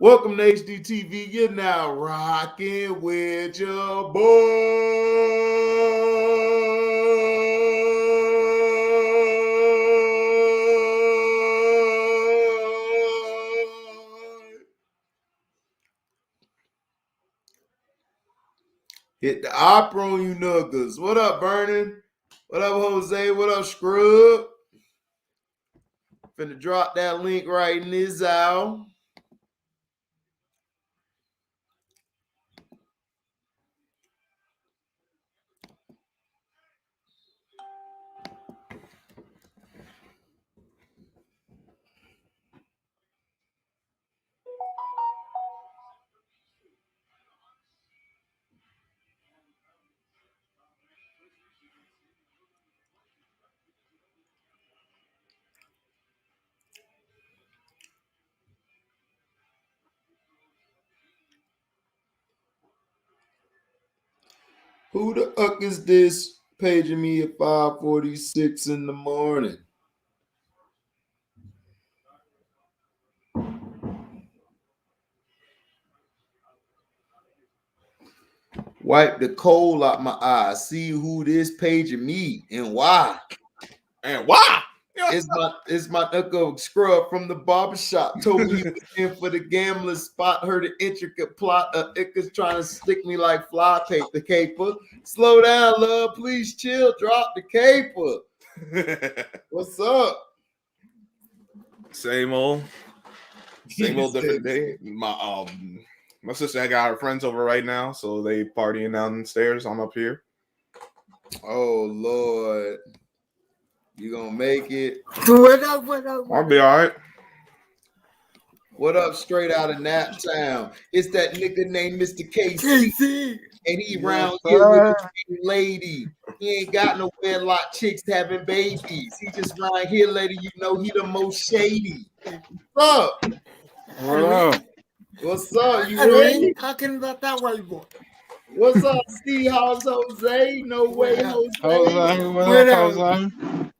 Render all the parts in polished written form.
Welcome to HDTV. You're now rocking with your boy. Hit the opera on you niggas. What up, Vernon? What up, Jose? What up, Scrub? Finna drop that link right in this out. Who the fuck is this paging me at 5:46 in the morning? Wipe the coal out my eyes. See who this paging me and why. And why? It's my uncle Scrub from the barbershop. Told me he was in for the gambling spot. Heard an intricate plot of Ickers trying to stick me like fly paper caper. Slow down, love. Please chill. Drop the caper. What's up? Same old different day. My sister, I got her friends over right now, so they partying downstairs. I'm up here. Oh Lord. You gonna make it? What up? I'll be all right. What up, straight out of Nap Town? It's that nigga named Mr. KC. And he round here with the lady. He ain't got no wedlock chicks having babies. He just round here letting you know he the most shady. What's up? What's up? You ready? Talking about that white boy. What's up, Seahawks, Jose? No way, Jose. What up, Jose?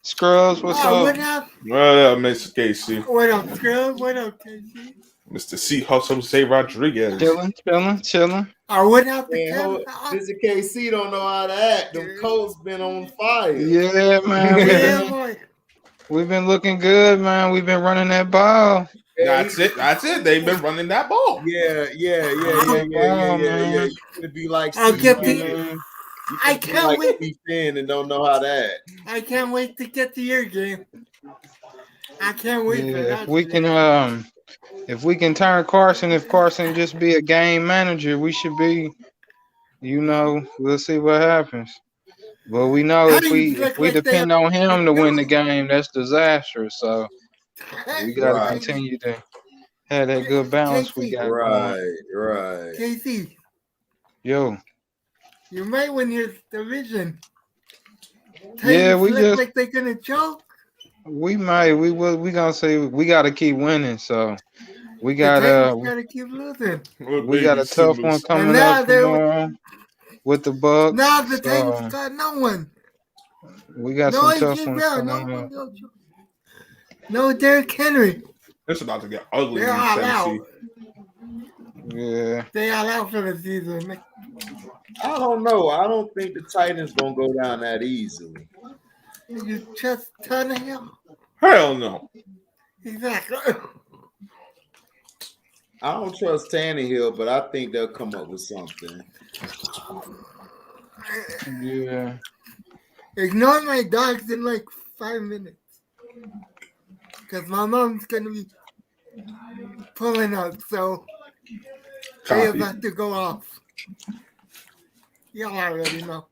Scrubs, what's up? What up? What up, Mr. KC? What up, Scrubs? What up, KC? Mr. Seahawks, Jose Rodriguez. Chilling. What up, Mr. KC don't know how to act. Them Colts been on fire. Yeah, man. We've been looking good, man. We've been running that ball. That's it. They've been running that ball. Yeah. You gonna be like, I can't wait. Be fan and don't know how to act. I can't wait to get to your game. I can't wait for that. If we can turn Carson, if Carson just be a game manager, we should be. We'll see what happens. But we know if we depend on him to win the game, that's disastrous. So we got to continue to have that good balance we got. Right. KC. Yo. You might win your division. Yeah, we just like they're gonna choke. We might. We will. We gonna say we got to keep winning. So we gotta keep losing. We got a tough one coming up tomorrow with the Bucks. Now the Titans got no one. We got some tough ones coming up. No Derrick Henry. It's about to get ugly. They're all out. Yeah. They all out for the season. I don't know. I don't think the Titans gonna go down that easily. You trust Tannehill? Hell no. Exactly. I don't trust Tannehill, but I think they'll come up with something. Yeah. Ignore my dogs in like 5 minutes. Because my mom's going to be pulling up, so they're about to go off. Y'all already know.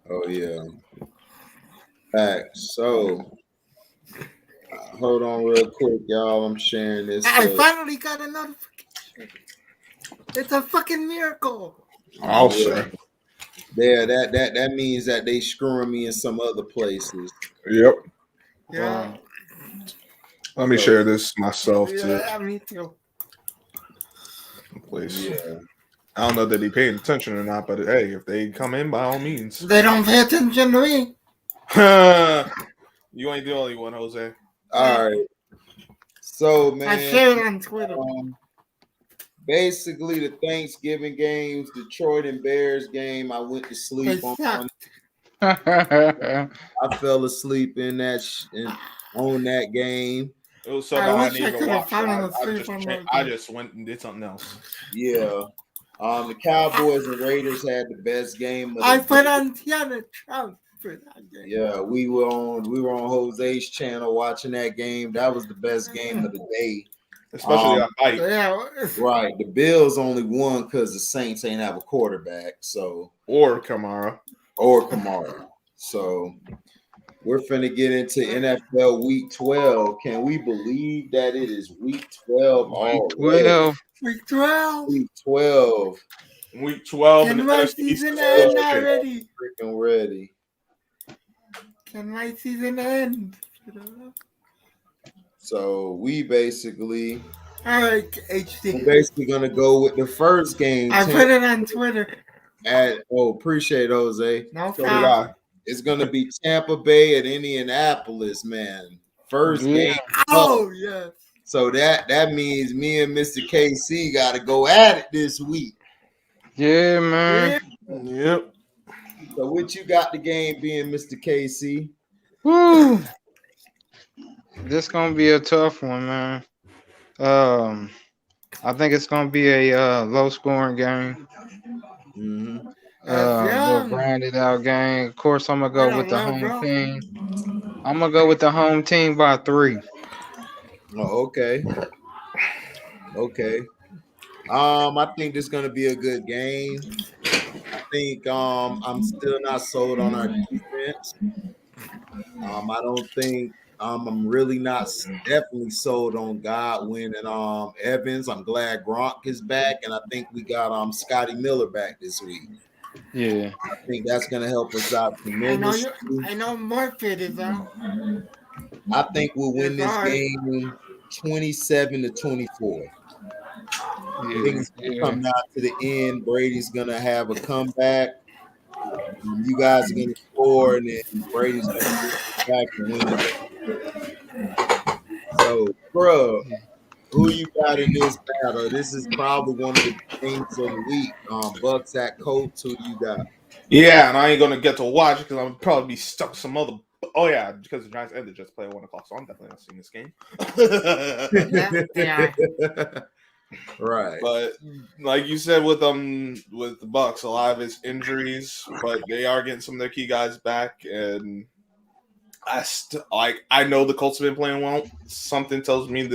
Oh, yeah. Facts. So, hold on real quick, y'all. I'm sharing this. I finally got a notification. It's a fucking miracle. Oh, sure. Yeah, that means that they screwing me in some other places. Yep. Yeah. Let me share this myself too. Yeah, me too. Please. Yeah. I don't know that they paying attention or not, but hey, if they come in, by all means. They don't pay attention to me. You ain't the only one, Jose. All right. So, man. I shared it on Twitter. basically the Thanksgiving games, Detroit and Bears game, I went to sleep on. I fell asleep in on that game. It was so bad I didn't even watch it. I just went and did something else. Yeah. The Cowboys and Raiders had the best game. I put Untitled Chapter for that game. Yeah, we were on Jose's channel watching that game. That was the best game of the day. Especially that night. Yeah. Right. The Bills only won because the Saints ain't have a quarterback. So or Kamara. So we're finna get into NFL Week 12. Can we believe that it is Week 12 already? Week 12. Week 12. Week 12. Can my season end already? Freaking ready. Can my season end? So we basically, all right, HD. We're basically gonna go with the first game. I put it on Twitter. Appreciate it, Jose. No problem. It's gonna be Tampa Bay and Indianapolis, man. First game. Oh yeah. So that means me and Mr. KC got to go at it this week. Yeah, man. Yep. So what you got the game being, Mr. KC? Woo. This gonna be a tough one, man. I think it's gonna be a low scoring game. Mm-hmm. A grinded out game. Of course, I'm gonna go with the home team. I'm gonna go with the home team by 3. Oh, okay. I think this is gonna be a good game. I think I'm still not sold on our defense. I don't think I'm really not definitely sold on Godwin and Evans. I'm glad Gronk is back, and I think we got Scotty Miller back this week. Yeah, I think that's gonna help us out tremendously. I know Murphy is out. I think we'll win this game 27-24. I think it's gonna come down to the end. Brady's gonna have a comeback. You guys are gonna score, and then Brady's gonna get back and win the game. So, bro, who you got in this battle? This is probably one of the games of the week. Bucks at Colts. Who you got? Yeah, and I ain't gonna get to watch it because I'm probably be stuck with some other. Oh yeah, because the Giants ended just play at 1 o'clock, so I'm definitely not seeing this game. Right. But like you said with the Bucks, a lot of it's injuries, but they are getting some of their key guys back, and I know the Colts have been playing well. Something tells me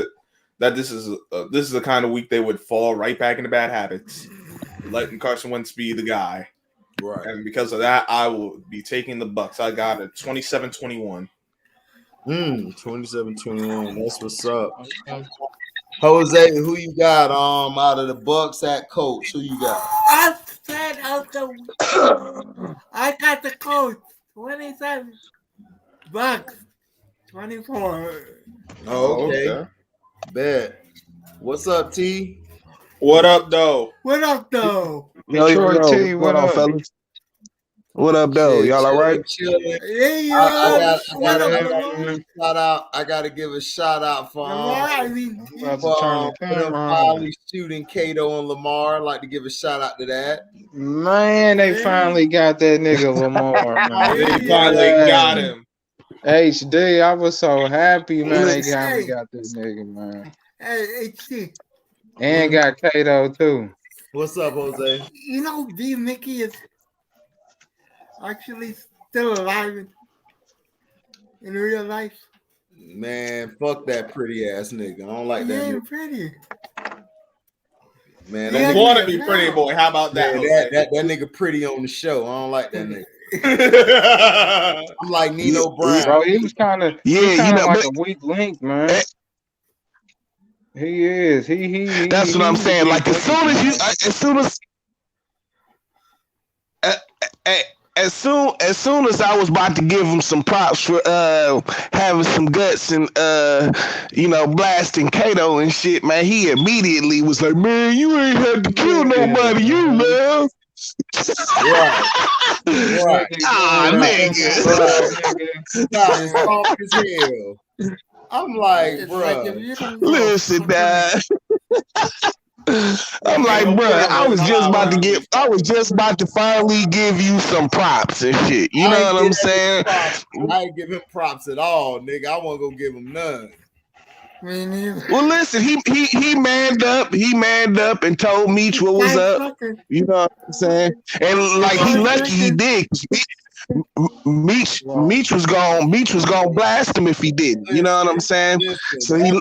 that this is the kind of week they would fall right back into bad habits, letting Carson Wentz be the guy. Right. And because of that, I will be taking the Bucks. I got it 27-21. 27-21. That's what's up. Jose, who you got out of the Bucks at Colts? Who you got? I got the Colts 27. Bucks 24. Oh, okay. Bet. What's up, T? What up, though? What up, though? Detroit T, what up, fellas? What up, though? Y'all all right? I gotta give a shout out for finally shooting Cato and Lamar. I'd like to give a shout out to that. Man, they finally got that nigga Lamar, man. They finally got him. HD, I was so happy, man. They finally got this nigga, man. Hey, HD. And got Cato too. What's up, Jose? You know, B. Mickey is actually still alive in real life. Man, fuck that pretty ass nigga. I don't like that. He nigga. ain't pretty. Man, that nigga want to be pretty, boy. How about that? That nigga pretty on the show. I don't like that nigga. I'm like Nino Brown. Bro, he was kind of like a weak link, man. He is. He That's what I'm saying. Like as soon as I was about to give him some props for having some guts and blasting Kato and shit, man, he immediately was like, man, you ain't had to kill nobody, you man. Right. Nigga. Stop as soft as hell. I'm like, bro. Listen, man. I'm like, bro, I was just about to finally give you some props and shit. You know what I'm saying? I ain't give him props at all, nigga. I won't go give him none. Well, listen, he manned up. He manned up and told Meech what was up. You know what I'm saying? And like he lucky he did. Meech was gonna blast him if he didn't. You know what I'm saying? So he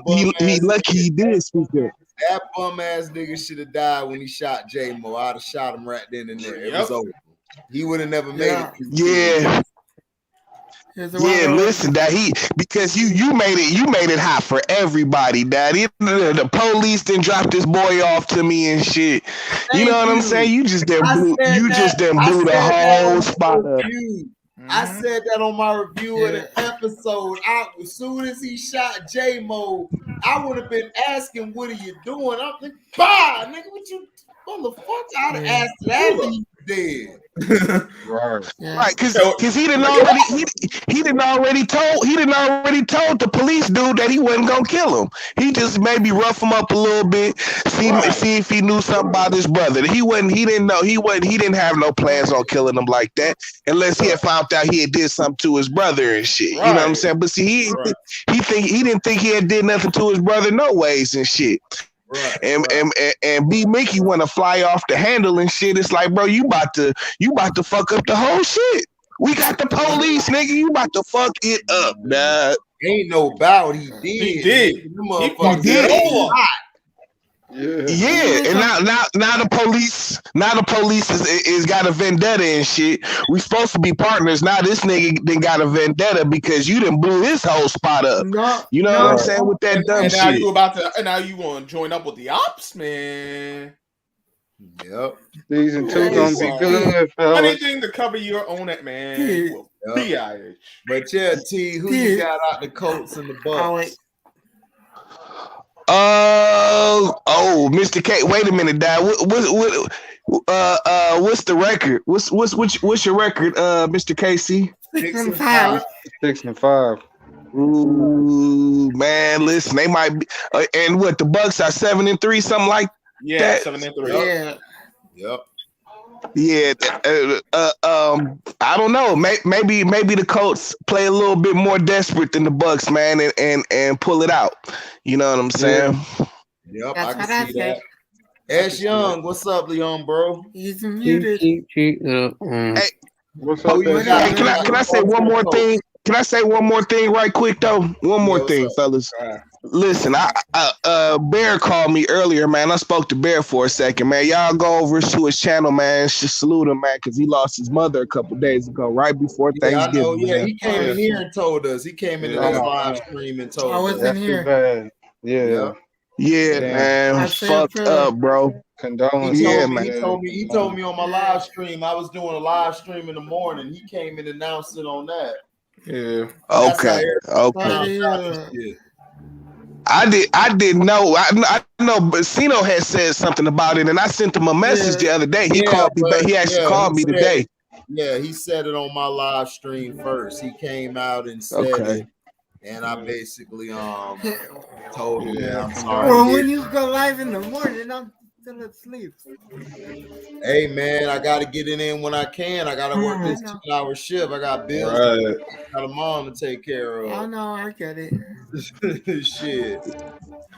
lucky he did speak up. That bum ass nigga should have died when he shot J-Mo. I'd have shot him right then and there. It was over. He would have never made it. Yeah. Yeah, listen, that because you made it hot for everybody, Daddy. The police didn't drop this boy off to me and shit. You know what I'm saying? You just didn't blew the whole spot up. I said that on my review of the episode. As soon as he shot J-Mo, I would have been asking, "What are you doing?" I'm like, "Bah, nigga, what you motherfucker?" I'd have asked that when he was dead. Right, because he didn't already told the police dude that he wasn't gonna kill him. He just maybe rough him up a little bit, see if he knew something about his brother. He didn't have no plans on killing him like that, unless he had found out he had did something to his brother and shit. You know what I'm saying? But see, he didn't think he had did nothing to his brother no ways and shit. And B Mickey want to fly off the handle and shit. It's like, bro, you about to fuck up the whole shit. We got the police, nigga. You about to fuck it up, nah. Ain't no doubt he did. He did. He did. Yeah, and now the police is got a vendetta and shit. We supposed to be partners. Now this nigga then got a vendetta because you done blew his whole spot up. You know what I'm saying with that dumb shit. Now you want to join up with the ops, man. Yep. Season 2 gonna be good, fellas. Anything to cover your own it, man. But yeah, T, who you got out the Colts and the Bucks? Mr. K. Wait a minute, Dad. What's the record? What's your record, Mr. KC? 6-5. 6-5. Ooh, man, listen, they might be. And what the Bucks are 7-3, something like that. 7-3. Yep. Yeah, I don't know. Maybe the Colts play a little bit more desperate than the Bucks, man, and pull it out. You know what I'm saying? Yep, I can see that. Ash Young, what's up, Leon, bro? He's muted. Hey, What's up? Can I say one more thing? Can I say one more thing right quick though? One more thing, fellas. Listen, Bear called me earlier, man. I spoke to Bear for a second, man. Y'all go over to his channel, man. Just salute him, man, because he lost his mother a couple days ago, right before Thanksgiving. I know, yeah, he came in here and told us. He came in this live stream and told us. I wasn't here. Yeah, man. Fucked up, bro. Condolences. He told me on my live stream. I was doing a live stream in the morning. He came and announced it on that. Yeah. Okay. I didn't know. I know, but Sino had said something about it, and I sent him a message the other day. He called me, but he actually called me today. Yeah, he said it on my live stream first. He came out and said it, and I basically told him, I'm sorry. Well, when you go live in the morning, I'm still asleep. Hey man, I gotta get it in when I can. I gotta work this 2-hour shift. I got bills. I got a mom to take care of. Oh no, I get it. Shit.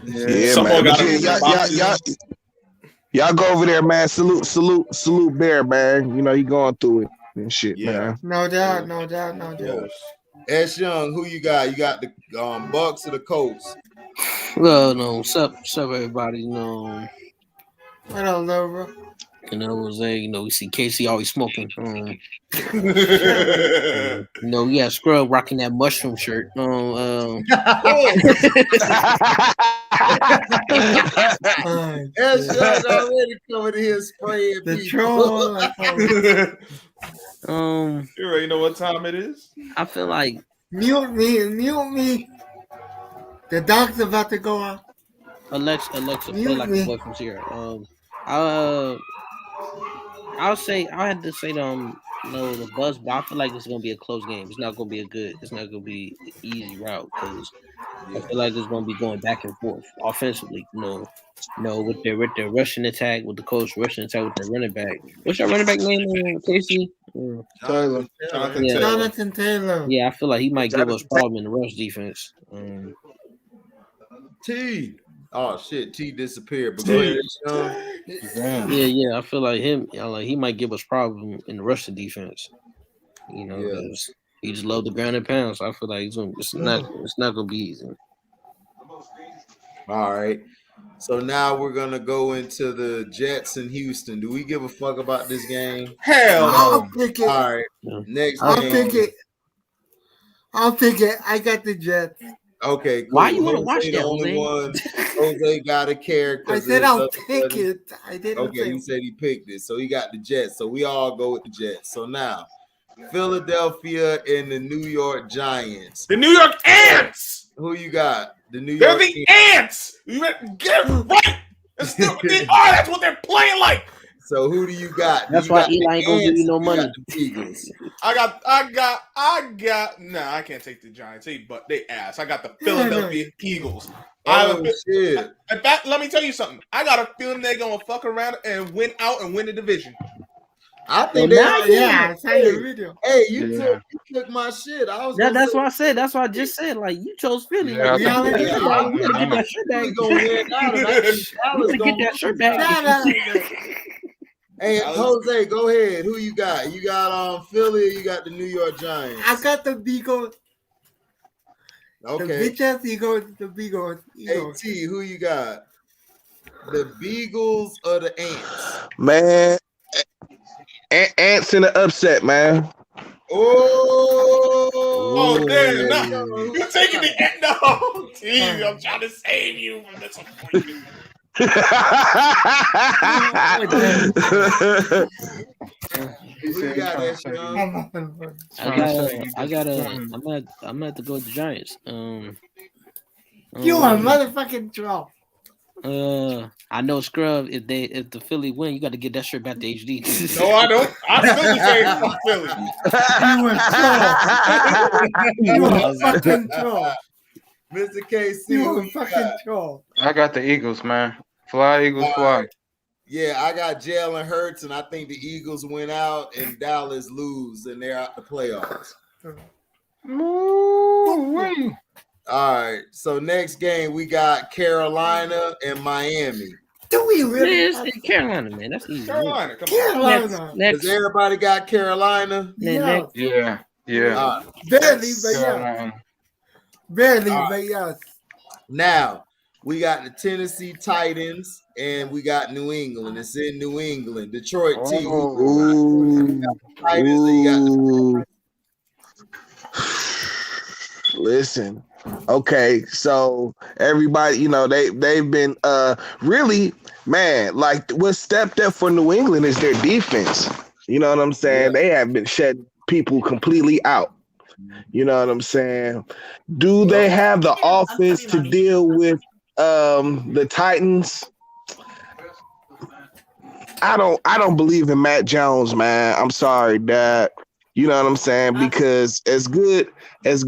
Yeah, man. Y'all go over there, man. Salute Bear, man. You know he going through it and shit, man. No doubt. Ash Young, who you got? You got the Bucks or the Colts? Well, no, what's up, everybody? What up, bro? We see Casey always smoking. Yeah, Scrub rocking that mushroom shirt. Ash Young already coming here spraying the people. Troll. You already know what time it is? I feel like mute me. The dog's about to go off. Alexa, feel like the boy from here. I'll have to say know the bus, but I feel like it's gonna be a close game. It's not gonna be it's not gonna be an easy route because I feel like it's gonna be going back and forth offensively. With their rushing attack, with the coach rushing attack with their running back. What's your running back name, Casey? Taylor. Jonathan Taylor. Yeah, I feel like he might give us problem in the rush defense. T. Oh shit, T disappeared. But go ahead, Yeah. I feel like he might give us problem in the rushing defense. Because he just love the ground and pound. So I feel like it's not gonna be easy. All right. So now we're gonna go into the Jets in Houston. Do we give a fuck about this game? Hell no. I'll pick it. All right. Next I'll game. pick it. I'll pick it. I got the Jets. Okay, cool. Why you want to watch Jose, that, the only Jose? one Jose got a care. I said I'll pick it. I didn't. Okay, he said he picked it, so he got the Jets. So we all go with the Jets. So now, Philadelphia and the New York Giants. The New York Ants. Who you got? The New They're York the Ants. You better get it right. That's what they are. That's what they're playing like. So who do you got? That's why Eli ain't gonna give you no money. I got. Nah, I can't take the Giants. They ass. I got the Philadelphia Eagles. Shit. In fact, let me tell you something. I got a feeling they're gonna fuck around and win out and win the division. I think I saw your video. Hey, you took my shit. That's what I said. That's what I just said. Like you chose Philly. Yeah, we gotta get that shirt back. We gotta get that shirt back. Hey, Jose, go ahead. Who you got? You got Philly or you got the New York Giants? I got the Beagles. Okay. The bitches, the Beagles. Hey, T, who you got? The Beagles or the Ants? Man, Ants in the upset, man. Oh, damn. No. You're taking the end. No, T, I'm trying to save you from this. Who you got that shit on? I'm gonna have to go with the Giants. You a motherfucking troll. I know Scrub. If the Philly win, you got to get that shirt back to HD. No, I don't. I still say fuck Philly. You a fucking troll. Mr. KC, You a fucking troll. I got the Eagles, man. Fly, Eagles, fly. Yeah, I got Jalen Hurts, and I think the Eagles win out and Dallas lose, and they're out the playoffs. Ooh, all right, so next game we got Carolina and Miami. Do we really? It's Carolina, man. That's easy. Carolina, come Carolina. Next. Does everybody got Carolina? Yeah. Yeah. Barely, but yeah. Barely, but yes. Now, we got the Tennessee Titans and we got New England. It's in New England. Detroit team. Listen. Okay, so everybody, they've been really, man, like what stepped up for New England is their defense. You know what I'm saying? Yeah. They have been shutting people completely out. You know what I'm saying? Do they have the offense to deal with the Titans? I don't believe in Matt Jones, man. I'm sorry, Dad. You know what I'm saying? Because as good as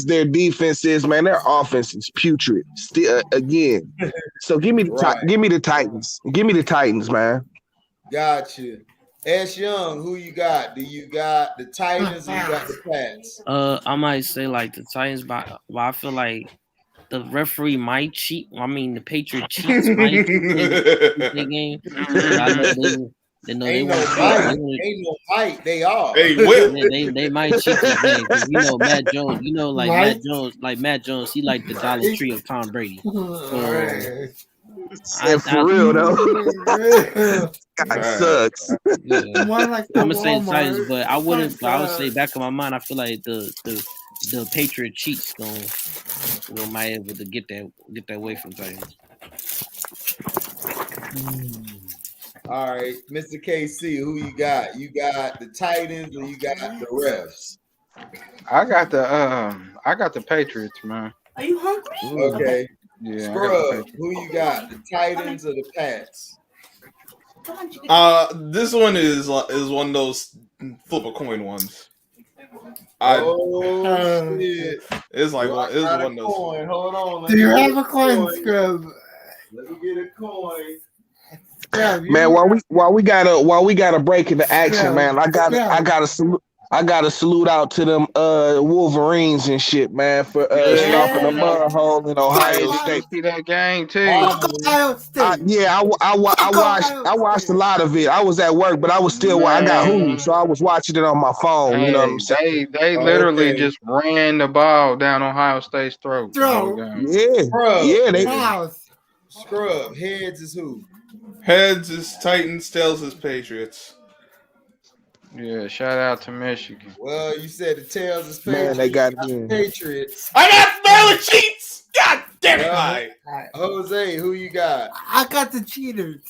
their defense is, man, their offense is putrid. Still, again. So give me the Titans. Give me the Titans, man. Gotcha. S. Young, who you got? Do you got the Titans or you got the Pats? I might say like the Titans, but I feel like the referee might cheat. I mean, the Patriot cheats might cheat the game. They know ain't they no fight. Ain't no fight. They are. They will. They might cheat the game because Matt Jones. Matt Jones. He like the Dollar Tree of Tom Brady. So, for real though. Guy sucks. Yeah. I'm gonna say the Titans, but I wouldn't. But I would say back in my mind, I feel like the Patriot cheats going might be able to get that away from Titans. All right, Mr. KC, who you got? You got the Titans or you got the refs? I got the Patriots, man. Are you hungry? Okay. Yeah. Scrub, who you got? The Titans or the Pats? This one is one of those flip a coin once. Shit. It's like Well, one. It's I got one a of those. coin. Hold on. Do you have a coin, Scrub? Let me get a coin. Scrub, Man, while we got a break in the action, man, I got to salute out to them Wolverines and shit, man, for stomping the mud hole in Ohio State. See that game too. Ohio State. I watched a lot of it. I was at work, but I was still I got GOOO, so I was watching it on my phone. You know what I'm saying? They literally just ran the ball down Ohio State's throat. Yeah, Scrub. yeah. Scrub. Heads is who? Heads is Titans, tails is Patriots. Yeah, shout out to Michigan. Well, you said the tails is Man, they got it. Patriots. I got Maryland cheats. God damn it! Jose, who you got? I got the cheaters.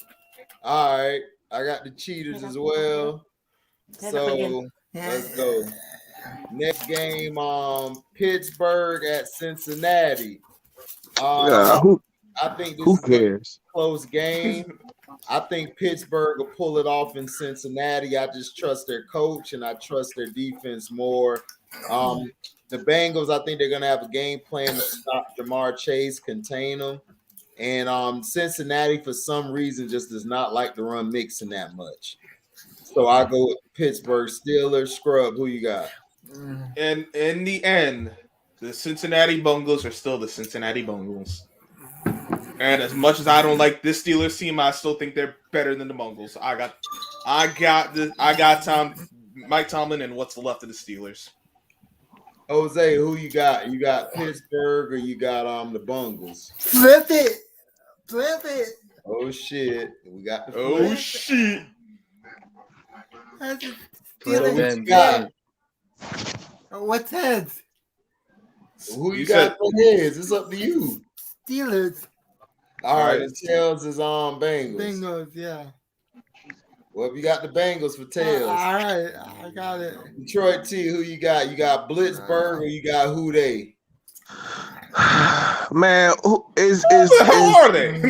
All right, I got the cheaters as well. So let's go. Next game, Pittsburgh at Cincinnati. I think this Who is cares? a close game. I think Pittsburgh will pull it off in Cincinnati. I just trust their coach and I trust their defense more. The Bengals, I think they're going to have a game plan to stop Jamar Chase, contain them. And Cincinnati, for some reason, just does not like to run Mixon that much. So I go with Pittsburgh Steelers. Scrub, who you got? And in the end, the Cincinnati Bengals are still the Cincinnati Bengals. And as much as I don't like this Steelers team, I still think they're better than the Bengals. I got Mike Tomlin and what's left of the Steelers. Jose, who you got? You got Pittsburgh or you got the Bengals? Flip it. Oh shit. We got the Oh shit. What's heads? Who you got for heads? It's up to you. Steelers. All right, the tails is on Bengals. Bengals, yeah. Well, if you got the Bengals for tails. All right, I got it. Detroit T, who you got? You got Blitzburg or you got who they? Man, who how are they?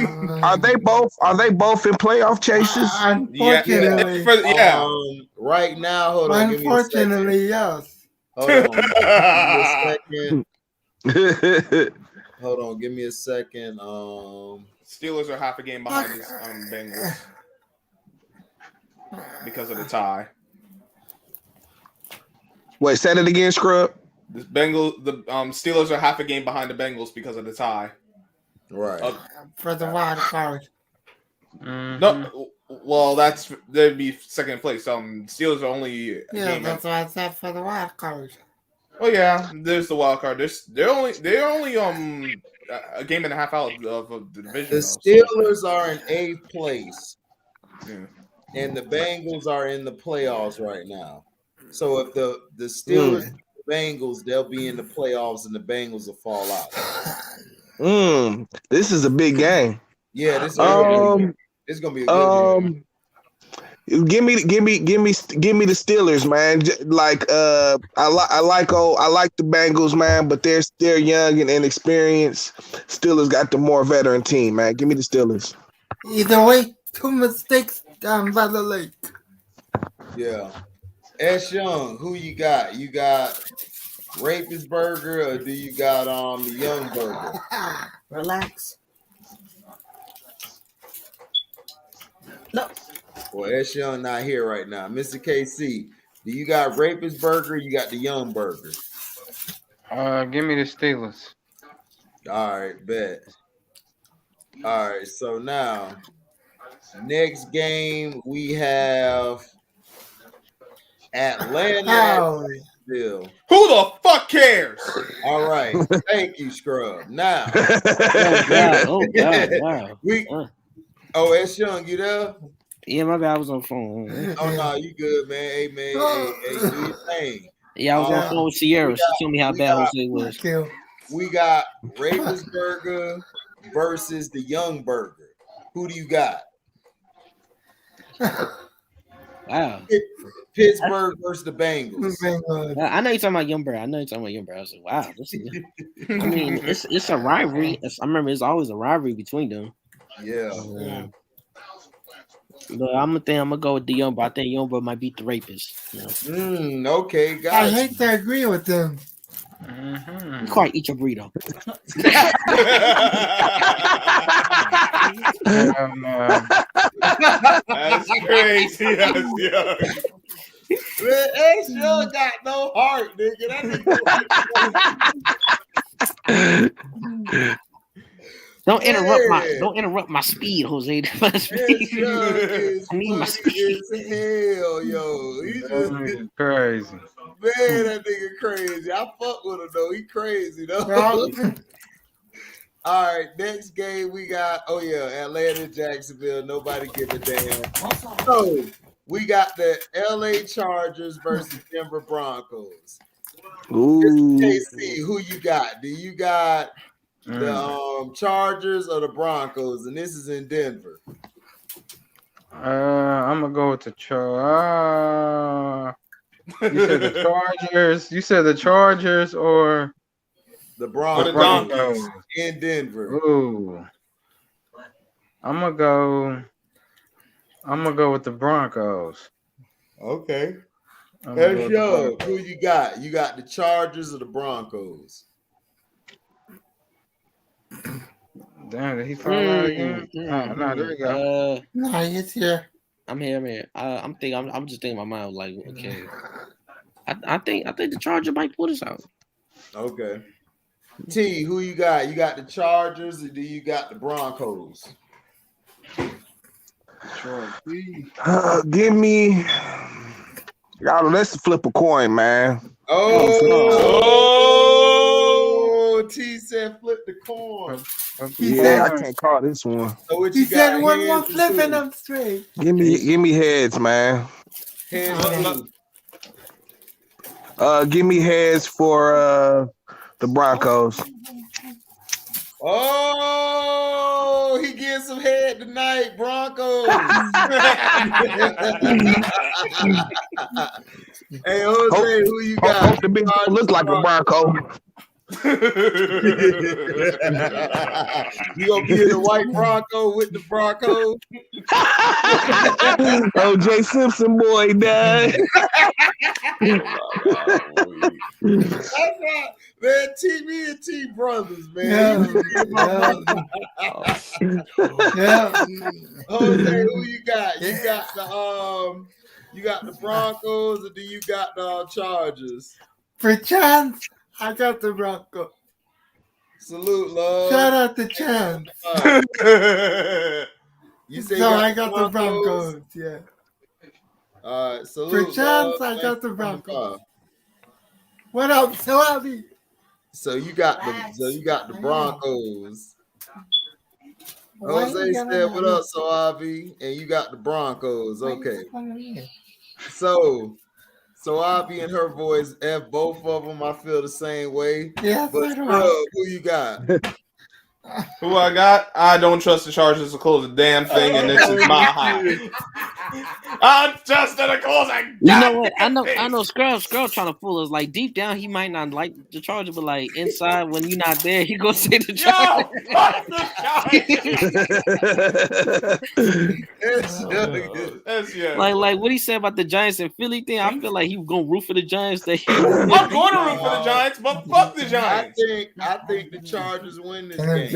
Are they both in playoff chases? Unfortunately, right now, hold on. Unfortunately, yes. Hold on. Give me a second. Hold on, give me a second. Steelers are half a game behind the Bengals because of the tie. Wait, say it again, Scrub. The Steelers are half a game behind the Bengals because of the tie. Right. For the wild card. Mm-hmm. No, well, they'd be second place. Steelers are only that's why I said for the wild card. Oh yeah, there's the wild card. They're only a game and a half out of the division. The Steelers are in 8th place, yeah. And the Bengals are in the playoffs right now. So if the Steelers, the Bengals, they'll be in the playoffs, and the Bengals will fall out. This is a big game. Yeah, this is gonna be a good game. Give me the Steelers, man. Like I like the Bengals, man, but they're young and inexperienced. Steelers got the more veteran team, man. Give me the Steelers. Either way, 2 mistakes down by the lake. Yeah. S. Young, who you got? You got Rapist Burger or do you got the Young Burger? Relax. No. Well, S. Young not here right now. Mr. KC, do you got Rapist Burger or you got the Young Burger? Give me the Steelers. All right, bet. All right, so now next game we have Atlanta. Who the fuck cares? All right, thank you, Scrub. Now, oh God, wow. S. Young, you there? Yeah, my bad. I was on the phone. Oh no, you good, man. Hey man, hey, do your thing. Yeah, I was on the phone with Sierra. She told me how bad Jose was. We got Rapist Burger versus the Young Burger. Who do you got? Wow. Pittsburgh versus the Bengals. I know you're talking about Young Burger. I was like, wow. I mean, it's a rivalry. I remember it's always a rivalry between them. Yeah. But I'm gonna go with the young bro. I think young bro might beat the rapist. You know? Okay, I guys. hate to agree with them. You quite eat your burrito. That's crazy. That's young. Man, X Young got no heart, nigga. That nigga. Don't interrupt my speed, Jose. My speed. I need my speed. Hell, yo. He just crazy. Man, that nigga crazy. I fuck with him though. He crazy though. All right, next game we got. Oh yeah, Atlanta, Jacksonville. Nobody give a damn. So we got the LA Chargers versus Denver Broncos. Ooh. KC, who you got? Do you got the Chargers or the Broncos? And this is in Denver. I'm gonna go with the You said the Chargers. You said the Chargers or the Broncos in Denver. Ooh. I'm gonna go with the Broncos. Okay. Let's show who you got. You got the Chargers or the Broncos? Damn, did he fall out again? No, there we go. No, he's here. I'm here. I'm just thinking in my mind like, okay. I think the Charger might pull this out. Okay. T, who you got? You got the Chargers or do you got the Broncos? Give me. Y'all, let's flip a coin, man. Oh, T said flip the coin. Yeah, I can't call this one. So what He you said got? one more flip and I'm straight. Give me heads, man. Heads. Give me heads for the Broncos. Oh, he getting some head tonight, Broncos. Hey, Jose, who you got? Hope the big look like a Bronco. You gonna be in the white Bronco with the Broncos? O.J. Simpson boy, dad. That's right, man. Me and T brothers, man. Yeah. Jose, who you got? You got the Broncos, or do you got the Chargers? For Chance, I got the Broncos. Salute, love. Shout out to Chance. You say So I got the Broncos, yeah. All right, salute. For Chance, love. I got the Broncos. What up, Swabi? So you got the Broncos. Jose said, "What up, Suave?" And you got the Broncos. Okay. So Suave and her voice, both of them, I feel the same way. Yeah, but who you got? Who I got? I don't trust the Chargers to close the damn thing, and this is my high. I'm just gonna close it. You know what? I know. Scrub trying to fool us. Like deep down, he might not like the Chargers, but like inside, when you're not there, he gonna say the Chargers. Like what he said about the Giants and Philly thing. I feel like he was gonna root for the Giants. I'm going to root for the Giants, but fuck the Giants. I think the Chargers win this game.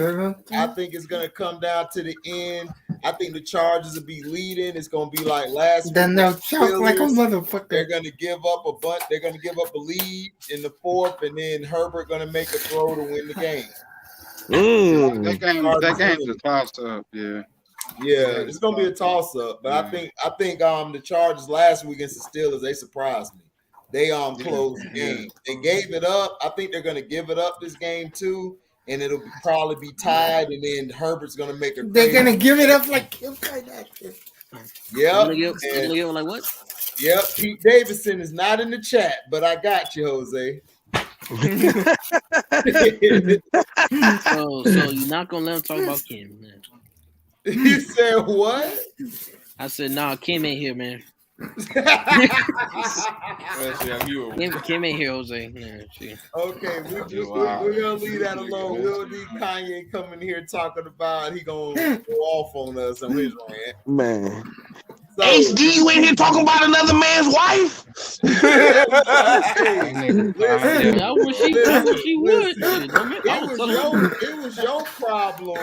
I think it's gonna come down to the end. I think the Chargers will be leading. It's gonna be like last. Then they'll choke like a motherfucker. They're gonna give up a bunch. They're gonna give up a lead in the fourth, and then Herbert gonna make a throw to win the game. That game's a toss-up. Yeah, it's gonna be a toss-up. But I think the Chargers last week against the Steelers, they surprised me. They closed the game. They gave it up. I think they're gonna give it up this game too. And it'll probably be tied, and then Herbert's gonna make a. They're gonna give it up like Kim Kardashian. Yep. Like what? Yep. Pete Davidson is not in the chat, but I got you, Jose. So you're not gonna let him talk about Kim, man? You said what? I said, nah, Kim ain't here, man. Kim ain't here, Jose. Yeah, okay, we're gonna leave that alone. We'll need Kanye coming here talking about he gonna go off on us on his rant. Man. So, HD, you in here talking about another man's wife? I wish he would. It was your problem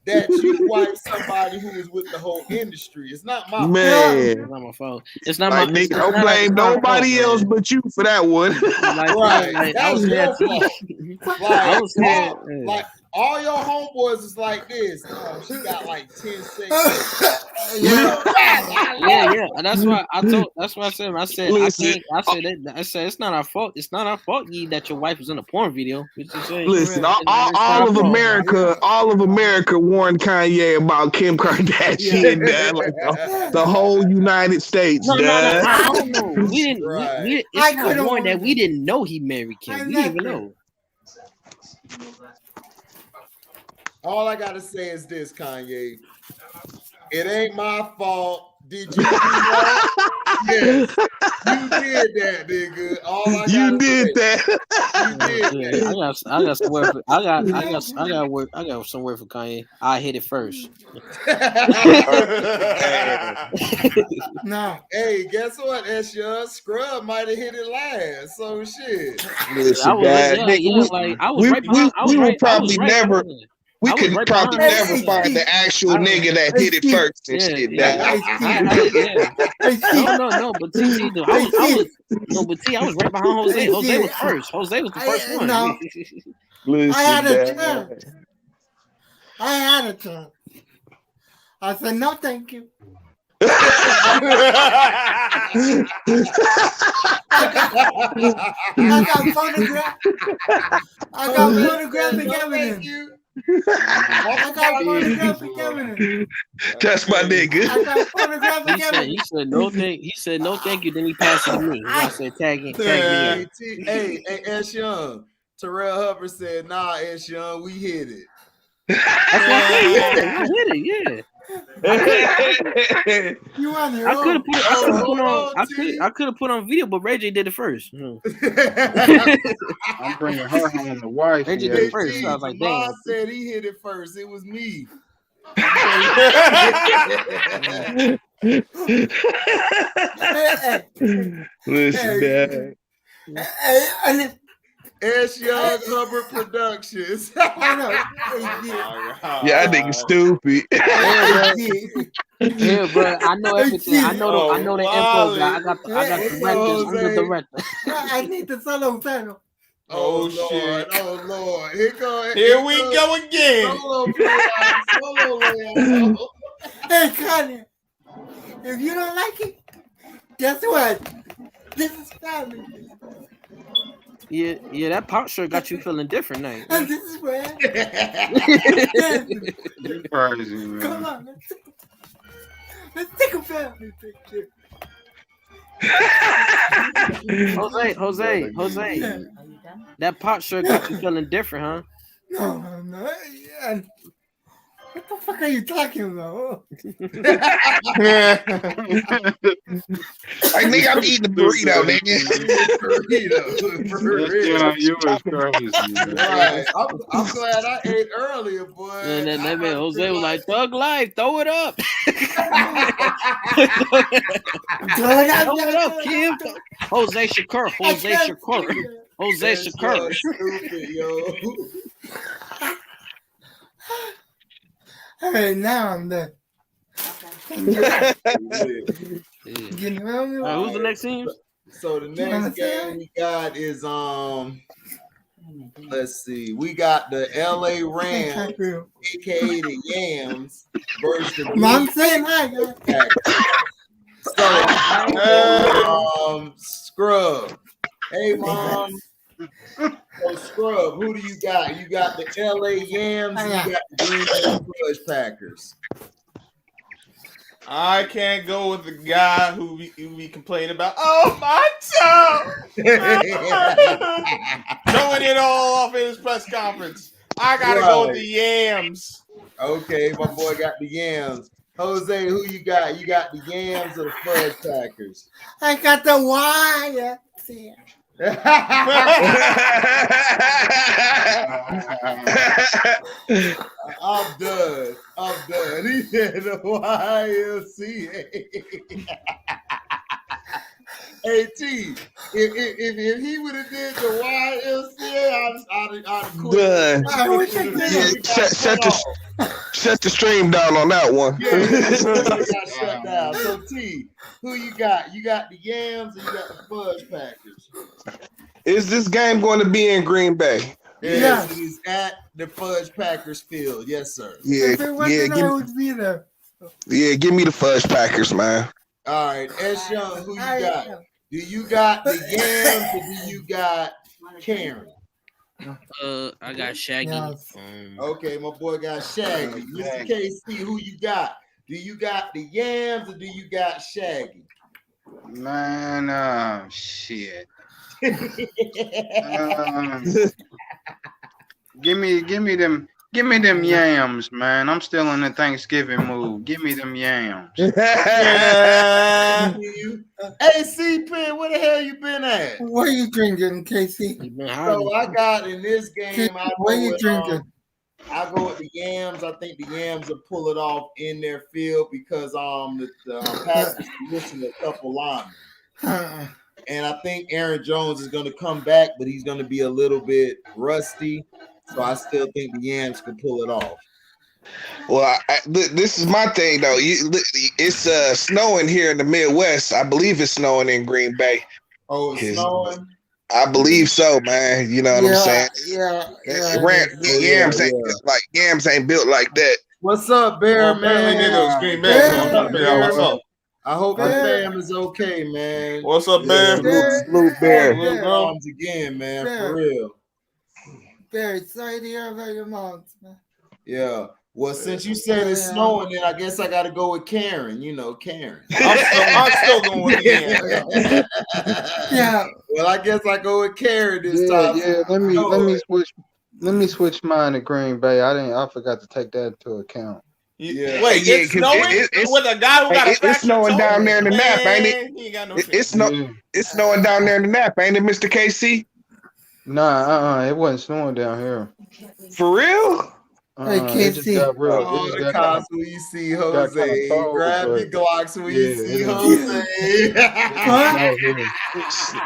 that you wife somebody who is with the whole industry. It's not my man. fault. It's not my fault. It's not Like, my nigga, don't blame nobody else but you for that one. Right. I was That's your fault. I was scared. Like all your homeboys is like this. Oh, she got like 10 seconds. Yeah. And that's why I said I said it's not our fault. It's not our fault that your wife was in a porn video. Listen, all of America warned Kanye about Kim Kardashian, like the whole United States. No, I don't know. We didn't. Right. It's not warned that we didn't know he married Kim. We didn't even know. All I gotta say is this, Kanye. It ain't my fault. Did you do that? Yes, you did that, nigga. You did that. I got some word for I got some word for Kanye. I hit it first. No. Hey, guess what, Esha? Scrub might have hit it last. So shit. Listen, we could probably never find the actual nigga that hit it first and shit. No, but T, I was right behind Jose. Jose was first. Jose was the first one. No. Listen, I had a chance. I said no, thank you. I got photographic evidence. That's my nigga. I got photographic evidence. He said no thank you. Then he passed it to me. I said tag me. Hey, S Young. Terrell Hubbard said, "Nah, S Young, we hit it." That's what I hit it. Yeah. You on your I own. could have put on video, but Ray J did it first. I'm bringing her home the wife. Ray J did it first. So I was like, Lamar damn. said he hit it first. It was me. Listen, Dad. S Young Hubbard Productions. Yeah, I think stupid. Yeah, bro. I know everything. I know the info guy. I got the directors. I'm the director. I need the solo panel. Oh shit! Oh Lord! Here we go again. Solo layout. Hey, Kanye, if you don't like it, guess what? This is family. Yeah, that pop shirt got you feeling different now. And this is where. You crazy, man. Come on, let's take a family picture. Jose. That pop shirt got you feeling different, huh? No. Yeah. What the fuck are you talking about? Like, nigga, I'm eating a burrito, nigga. Yeah, you was crazy, man. Right. I'm glad I ate earlier, boy. And then that man Jose was like, "Thug life, throw it up." Throw it up, Kim. Jose Shakur. Stupid, yo. All right, now I'm done. Who's the next team? So the next game we got is let's see, we got the LA Rams, aka the Yams, versus the Mom saying hi, guys. So Scrub. Hey Mom. So Scrub, who do you got? You got the LA Yams, and you got the Green Bay Fudge Packers. I can't go with the guy who we complain about. Oh, my toe! Showing it all off in his press conference. I gotta go with the Yams. Okay, my boy got the Yams. Jose, who you got? You got the Yams or the Fudge Packers? I got the wire. I'm done. He said the YMCA. Hey T, if he would have did the YMCA, I'd quit. Shut the stream down on that one. Yeah, it got shut down. So T, who you got? You got the Yams or you got the Fudge Packers? Is this game going to be in Green Bay? Yes, it is at the Fudge Packers field. Yes, sir. Yeah, Give give me the Fudge Packers, man. All right, S. Young, who you got? Do you got the Yams or do you got Karen? I got Shaggy. Yes. Okay, my boy got Shaggy. Mr. KC, who you got? Do you got the Yams or do you got Shaggy? Man, shit. Give me them yams, man. I'm still in the Thanksgiving mood. Give me them yams. Hey, C-Pen, where the hell you been at? What are you drinking, KC? So I got in this game. What are you drinking? I go with the Yams. I think the Yams will pull it off in their field because the Packers are missing a couple linemen. And I think Aaron Jones is going to come back, but he's going to be a little bit rusty. So I still think the Yams can pull it off. Well, this is my thing, though. It's snowing here in the Midwest. I believe it's snowing in Green Bay. Oh, it's snowing? I believe so, man. You know what I'm saying? Yams ain't built like that. What's up, Bear, man? Green Bay. What's up? I hope the fam is okay, man. What's up, Bear? Salute, Bear. Moms again, man, for real. Very sorry to hear about your moms, man. Yeah. Well, since you said it's snowing, then I guess I got to go with Karen. You know, Karen. I'm still going with Karen. Yeah. Well, I guess I go with Karen this time. Yeah. Let me switch mine to Green Bay. I forgot to take that into account. Yeah. Wait, it's snowing with a guy who got a it's snowing down there in the Nap, ain't it? He ain't got no It's snowing down there in the Nap, ain't it, Mr. KC? Nah, it wasn't snowing down here. For real? Hey, KC. The cops when you see Jose. Grab your Glocks when you see Jose.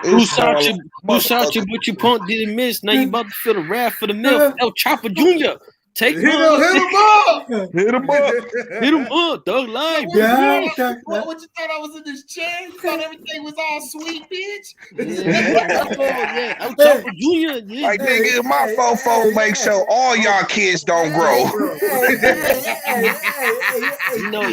Who shot you, but you punk didn't miss. Now you about to feel the wrath for the milk. El Chopper Jr. Take hit him up. Hit him up. Thug life. What you thought I was in this chair? You thought everything was all sweet, bitch? El Chopper Jr. Yeah. Like, nigga, my fofo make sure all y'all kids don't grow. You know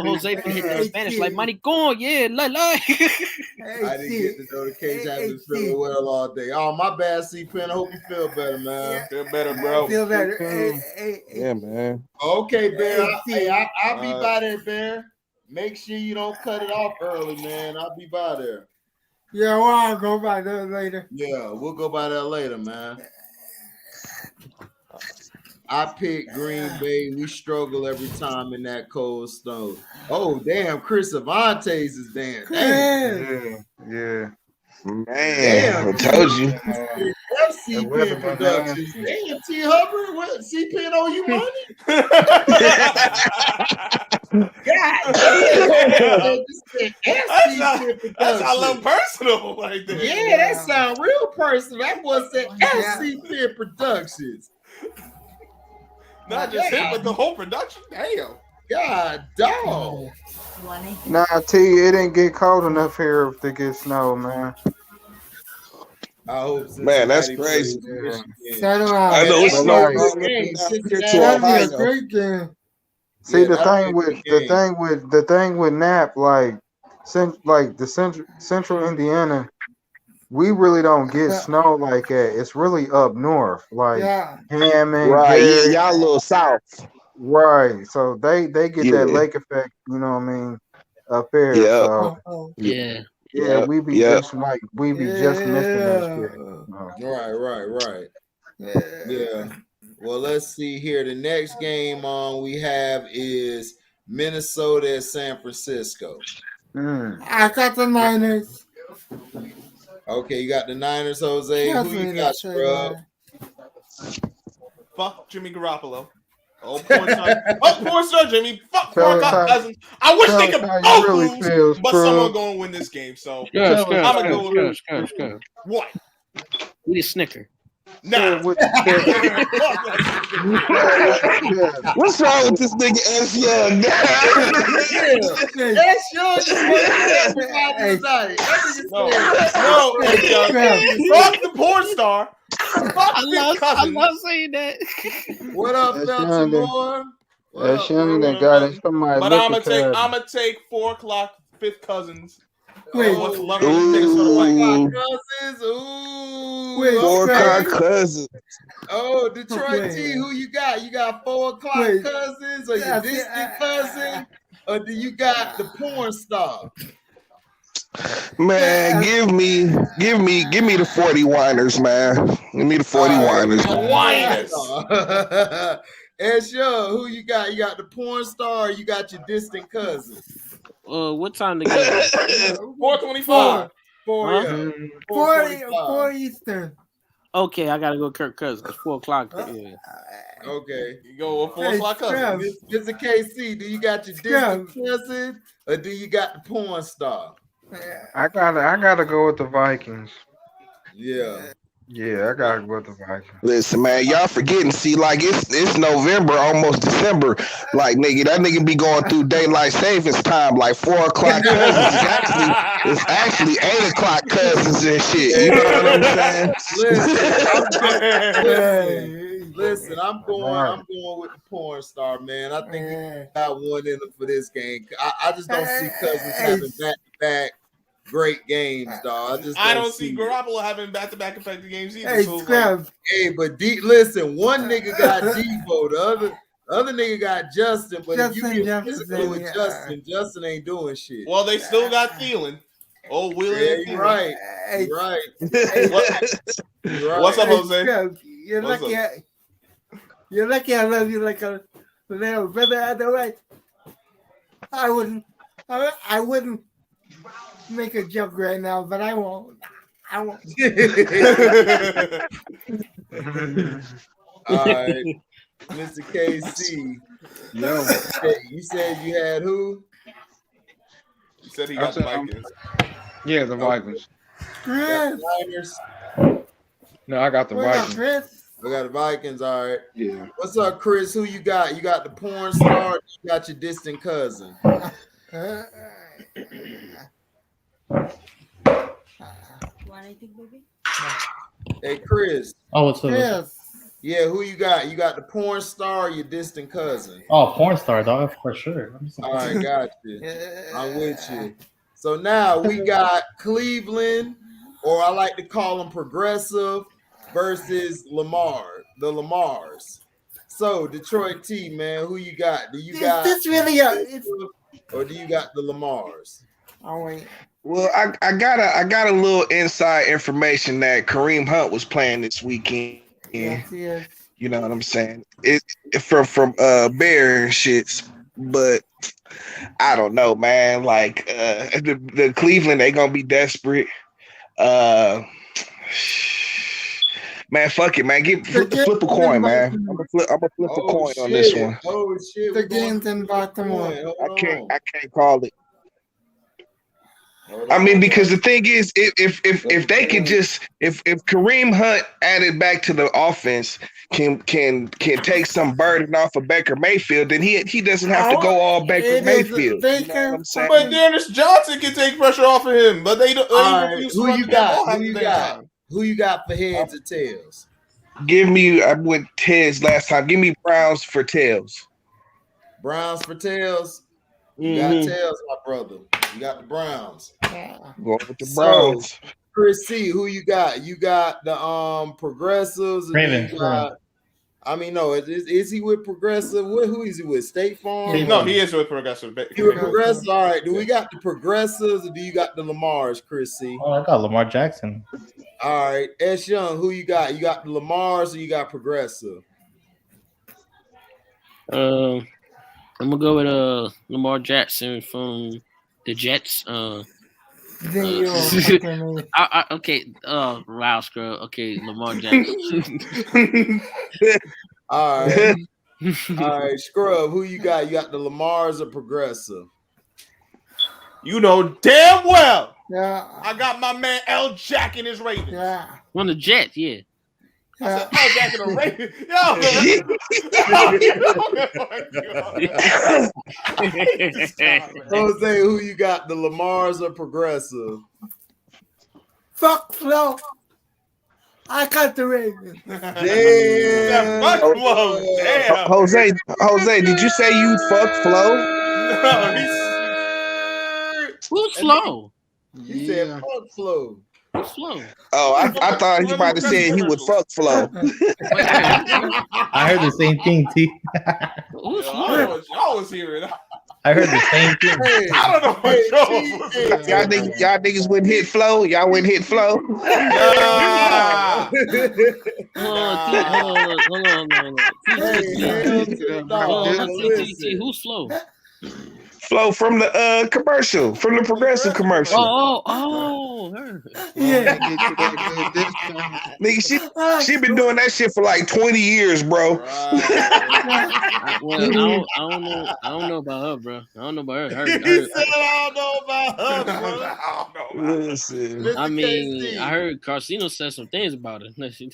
Jose can hit that Spanish like maricón, yeah, la. I didn't get to know the case. I've been feeling well all day. Oh, my bad, C-Pen. I hope you feel better, man. Feel better, bro. Feel better. Yeah, man. Okay, Bear. I'll be by there, Bear. Make sure you don't cut it off early, man. I'll be by there. Yeah, well, I'll go by there later. Yeah, we'll go by there later, man. I pick Green Bay. We struggle every time in that cold snow. Oh, damn. Chris Avantes is dancing. Yeah. Man, Damn, I told you. FCPN Productions. Damn, T. Hubbard, what? CPN owe you money? God damn. That's a little personal right there. Yeah, that sound real personal. That was the FCPN Productions. Not just him, but the whole production. Damn. God dog. Nah, T, it didn't get cold enough here to get snow, man. I hope Man, that's crazy. I know it's That'll be a Ohio. great game. See, Yeah, the that'd thing with Nap, like the central Indiana, we really don't get snow like that. It's really up north, like Hammond, Right, Gary, y'all a little south. right. So they get that lake effect, you know what I mean, up there. Yeah. So Yeah. we be just like we be just missing that shit. Right. Yeah. Well, let's see here. The next game we have is Minnesota and San Francisco. I got the Niners. Okay, you got the Niners, Jose. Trust Who me you to got, say bro? that. Fuck Jimmy Garoppolo. Oh, porn star Jimmy. Fuck Tell poor us how- Cousins. I wish they tell could us how you both really lose, feel, but Scrub. someone going to win this game. So Scrub. I'ma go with what? We the snicker. Nah. With What's wrong with this nigga S Young? That's yours. Everybody tonight. Fuck the porn star. Fuck I'm Cousins. not saying that. What up, That's Felton Shannon. Moore? What That up, Shannon bro? that got it. Somebody But look I'm at gonna that. take 4 o'clock, fifth Cousins. Wait. What's loving Minnesota Vikings? Ooh. Cousins. Ooh. Wait, 4 okay. o'clock Cousins. Oh, Detroit Wait. T, who you got? You got 4 o'clock Wait. Cousins or your Yeah, distant cousin? Or do you got the porn star? Man, give me the 40 whiners, man. Give me the 40 whiners. And sure, who you got? You got the porn star or you got your distant cousin? What time the game? 4:25. 4 Eastern. Okay, I gotta go Kirk Cousins. 4 o'clock. Yeah. Okay. You go with 4 o'clock Cousins. Mr. KC, do you got your distant cousin or do you got the porn star? I gotta go with the Vikings. Yeah. Yeah, I gotta go with the Vikings. Listen, man, y'all forgetting. See, like it's November, almost December. Like nigga, that nigga be going through daylight savings time. Like 4 o'clock cousins is actually 8 o'clock cousins and shit. You know what I'm saying? Listen, I'm going with the porn star, man. I think he got one in him for this game. I just don't see Cousins having back-to-back great games, dog. I don't see Garoppolo having back-to-back effective games either. Hey, so Scrub. Hey, but listen, one nigga got Devo, the other nigga got Justin, but if you get physical with Justin ain't doing shit. well, they still got Thielen. Oh, Willie. Yeah, you're right. Hey, You're right. What's up, hey, Jose? Scrub, you're What's lucky. You're lucky. I love you like a little brother. Otherwise, I wouldn't make a joke right now, but I won't. All right, Mr. KC. No. You said you had who? You said he got the Vikings. Yeah, the Vikings. Chris. Niners. No, I got the What's up, Vikings. Chris? We got the Vikings. All right. Yeah. What's up, Chris? Who you got? You got the porn star. You got your distant cousin. Want anything, baby? Hey, Chris. Oh, what's up? Chris. Yeah, who you got? You got the porn star or your distant cousin? Oh, porn star, dog, for sure. All right, got you. I'm with you. So now we got Cleveland, or I like to call them progressive, versus Lamar, the Lamars. So Detroit T, man, who you got? Do you got This really or do you got the Lamars? Oh wait. Well, I got a little inside information that Kareem Hunt was playing this weekend. Yes, yes. You know what I'm saying? It from Bear shits, but I don't know, man. Like the Cleveland, they gonna be desperate. Man, fuck it, man. Flip a coin, man. I'm gonna flip a coin on this one. Oh shit! The game's in Baltimore. I can't call it. I mean, because the thing is, if they could just if Kareem Hunt added back to the offense can take some burden off of Baker Mayfield, then he doesn't have to go all Baker Mayfield. You know what I'm saying? But Dennis Johnson can take pressure off of him, but they don't. Who you got? Who you got for heads or tails? Give me. I went tails last time. Give me Browns for tails. Browns for tails. You got tails, my brother. You got the Browns. Going with the Browns. So, Chris C, who you got? You got the progressives. Ravens. Is he with progressive? Who is he with? State Farm? No, he is with progressive. He with progressive. All right. Do we got the progressives or do you got the Lamars, Chris C? Oh, I got Lamar Jackson. All right. S Young, who you got? You got the Lamars or you got progressive? I'm I'm gonna go with Lamar Jackson from the Jets. Okay. Wow, scrub. Okay, Lamar Jackson. All right. All right, Scrub, who you got? You got the Lamars or Progressive? You know damn well. Yeah. I got my man L. Jack in his Ravens. Yeah. On the Jets, yeah. I said L. Jack in the Ravens. Yo. Jose, who you got? The Lamars or Progressive? Fuck Flo. I got the Ravens. Damn. Fuck Flo. Damn. Jose, did you say you fuck Flo? No, Who's Flo? He said fuck Flo. Who's Flo? Oh, I thought he might have said he would fuck Flo. I heard the same thing, T. Who's I Flo? don't know what y'all was hearing. I heard the same thing. Hey, I don't know what y'all was hearing. Y'all niggas wouldn't hit Flo. Y'all wouldn't hit Flo. Yeah. Hold on. Who's Flo? Flo from the commercial, from the Progressive commercial. Her. Yeah. Nigga, she been doing that shit for like 20 years, bro. I don't know about her, bro. I don't know about her. He said I don't know about her, bro. Listen. I mean, I heard Carcino said some things about her. She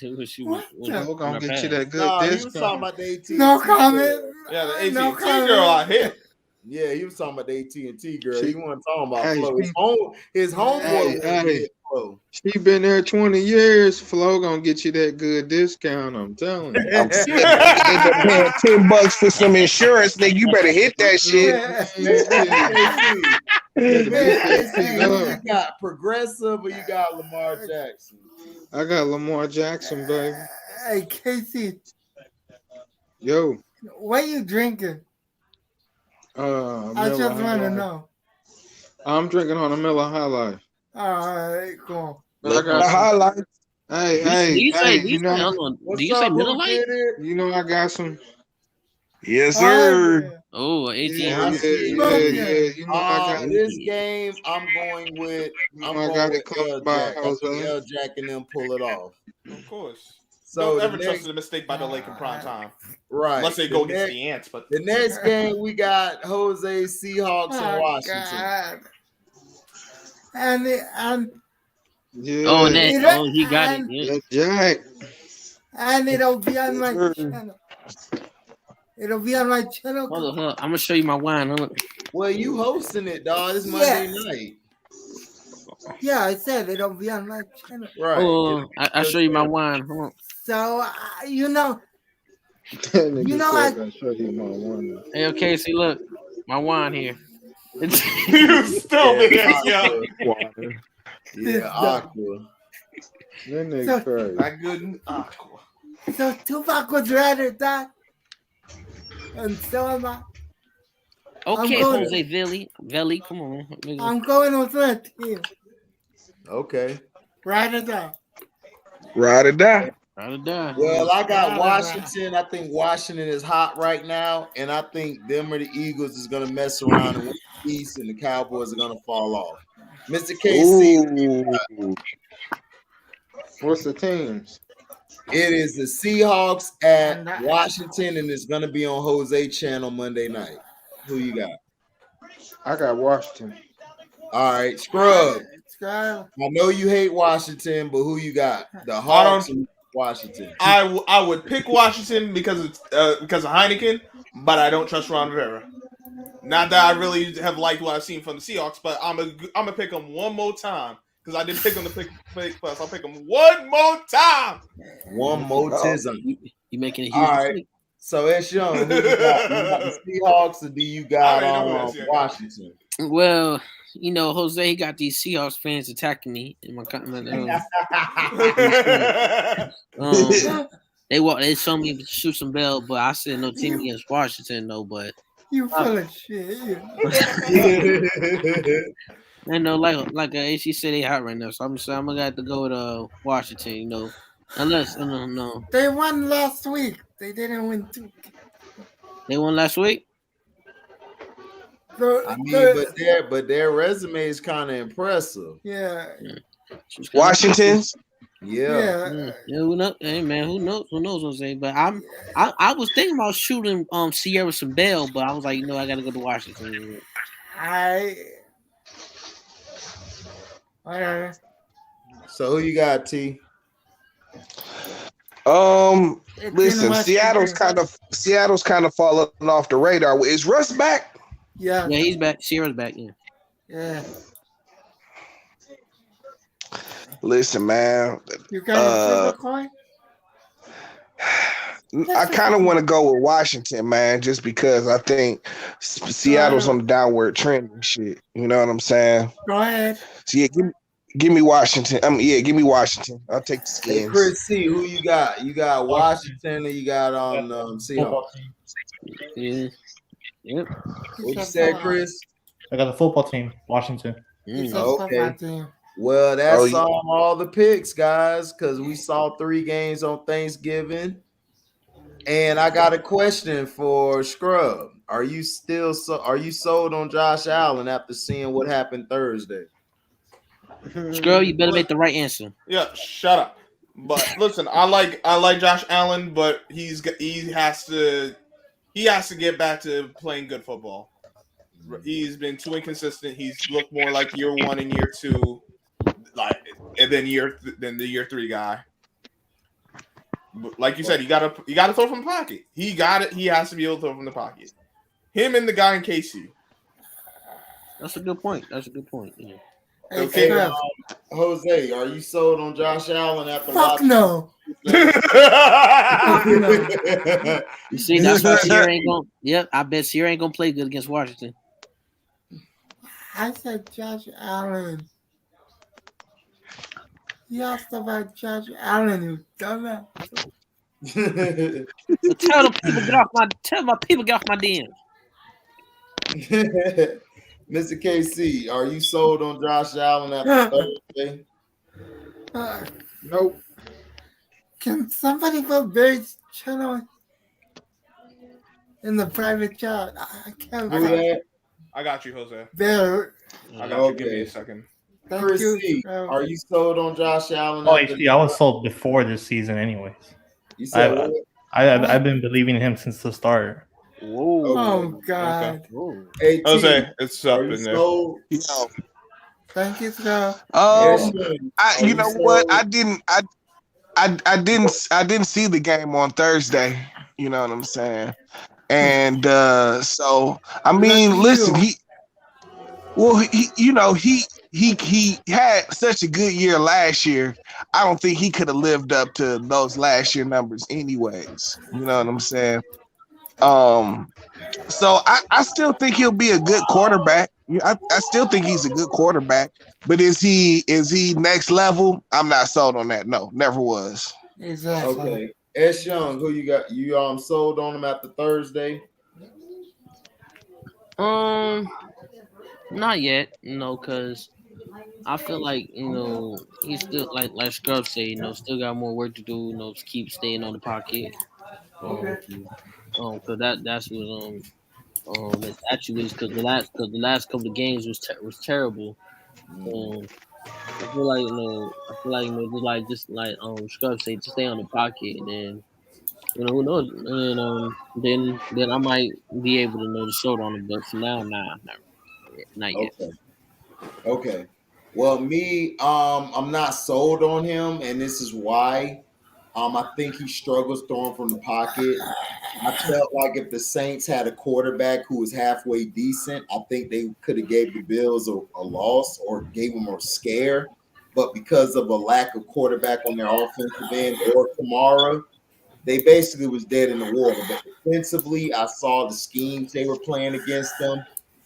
was Gonna get you that good Nah, he was discount. talking about the AT&T. No comment. Yeah, the AT&T No comment. girl out here. Yeah, he was talking about the AT&T girl. She- He wasn't talking about Hey, Flo. His homeboy. Hey. She been there 20 years. Flo gonna get you that good discount. I'm telling you. I'm sick. End up paying $10 for some insurance, nigga. You better hit that shit. You got Progressive or you got Lamar Jackson? I got Lamar Jackson, baby. Hey, Casey, Yo. what you drinking? I Miller just want High to Life. know. I'm drinking on a Miller High Life. All right, cool. But I The got some, highlights. you know, Do you say Middle Light? you know, I got some. Yes, sir. Oh, 18. Yeah. You know, I got. This game, I'm going with. I'm I going got with it covered L. by Jack. I think Jose. L. Jack and them pull it off. Of course. So Don't ever the trust next, a mistake by the lake in prime time. right? Unless they go against the Ants, but The next game we got Jose Seahawks and Washington. God. And Yeah. He got it. Yeah. Jack. and it'll be on my channel. It'll be on my channel. Hold on. I'm gonna show you my wine. Hold on. Well, you hosting it, dog. It's Monday night. Yeah, I said it'll be on my channel. Right. Oh, I'll show you my wine. Hold on. So you know, I'll show you my one. Hey, okay, see, look, my wine here. you stupid ass yo. Yeah, Aqua. That nigga crazy. That good aqua. so Tupac was rather that, and so am I. Okay, I'm going- Jose Velli, come on. Nigga. I'm going with that team. Okay. Rather that. Ride or die. Ride or die. Well, I got Washington. I think Washington is hot right now, and I think them or the Eagles is going to mess around and win the East, and the Cowboys are going to fall off. Mr. KC, Ooh. What's the teams? it is the Seahawks at Washington, and it's going to be on Jose channel Monday night. Who you got? I got Washington. All right, Scrub. Scrub. I know you hate Washington, but who you got? The Hawks and Washington. I would pick Washington because it's because of Heineken, but I don't trust Ron Rivera. Not that I really have liked what I've seen from the Seahawks, but I'm gonna pick them one more time because I didn't pick them to pick plus. I'll pick them one more time. One more tism. You making a huge All right. mistake. So it's young. Who you got? You got the Seahawks, or do you got I already know who it is, yeah. Washington? Well, you know, Jose, he got these Seahawks fans attacking me in my they told me to shoot some bell, but I said no team against Washington, though. But You full of shit. I know, like she said, they hot right now, so I'm gonna have to go with Washington. You know, unless I don't know. They won last week. They didn't win 2. They won last week. I mean, but their resume is kind of impressive. Yeah. Washington's. Yeah. Who knows? Hey man, who knows? Who knows what I'm saying? But I was thinking about shooting Sierra some bail, but I was like, I gotta go to Washington. So who you got, T? Listen, Seattle's kind of falling off the radar. Is Russ back? Yeah, he's back. Sierra's back. Yeah. Listen, man. You got a coin? I kind of want to go with Washington, man, just because I think Seattle's on the downward trend and shit. You know what I'm saying? Go ahead. So yeah, give me Washington. Give me Washington. I'll take the Skins. Hey, Chris C, who you got? You got Washington, or you got Seahawks? Yeah. Yep. What you said, Chris? I got the football team, Washington. Okay. Well, that's all the picks, guys, because we saw 3 games on Thanksgiving. And I got a question for Scrub. Are you sold on Josh Allen after seeing what happened Thursday? Scrub, you better make the right answer. Yeah, shut up. But listen, I like Josh Allen, but he has to get back to playing good football. He's been too inconsistent. He's looked more like year 1 and year 2, than the year 3 guy. Like you said, you gotta throw from the pocket. He got it. He has to be able to throw from the pocket. Him and the guy in KC. That's a good point. Yeah. Okay, Jose, are you sold on Josh Allen after Fuck watching? No. You see, that's why Sierra ain't gonna. Yep, I bet Sierra ain't gonna play good against Washington. I said Josh Allen. You asked about Josh Allen, you dumbass. Tell my people get off my DMs. Mr. KC, are you sold on Josh Allen after Thursday? Nope. Can somebody put Barry's channel in the private chat? I can't. I got you, Jose. There. I got you. Give me a second. Chris C, are you sold on Josh Allen? Oh, I was sold before this season, anyways. You said I've been believing in him since the start. Whoa! Oh God! Okay. Hey, Jose, it's up in there. Thank you, sir. You know what? I didn't see the game on Thursday. You know what I'm saying? And so I mean, listen, he had such a good year last year. I don't think he could have lived up to those last year numbers anyways. You know what I'm saying? So I still think he'll be a good quarterback. I still think he's a good quarterback. But is he next level? I'm not sold on that. No, never was. Exactly. Okay. S. Young, who you got? You sold on him after Thursday? Not yet, because I feel like he's still like Scrub say, still got more work to do. To keep staying on the pocket. Because that's what his attributes. Because the last couple of games was terrible. I feel like just like Scrub say, just stay on the pocket, and then who knows, and then I might be able to sold on him, but for now, not yet. Okay. Well, me, I'm not sold on him, and this is why. I think he struggles throwing from the pocket. I felt like if the Saints had a quarterback who was halfway decent, I think they could have gave the Bills a loss or gave them a scare. But because of a lack of quarterback on their offensive end or Kamara, they basically was dead in the water. But defensively, I saw the schemes they were playing against them.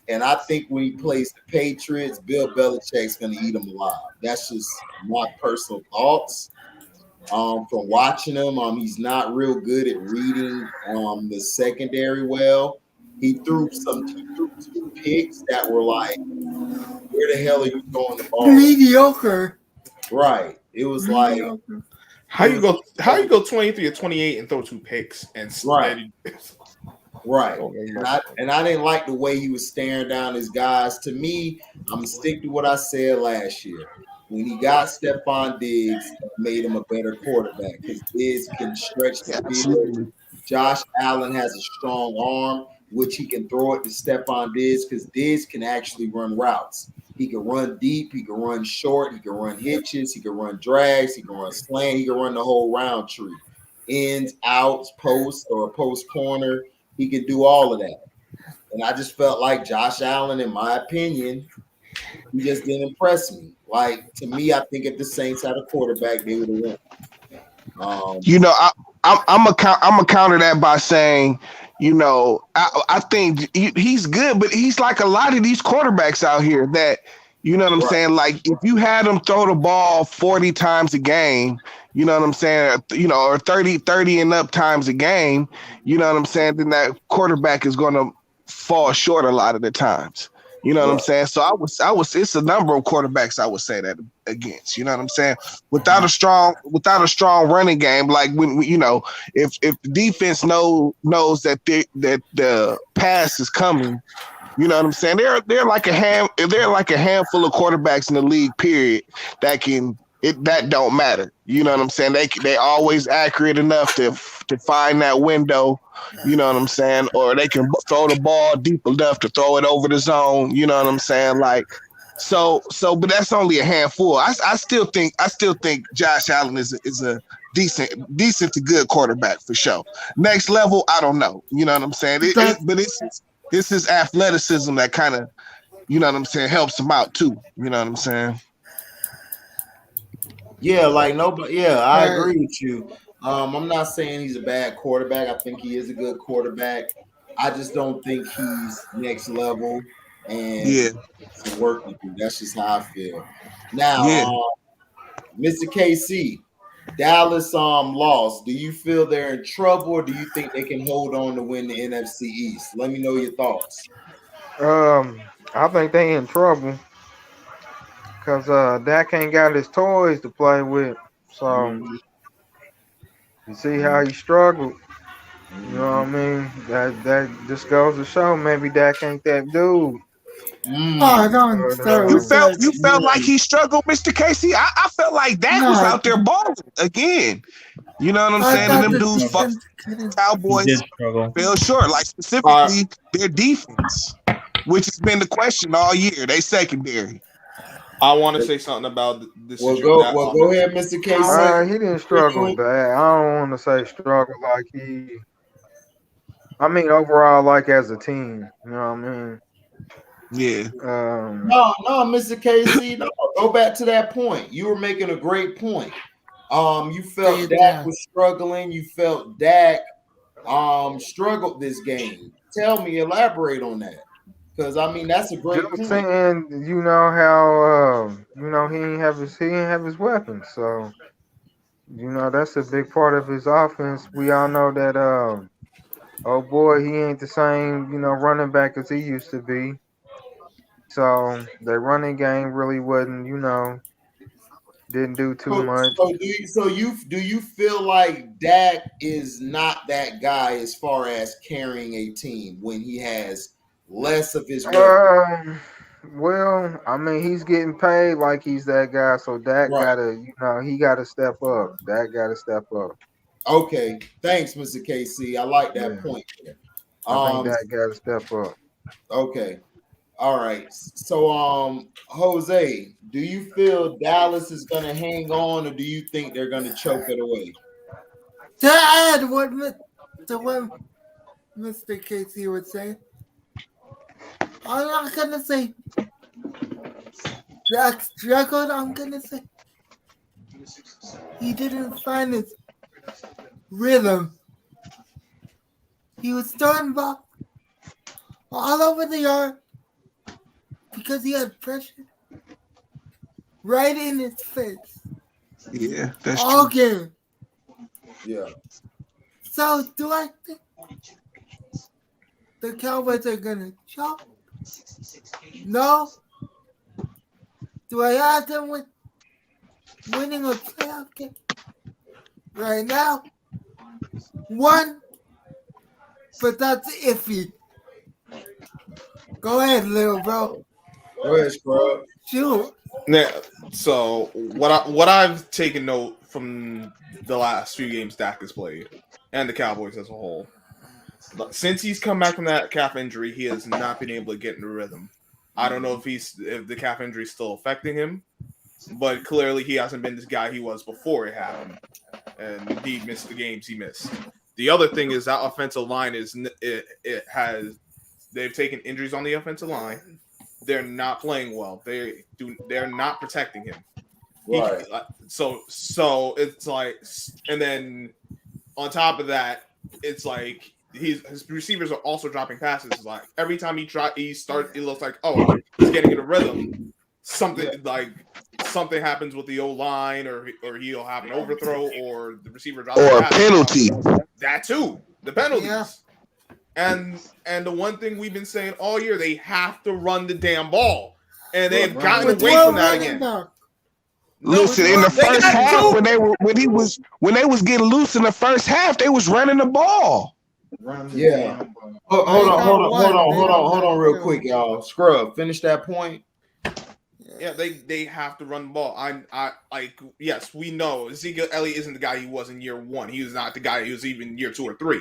And I think when he plays the Patriots, Bill Belichick's going to eat them alive. That's just my personal thoughts. From watching him, he's not real good at reading the secondary well. He threw two picks that were like, where the hell are you throwing the ball? Mediocre. Right. It was mediocre. Like how you go 23 or 28 and throw 2 picks and right. Right. Oh, that's And my I didn't like the way he was staring down his guys. To me, I'm gonna stick to what I said last year. When he got Stephon Diggs, it made him a better quarterback because Diggs can stretch the field. Absolutely. Josh Allen has a strong arm, which he can throw it to Stephon Diggs because Diggs can actually run routes. He can run deep, he can run short, he can run hitches, he can run drags, he can run slant, he can run the whole round tree. Ins, outs, post or post corner. He could do all of that. And I just felt like Josh Allen, in my opinion, he just didn't impress me. Like, to me, I think if the Saints had a quarterback, they would have won. You know, I'm a counter that by saying, you know, I think he's good, but he's like a lot of these quarterbacks out here that, you know what I'm saying? Like, if you had him throw the ball 40 times a game, you know what I'm saying? You know, or 30 and up times a game, you know what I'm saying? Then that quarterback is going to fall short a lot of the times. You know what I'm saying? So I was. It's a number of quarterbacks I would say that against. You know what I'm saying? Without a strong running game, like when you know, if the defense knows that the pass is coming, you know what I'm saying? They're like a handful of quarterbacks in the league. Period. That don't matter. You know what I'm saying? They always accurate enough to find that window. You know what I'm saying? Or they can throw the ball deep enough to throw it over the zone. You know what I'm saying? Like, so, but that's only a handful. I still think Josh Allen is a decent to good quarterback for sure. Next level, I don't know. You know what I'm saying? But it's his athleticism that kind of, you know what I'm saying, helps him out too. You know what I'm saying? Yeah, like nobody. Yeah, I agree with you. I'm not saying he's a bad quarterback. I think he is a good quarterback. I just don't think he's next level, and some work to do. That's just how I feel. Now, Mr. KC, Dallas lost. Do you feel they're in trouble, or do you think they can hold on to win the NFC East? Let me know your thoughts. I think they in trouble because Dak ain't got his toys to play with. So you see how he struggled. You know what I mean? That just goes to show maybe Dak ain't that dude. Oh, don't start with that. You felt like he struggled, Mr. Casey. I felt like Dak was out there balling again. You know what I'm saying? And them dudes Cowboys fell short, like specifically their defense, which has been the question all year. They secondary. I want to say something about this. Go ahead, Mr. Casey. He didn't struggle bad. I don't want to say struggle like he. I mean, overall, like as a team, you know what I mean? Yeah. No, Mr. KC, no. Go back to that point. You were making a great point. You felt Dak was struggling. You felt Dak struggled this game. Tell me, elaborate on that. Because I mean that's a great point. Saying, you know how you know he didn't have his weapons, so you know that's a big part of his offense. We all know that oh boy, he ain't the same, you know, running back as he used to be. So the running game really wasn't, you know, didn't do too much. So do you feel like Dak is not that guy as far as carrying a team when he has less of his well, I mean, he's getting paid like he's that guy, so Dak gotta, you know, he gotta step up. Dak gotta step up. Okay, thanks, Mr. KC. I like that point there. I think Dak gotta step up. Okay. All right. So Jose, do you feel Dallas is gonna hang on, or do you think they're gonna choke it away? To add what Mr. Casey would say, I'm not gonna say Dak struggled. I'm gonna say he didn't find his rhythm. He was throwing ball all over the yard because he had pressure right in his face. Yeah, that's all true. game. Yeah. So do I think the Cowboys are gonna choke? No. Do I have them winning a playoff game right now? 1, but that's iffy. Go ahead, little bro. Go ahead, Scrub. Shoot. Yeah. So what I've taken note from the last few games Dak has played, and the Cowboys as a whole, since he's come back from that calf injury, he has not been able to get in the rhythm. I don't know if the calf injury is still affecting him, but clearly he hasn't been this guy he was before it happened, and he missed the games he missed. The other thing is that offensive line they've taken injuries on the offensive line. They're not playing well. They're not protecting him. Right. So it's like, and then on top of that, it's like his receivers are also dropping passes. It's like every time he starts, it looks like, oh, he's getting in a rhythm. Something happens with the O-line, or he'll have an overthrow, or the receiver drops or a penalty. That too, the penalties. Yeah. And the one thing we've been saying all year, they have to run the damn ball, and they've gotten away from that again. Listen, in the first half, when they was getting loose in the first half, they was running the ball. Yeah. Hold on, real quick, y'all. Scrub, finish that point. Yeah, they have to run the ball. Yes, we know Ezekiel Elliott isn't the guy he was in year one. He was not the guy he was even in year 2 or 3.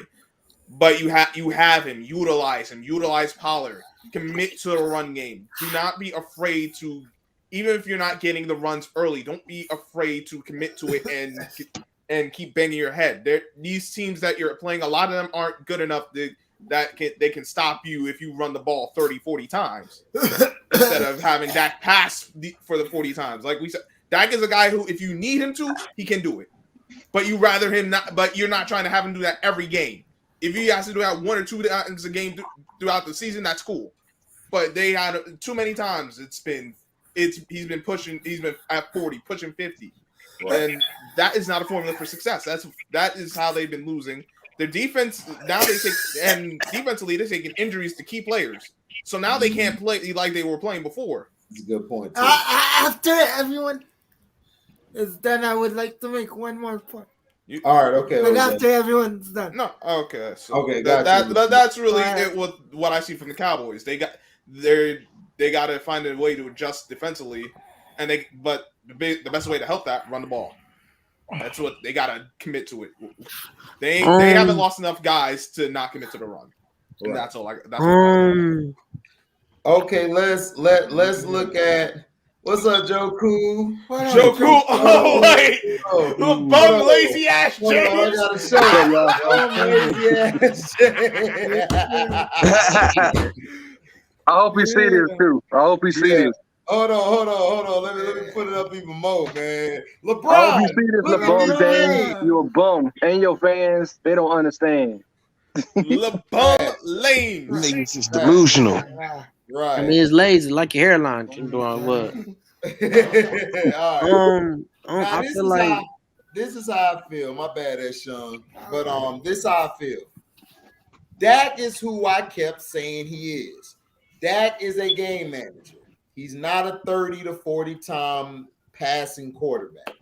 But you have him, utilize Pollard, commit to the run game. Do not be afraid to, even if you're not getting the runs early, don't be afraid to commit to it and keep banging your head. These teams that you're playing, a lot of them aren't good enough that they can stop you if you run the ball 30, 40 times instead of having Dak pass for the 40 times. Like we said, Dak is a guy who, if you need him to, he can do it. But you rather him not. But you're not trying to have him do that every game. If he has to do that 1 or 2 times a game throughout the season, that's cool. But they had too many times. He's been pushing. He's been at 40, pushing 50, and that is not a formula for success. That is how they've been losing. Their defense now defensively they're taking injuries to key players, so now they can't play like they were playing before. That's a good point. Too. After everyone is done, I would like to make one more point. All right, okay. But after everyone's done. No, okay. So okay, that's really it with what I see from the Cowboys. They got to find a way to adjust defensively, but the best way to help that, run the ball. That's what they got to commit to it. They haven't lost enough guys to not commit to the run. And that's all. Okay, let's look at. What's up, Joe Cool? Joe Cool. Oh, wait. Bum lazy ass James. I gotta show you. I hope you see this too. This. Hold on. Let me put it up even more, man. LeBron. I hope you see this, LeBron James. You're a bum. And your fans, they don't understand. LeBron Lane. Niggas is delusional. Right. I mean, it's lazy, like your hairline. You doing what? I feel like this is how I feel. My bad, Sean. But this is how I feel. Dak is who I kept saying he is. Dak is a game manager. He's not a 30 to 40 time passing quarterback.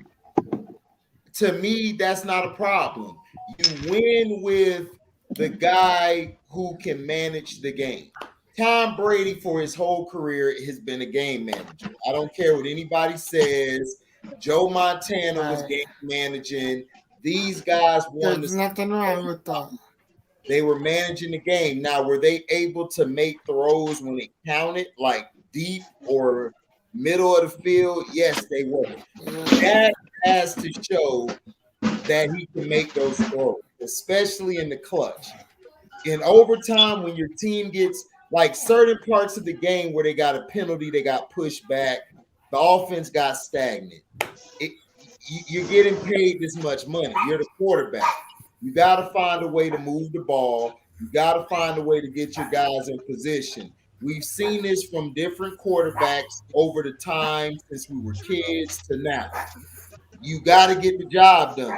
To me, that's not a problem. You win with the guy who can manage the game. Tom Brady, for his whole career, has been a game manager. I don't care what anybody says. Joe Montana was game managing. These guys won. There's nothing wrong with that. They were managing the game. Now, were they able to make throws when it counted, like deep or middle of the field? Yes, they were. That has to show that he can make those throws, especially in the clutch. In overtime, when your team gets like certain parts of the game where they got a penalty, they got pushed back, the offense got stagnant. You're getting paid this much money. You're the quarterback. You got to find a way to move the ball. You got to find a way to get your guys in position. We've seen this from different quarterbacks over the time since we were kids to now. You got to get the job done.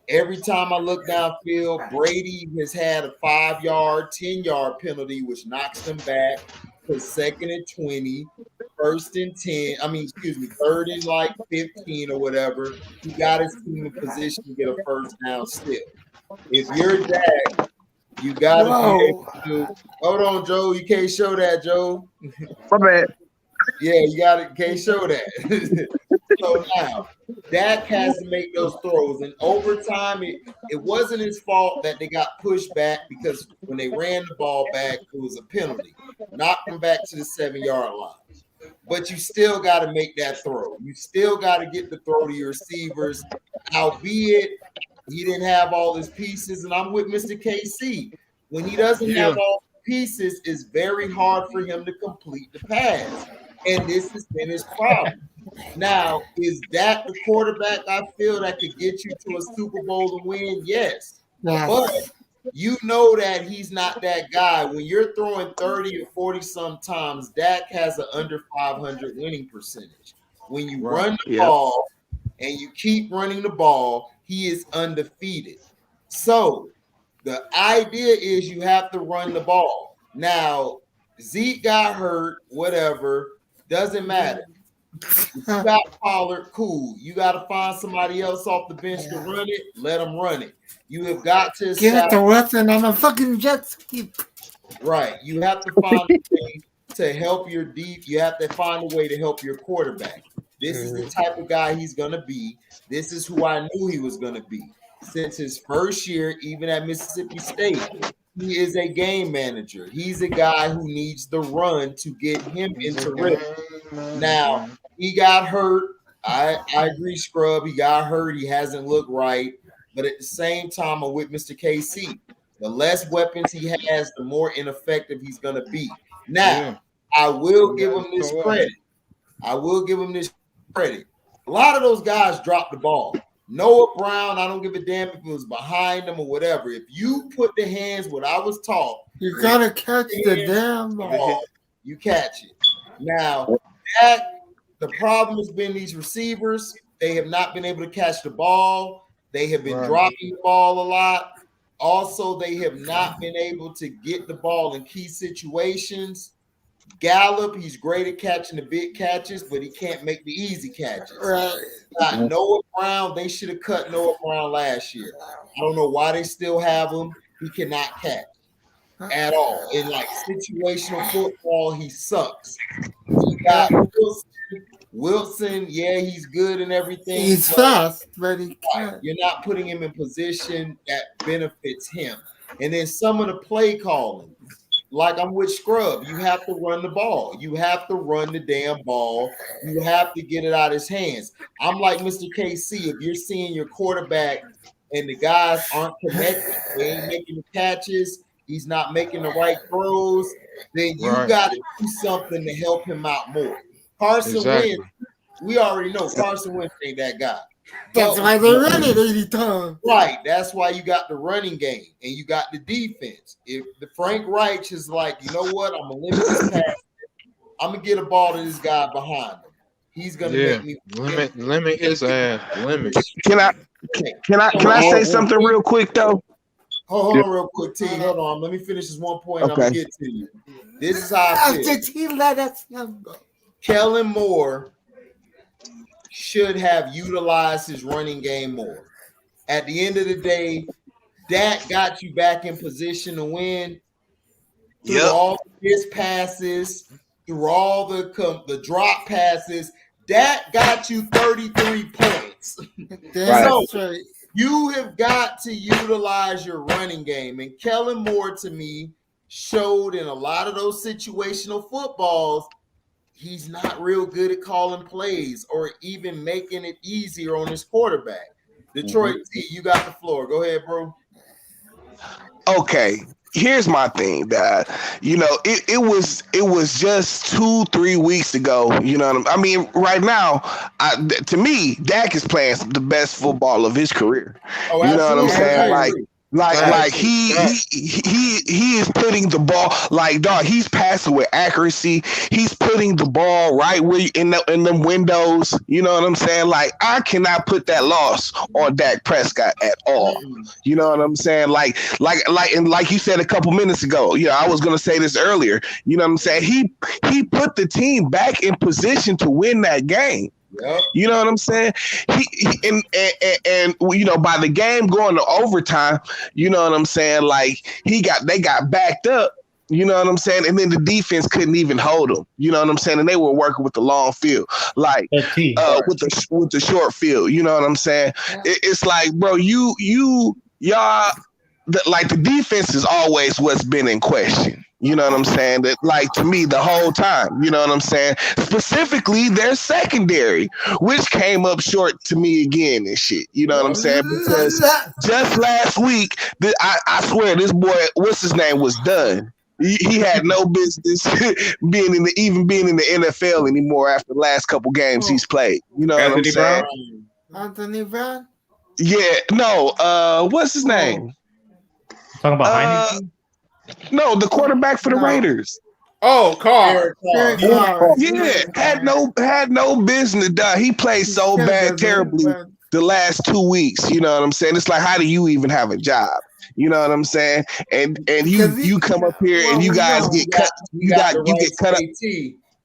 Every time I look downfield, Brady has had a 5-yard, 10-yard penalty, which knocks them back to 2nd and 20, 1st and 10. Third and like 15 or whatever. He got his team in position to get a first down still. If you're Dak, You gotta be able to. Hold on, Joe. You can't show that, Joe. My bad. Yeah, can't show that. So now Dak has to make those throws, and over time, it wasn't his fault that they got pushed back because when they ran the ball back, it was a penalty, knocked them back to the 7-yard line. But you still got to make that throw. You still got to get the throw to your receivers, albeit he didn't have all his pieces. And I'm with Mr. KC. When he doesn't have all the pieces, it's very hard for him to complete the pass. And this has been his problem. Now, is that the quarterback I feel that could get you to a Super Bowl and win? Yes. But you know that he's not that guy. When you're throwing 30 or 40 sometimes, Dak has an under 500 winning percentage. When you run the ball and you keep running the ball, he is undefeated. So the idea is you have to run the ball. Now, Zeke got hurt, whatever. Doesn't matter. You got Pollard, cool. You got to find somebody else off the bench to run it. Let them run it. You have got to get the Western on a fucking jet ski. Right. You have to find a way to help your deep. You have to find a way to help your quarterback. This is the type of guy he's gonna be. This is who I knew he was gonna be since his first year, even at Mississippi State. He is a game manager. He's a guy who needs the run to get him into rhythm. Now, he got hurt. I agree, Scrub. He got hurt. He hasn't looked right. But at the same time, I'm with Mr. KC. The less weapons he has, the more ineffective he's going to be. Now, I will give him this credit. I will give him this credit. A lot of those guys dropped the ball. Noah Brown, I don't give a damn if it was behind him or whatever. If you put the hands what I was taught, you gotta catch the damn ball. You catch it. Now, the problem has been these receivers. They have not been able to catch the ball. They have been dropping the ball a lot. Also, they have not been able to get the ball in key situations. Gallup, he's great at catching the big catches, but he can't make the easy catches. Noah Brown, they should have cut Noah Brown last year. I don't know why they still have him. He cannot catch at all. In like situational football, he sucks. You got Wilson, yeah, he's good and everything. He's fast, but he can't. You're not putting him in position that benefits him. And then some of the play calling. Like I'm with Scrub, you have to run the ball. You have to run the damn ball. You have to get it out of his hands. I'm like Mr. KC. If you're seeing your quarterback and the guys aren't connected, they ain't making the catches, he's not making the right throws, then you got to do something to help him out more. Carson Wentz, we already know Carson Wentz ain't that guy. That's why they run it 80 times. Right. That's why you got the running game and you got the defense. If the Frank Reich is like, you know what, I'm gonna limit this pass. I'm gonna get a ball to this guy behind him. He's gonna make me limit his ass. Limit. Can I say something real quick though? Hold on real quick, T. Hold on. Let me finish this one point. I'm gonna get to you. This is how I feel. He let us go. Kellen Moore should have utilized his running game more. At the end of the day, Dak got you back in position to win through all his passes, through all the drop passes. Dak got you 33 points. So you have got to utilize your running game. And Kellen Moore, to me, showed in a lot of those situational footballs he's not real good at calling plays or even making it easier on his quarterback. Detroit T, you got the floor. Go ahead, bro. Okay, here's my thing. That it was just 2-3 weeks ago. You know what I mean? Right now, to me, Dak is playing the best football of his career. Oh, you know what I'm saying? Like he is putting the ball he's passing with accuracy. He's putting the ball right where in the windows. You know what I'm saying? Like I cannot put that loss on Dak Prescott at all. You know what I'm saying? Like you said a couple minutes ago. I was gonna say this earlier. You know what I'm saying? He put the team back in position to win that game. Yep. You know what I'm saying? And you know, by the game going to overtime, you know what I'm saying? Like they got backed up. You know what I'm saying? And then the defense couldn't even hold them. You know what I'm saying? And they were working with the long field, like with the short field. You know what I'm saying? It's like, bro, y'all, like the defense is always what's been in question. You know what I'm saying? That, like, to me, the whole time, you know what I'm saying? Specifically, their secondary, which came up short to me again and shit. You know what I'm saying? Because just last week, I swear, this boy, what's his name, was done. He had no business being in the NFL anymore after the last couple games he's played. You know what I'm saying? Anthony Brown? Yeah, no, what's his name? Talking about Heineken? No, the quarterback for the Raiders. Oh, Carr. Yeah, had no business. He played so bad, terribly the last 2 weeks. You know what I'm saying? It's like, how do you even have a job? You know what I'm saying? And you come up here and you guys get cut. You get cut up.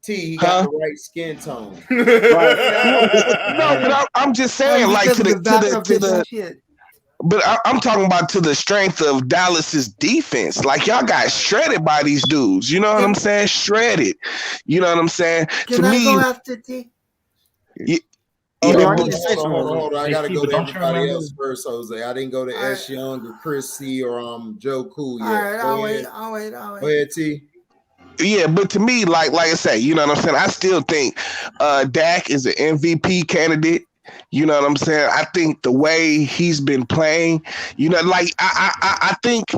He got the right skin tone. Right. No, but I'm just saying, like to the. But I'm talking about to the strength of Dallas's defense. Like, y'all got shredded by these dudes. You know what I'm saying? Shredded. You know what I'm saying? Can I go after T? Hold on. I gotta go to everybody else first, Jose. I didn't go to S. Young or Chris C. or Joe Cool yet. All right, I'll wait. Go ahead, T. Yeah, but to me, like I say, you know what I'm saying? I still think Dak is an MVP candidate. You know what I'm saying? I think the way he's been playing, you know, like I think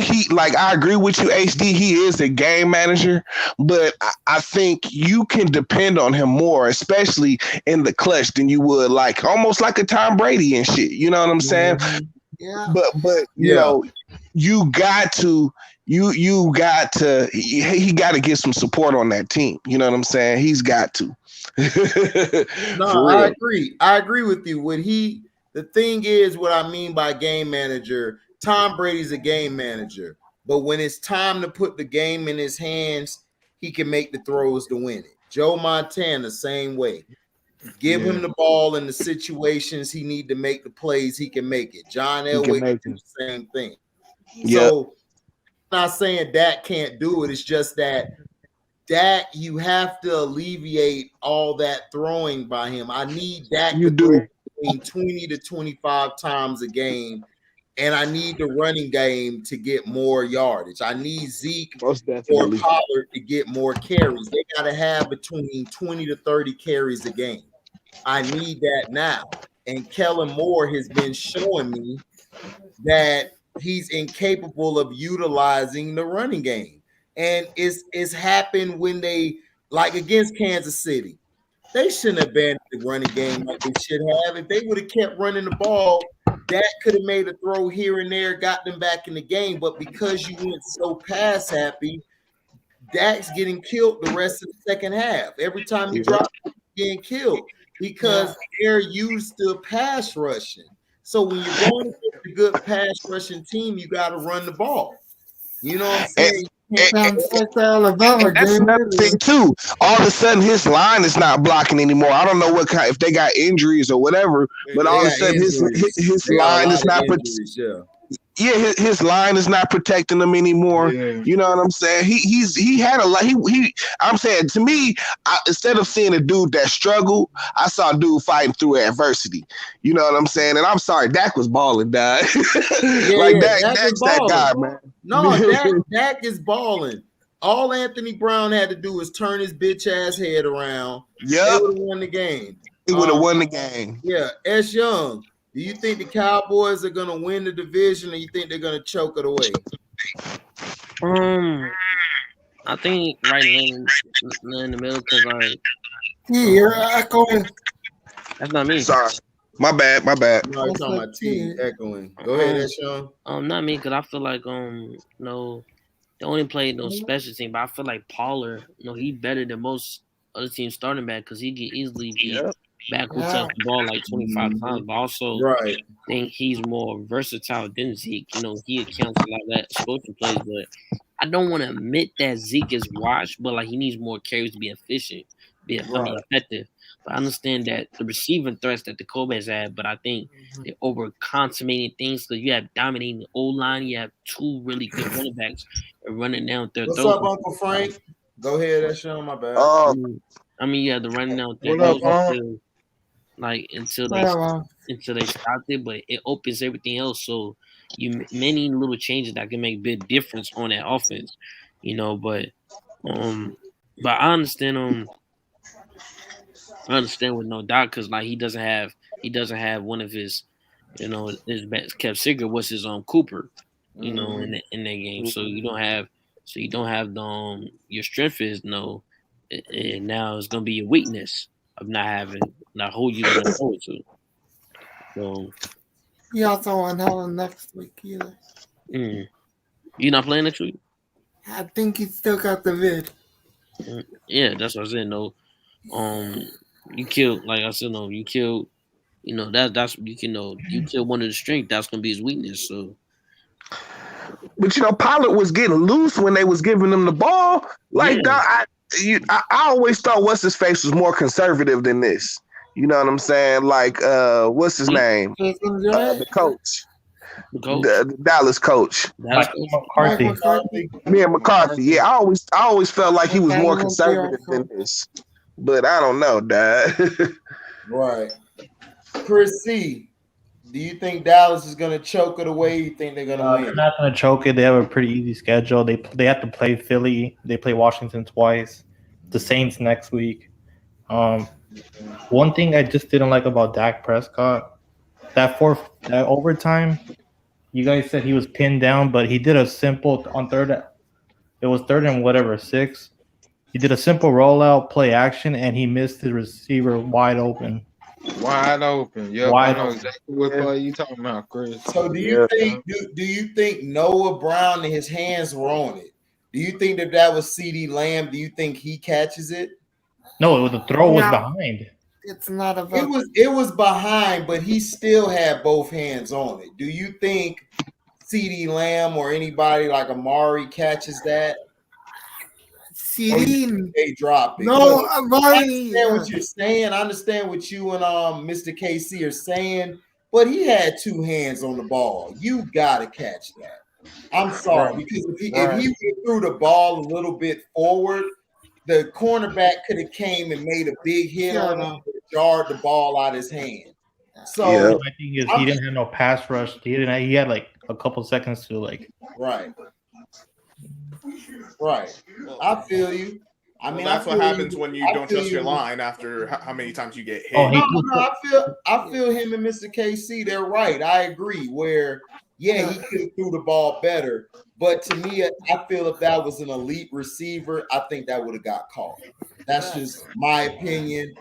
he, like, I agree with you, HD. He is a game manager, but I think you can depend on him more, especially in the clutch, than you would like almost like a Tom Brady and shit. You know what I'm saying? Yeah. But you know, you got to. He got to get some support on that team. You know what I'm saying? He's got to. No, I agree with you. The thing is, what I mean by game manager, Tom Brady's a game manager, but when it's time to put the game in his hands, he can make the throws to win it. Joe Montana, same way. Give him the ball in the situations he need to make the plays, he can make it. John Elway can do the same thing. So I'm not saying Dak can't do it. It's just that Dak, you have to alleviate all that throwing by him. I need Dak to throw between 20 to 25 times a game, and I need the running game to get more yardage. I need Zeke or Pollard to get more carries. They got to have between 20 to 30 carries a game. I need that now. And Kellen Moore has been showing me that he's incapable of utilizing the running game. And it's happened when they, like against Kansas City. They shouldn't have banned the running game like they should have. If they would have kept running the ball, that could have made a throw here and there, got them back in the game. But because you went so pass happy, Dak's getting killed the rest of the second half. Every time you drop, you're getting killed because they're used to pass rushing. So when you're going against a good pass rushing team, you got to run the ball. You know what I'm saying? That's another thing too. All of a sudden, his line is not blocking anymore. I don't know what kind, if they got injuries or whatever, but all of a sudden his line is not. His line is not protecting him anymore. Yeah. You know what I'm saying? He had a lot. I'm saying, to me, instead of seeing a dude that struggled, I saw a dude fighting through adversity. You know what I'm saying? And I'm sorry, Dak was balling, dog. Dak's that guy, man. No, Dak is balling. All Anthony Brown had to do was turn his bitch ass head around. Yeah, they would have won the game. He would have won the game. Yeah, S. Young. Do you think the Cowboys are gonna win the division, or you think they're gonna choke it away? I think right in the middle, because you're echoing. That's not me. Sorry, my bad. No, you're talking about T echoing. Go ahead, Sean. Not me, because I feel like no, they only played no special team, but I feel like Pollard, he better than most other teams starting back, because he can easily be. Back who touched the ball like 25 times, but also think he's more versatile than Zeke. He accounts a lot of that explosive plays, but I don't want to admit that Zeke is washed, but like he needs more carries to be efficient, effective. I understand that the receiving threats that the Kobe has had, but I think they're over consummating things because you have dominating the O-line. You have two really good running backs running down their What's throats. up, Uncle Frank? Go ahead, that's on my bad. I mean, you have the running down their What up, throats until they stop it, but it opens everything else. So many little changes that can make big difference on that offense, But I understand. I understand with no doubt because he doesn't have one of his his best kept secret was his Cooper, in that game. So you don't have the your strength is and now it's gonna be your weakness of not who you gonna hold to. So he also won't have him next week either. You not playing next week? I think he still got the vid. Yeah, that's what I said. No, you killed, like I said, you killed. That's you kill one of the strength. That's gonna be his weakness. So, but Pollard was getting loose when they was giving him the ball. I always thought what's his face was more conservative than this. You know what I'm saying? What's his name? The coach. The Dallas coach. McCarthy. McCarthy. Yeah, I always felt like he was more conservative than this. But I don't know, Dad. Right. Chris C., do you think Dallas is going to choke it away? You think they're going to win? They're not going to choke it. They have a pretty easy schedule. They have to play Philly. They play Washington twice. The Saints next week. One thing I just didn't like about Dak Prescott, that overtime, you guys said he was pinned down, but he did a simple on third. It was 3rd and 6. He did a simple rollout, play action, and he missed the receiver wide open. Wide open. Yep, I know exactly what play you talking about, Chris. So do you think Noah Brown and his hands were on it? Do you think that was CeeDee Lamb? Do you think he catches it? No, the throw was behind. It's not about it was behind, but he still had both hands on it. Do you think CeeDee Lamb or anybody like Amari catches that? CeeDee, they drop it. No, Amari. I understand what you're saying. I understand what you and Mr. KC are saying, but he had 2 hands on the ball. You gotta catch that. I'm sorry, because if he threw the ball a little bit forward, the cornerback could have came and made a big hit on him, jarred the ball out of his hand. So my thing is he didn't have no pass rush. He had like a couple seconds to Right. I feel you. I mean, that's what happens when you don't trust your line after how many times you get hit. I feel him and Mr. KC. They're right. I agree. Where he could have threw the ball better, but to me, I feel if that was an elite receiver, I think that would have got caught. That's just my opinion.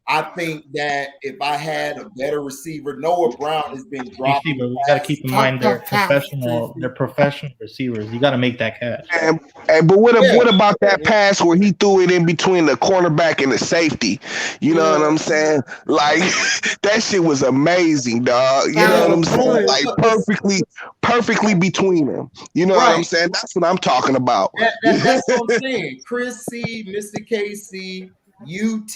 I think that if I had a better receiver, Noah Brown has been dropping. But we got to keep in mind they're professional. They're professional receivers. You got to make that catch. But what about that pass where he threw it in between the cornerback and the safety? You know what I'm saying? Like that shit was amazing, dog. You know what I'm saying? Like perfectly between them. You know what I'm saying? That's what I'm talking about. That's what I'm saying. Chris C, Mr. KC, UT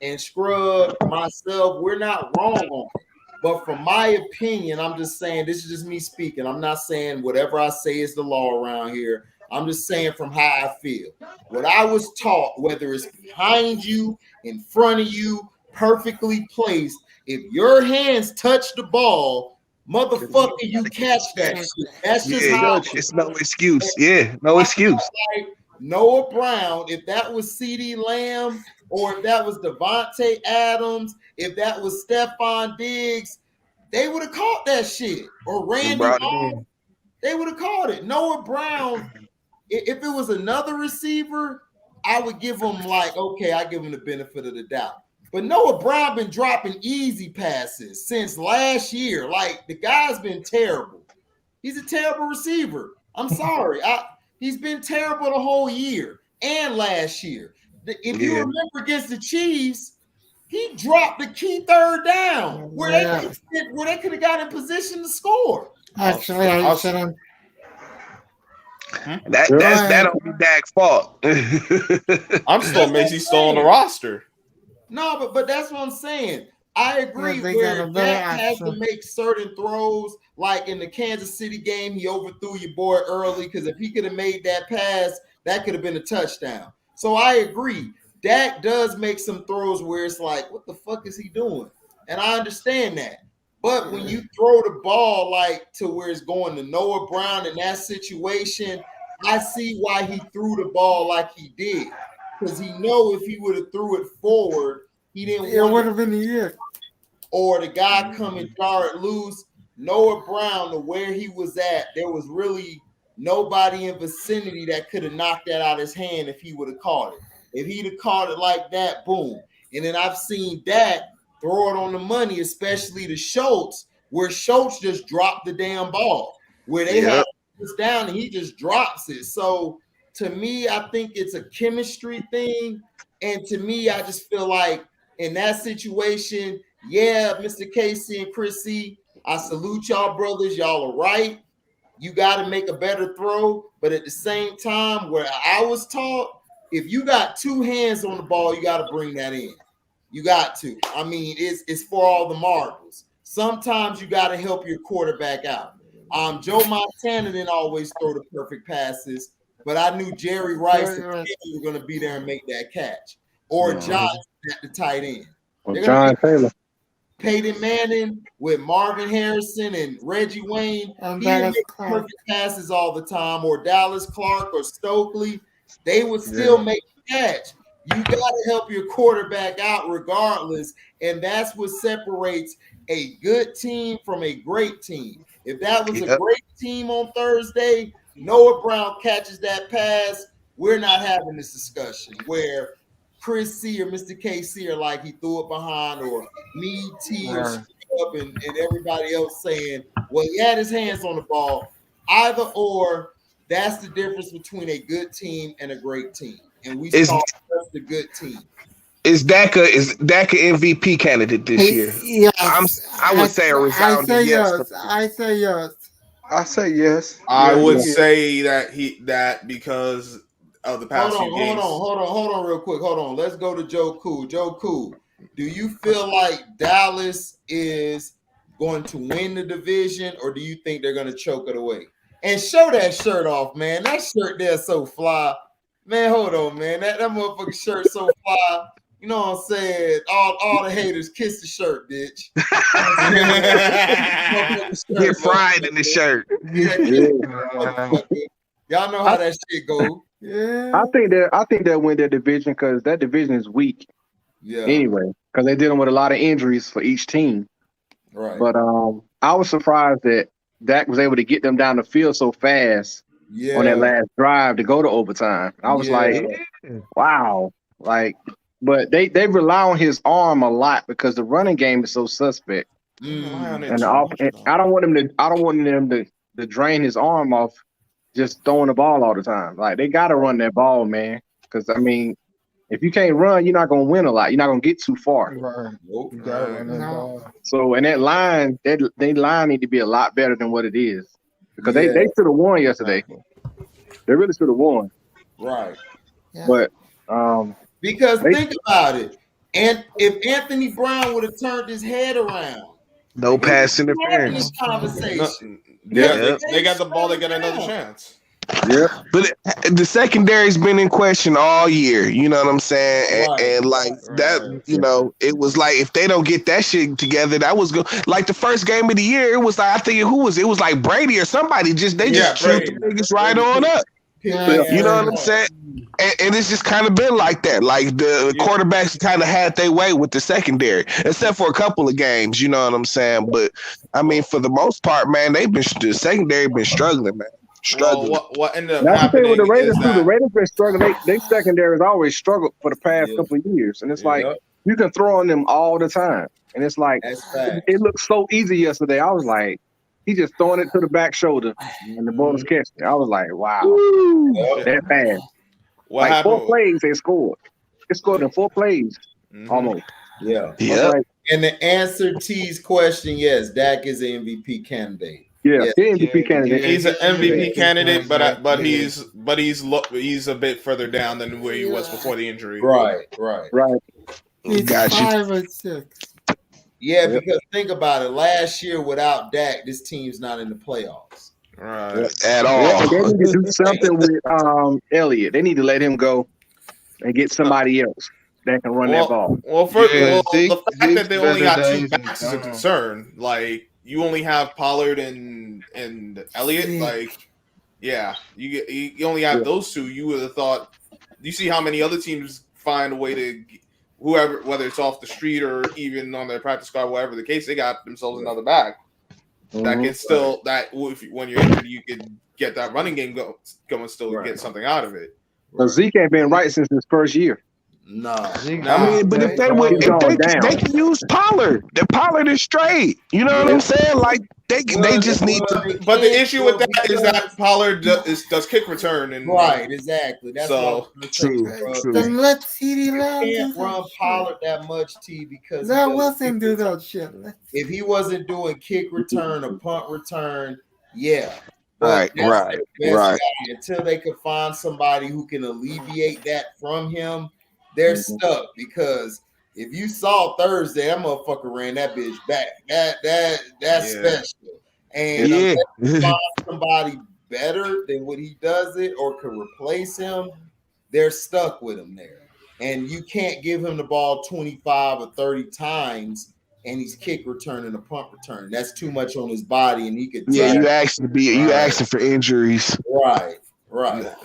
and Scrub, myself, we're not wrong on it. But from my opinion, I'm just saying, this is just me speaking. I'm not saying whatever I say is the law around here. I'm just saying from how I feel. What I was taught, whether it's behind you, in front of you, perfectly placed, if your hands touch the ball, motherfucker, you catch that shit. That's just how it's no excuse. Yeah, no excuse. Noah Brown, if that was CeeDee Lamb, or if that was Devontae Adams, if that was Stephon Diggs, they would have caught that shit. Or Randy Moss, they would have caught it. Noah Brown, if it was another receiver, I would give him I give him the benefit of the doubt. But Noah Brown been dropping easy passes since last year. Like, the guy's been terrible. He's a terrible receiver. I'm sorry. He's been terrible the whole year and last year. If you remember against the Chiefs, he dropped the key 3rd down where they could have got in position to score. Actually, I should have. That don't be Dak's fault. I'm still amazed he's still on the roster. No, but that's what I'm saying. I agree Yeah, they where got a better Dak has to option. make certain throws, like in the Kansas City game, he overthrew your boy early because if he could have made that pass, that could have been a touchdown. So I agree. Dak does make some throws where it's like, what the fuck is he doing? And I understand that. But when you throw the ball like to where it's going to Noah Brown in that situation, I see why he threw the ball like he did. Because he know if he would have threw it forward, he didn't It want would to, have been a year. or the guy come and jar it loose. Noah Brown, to where he was at, there was really nobody in vicinity that could have knocked that out of his hand if he would have caught it. If he'd have caught it like that, boom. And then I've seen Dak throw it on the money, especially to Schultz, where Schultz just dropped the damn ball, where they had this down and he just drops it. So to me, I think it's a chemistry thing. And to me, I just feel like in that situation, yeah, Mr. Casey and Chrissy, I salute y'all brothers. Y'all are right. You got to make a better throw. But at the same time, where I was taught, if you got two hands on the ball, you got to bring that in. You got to. I mean, it's for all the marbles. Sometimes you got to help your quarterback out. Joe Montana didn't always throw the perfect passes, but I knew Jerry Rice and Kenny were going to be there and make that catch. Or Johnson at the tight end. Well, John Taylor. Peyton Manning with Marvin Harrison and Reggie Wayne. He didn't make perfect passes all the time. Or Dallas Clark or Stokely. They would still make the catch. You got to help your quarterback out regardless. And that's what separates a good team from a great team. If that was a great team on Thursday, Noah Brown catches that pass, we're not having this discussion where Chris C or Mr. KC are like he threw it behind, or me, T, or up and everybody else saying, well, he had his hands on the ball. Either or, that's the difference between a good team and a great team. And we saw just the good team. Is Dak a MVP candidate this year? Yes. I would say a resounding yes. I say yes. I say yes. I would say that because of the past few games. Hold on real quick. Hold on. Let's go to Joe Cool. Joe Cool, do you feel like Dallas is going to win the division, or do you think they're going to choke it away? And show that shirt off, man. That shirt there's so fly. Man, hold on, man. That motherfucking shirt so fly. You know what I'm saying? All the haters kiss the shirt, bitch. Get fried in the shirt. Y'all know how that shit goes. Yeah. I think they'll win their division because that division is weak. Yeah. Anyway, because they're dealing with a lot of injuries for each team. Right. But I was surprised that Dak was able to get them down the field so fast on that last drive to go to overtime. I was like, wow. Like, but they rely on his arm a lot because the running game is so suspect. And I don't want them to drain his arm off just throwing the ball all the time. Like, they got to run that ball, man. Because, I mean, if you can't run, you're not going to win a lot. You're not going to get too far. Right. You gotta run that ball. So, in that line, they line need to be a lot better than what it is. Because they should have won yesterday. They really should have won. Right. But because think about it. And if Anthony Brown would have turned his head around, no pass interference. Conversation. They got the ball. They got another chance. Yeah, but the secondary's been in question all year. You know what I'm saying? And you know, it was like if they don't get that shit together, that was good. Like the first game of the year, it was like I think who was it? It was like Brady or somebody. Just shoot the niggas right on up. You know what I'm saying? And it's just kind of been like that. Like the quarterbacks kind of had their way with the secondary, except for a couple of games. You know what I'm saying? But I mean, for the most part, man, the secondary been struggling, man. Struggling. Well, what ended up that's the thing happening with the Raiders is too. The Raiders been struggling. They secondary has always struggled for the past couple of years, and it's like you can throw on them all the time, and it's like it looked so easy yesterday. I was like, he just throwing it to the back shoulder, and the ball was catching. I was like, wow, that fast. What like happened? 4 plays they scored. They scored in 4 plays, almost. Yeah. Like, and the answer T's question, yes, Dak is an MVP candidate. Yeah, MVP candidate. He's an MVP candidate, but he's a bit further down than where he was before the injury. Right. He's Got you. 5 or 6. Yeah, because think about it. Last year without Dak, this team's not in the playoffs. Right. At Yeah, all. they need to do something with Elliott. They need to let him go and get somebody else that can run that ball. Well, Yeah, the fact Zeke's that they only better got 2 days than backs is a Gunnar. concern. Like, you only have Pollard and Elliott. Yeah. Like, yeah, you only have those 2. You would have thought. You see how many other teams find a way to whoever, whether it's off the street or even on their practice squad, whatever the case, they got themselves another back that can still when you're injured, you could get that running game going still and get something out of it. But Zeke ain't been right since his first year. No. I mean, but if they can use Pollard. The Pollard is straight. You know what I'm saying? Like they just need to. But the issue with that is that Pollard does kick return and right, exactly. That's so true. Then let CeeDee Lamb Can't do run that Pollard that much, T, because shit. That wasn't do that shit. if he wasn't doing kick return or punt return, yeah. Right. Guy. Until they could find somebody who can alleviate that from him, they're stuck. Because if you saw Thursday, that motherfucker ran that bitch back. That's special. And unless you find somebody better than what he does it or can replace him, they're stuck with him there. And you can't give him the ball 25 or 30 times and he's kick return and a punt return. That's too much on his body, and he could. Yeah, you asking for injuries. Right.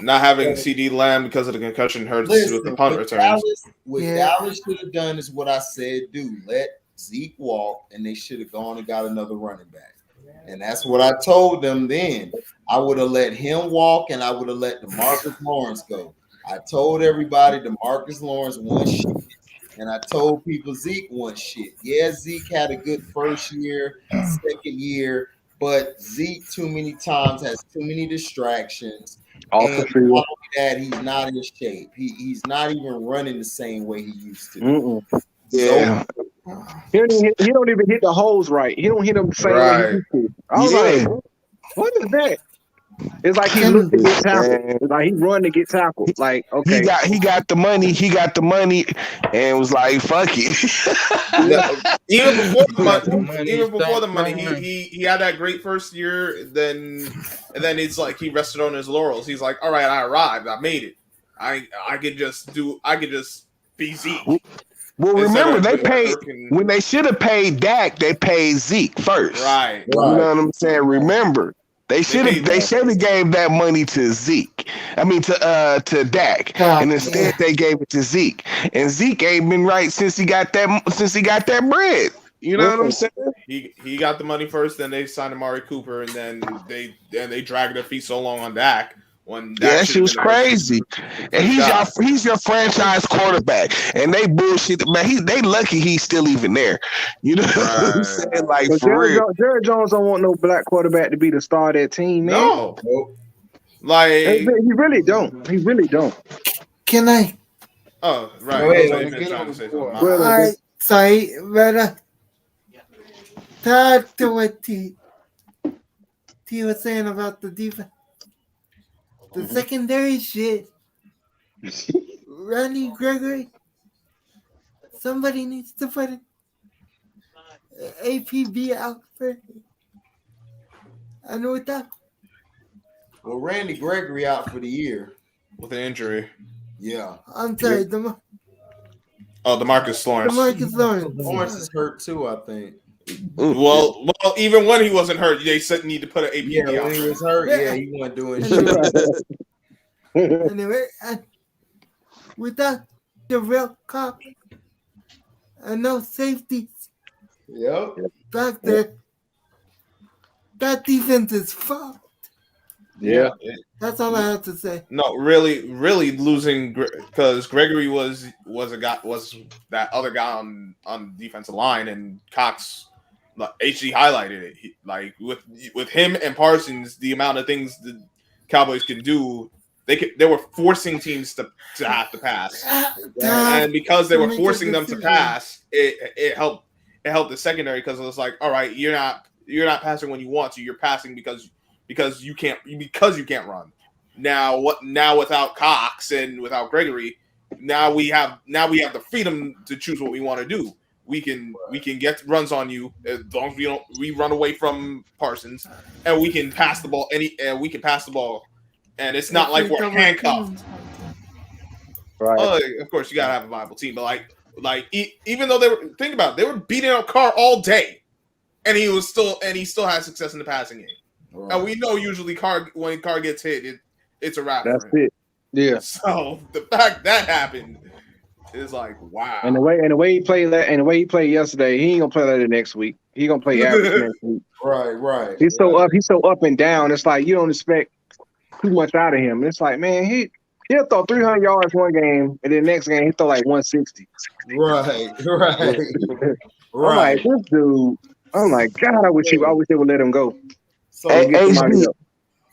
Not having CeeDee Lamb because of the concussion hurts with the punt returns. Dallas should have done is what I said, dude. Let Zeke walk, and they should have gone and got another running back. And that's what I told them then. I would have let him walk, and I would have let DeMarcus Lawrence go. I told everybody DeMarcus Lawrence won shit. And I told people Zeke won shit. Yeah, Zeke had a good first year, second year, but Zeke too many times has too many distractions. And not only that, he's not in shape. He's not even running the same way he used to. Yeah. He don't even hit the holes right. He don't hit them the same way he used to. I was like, what is that? It's like he looked to get tackled. It's like he run to get tackled. Like, okay, he got the money. He got the money, and was like, "Fuck it." Even before the money, he had that great first year. And then it's like he rested on his laurels. He's like, "All right, I arrived. I made it. I could just be Zeke." Well, remember they paid when they should have paid Dak. They paid Zeke first. Right. You know what I'm saying? Remember. They should have gave that money to Zeke. I mean to Dak, and instead they gave it to Zeke. And Zeke ain't been right since he got that bread. You know what I'm saying? He got the money first, then they signed Amari Cooper, and then they dragged their feet so long on Dak. That shit was crazy. And he's your franchise quarterback. And they bullshit, man. They lucky he's still even there. You know what I'm saying? Like, for real. Jared Jones don't want no black quarterback to be the star of that team, man. No. Like, he really don't. He really don't. Can I? Oh, right. All right. Sorry, brother. Talk to what T was saying about the defense. The secondary shit. Randy Gregory. Somebody needs to put an APB out for. I know what that. Well, Randy Gregory out for the year with an injury. Yeah. I'm sorry. DeMarcus Lawrence. Lawrence is hurt too, I think. Well, even when he wasn't hurt, they said need to put an APB out. Yeah, when he was hurt, he wasn't doing shit. Anyway, without the real cop and no safeties back there, that defense is fucked. Yeah. That's all I have to say. No, really losing because Gregory was that other guy on the defensive line, and Cox HD highlighted it. Like with him and Parsons, the amount of things the Cowboys can do, they were forcing teams to have to pass, and because they were forcing them to pass, it helped the secondary because it was like, all right, you're not passing when you want to, you're passing because you can't run. Now without Cox and without Gregory, now we have the freedom to choose what we want to do. We can get runs on you as long as we run away from Parsons, and we can pass the ball and it's not like we're handcuffed. Right. Of course, you gotta have a viable team, but even though they were beating up Carr all day, and he still had success in the passing game. Right. And we know usually when Carr gets hit, it's a wrap. That's it. Yeah. So the fact that happened is like, wow. And the way he played yesterday, he ain't gonna play that the next week. He gonna play average next week. Right. He's so up and down. It's like you don't expect too much out of him. It's like, man, he'll throw 300 yards one game, and then the next game he throw like 160. Right. I'm like, this dude. Oh my God! I wish they would let him go. So HD,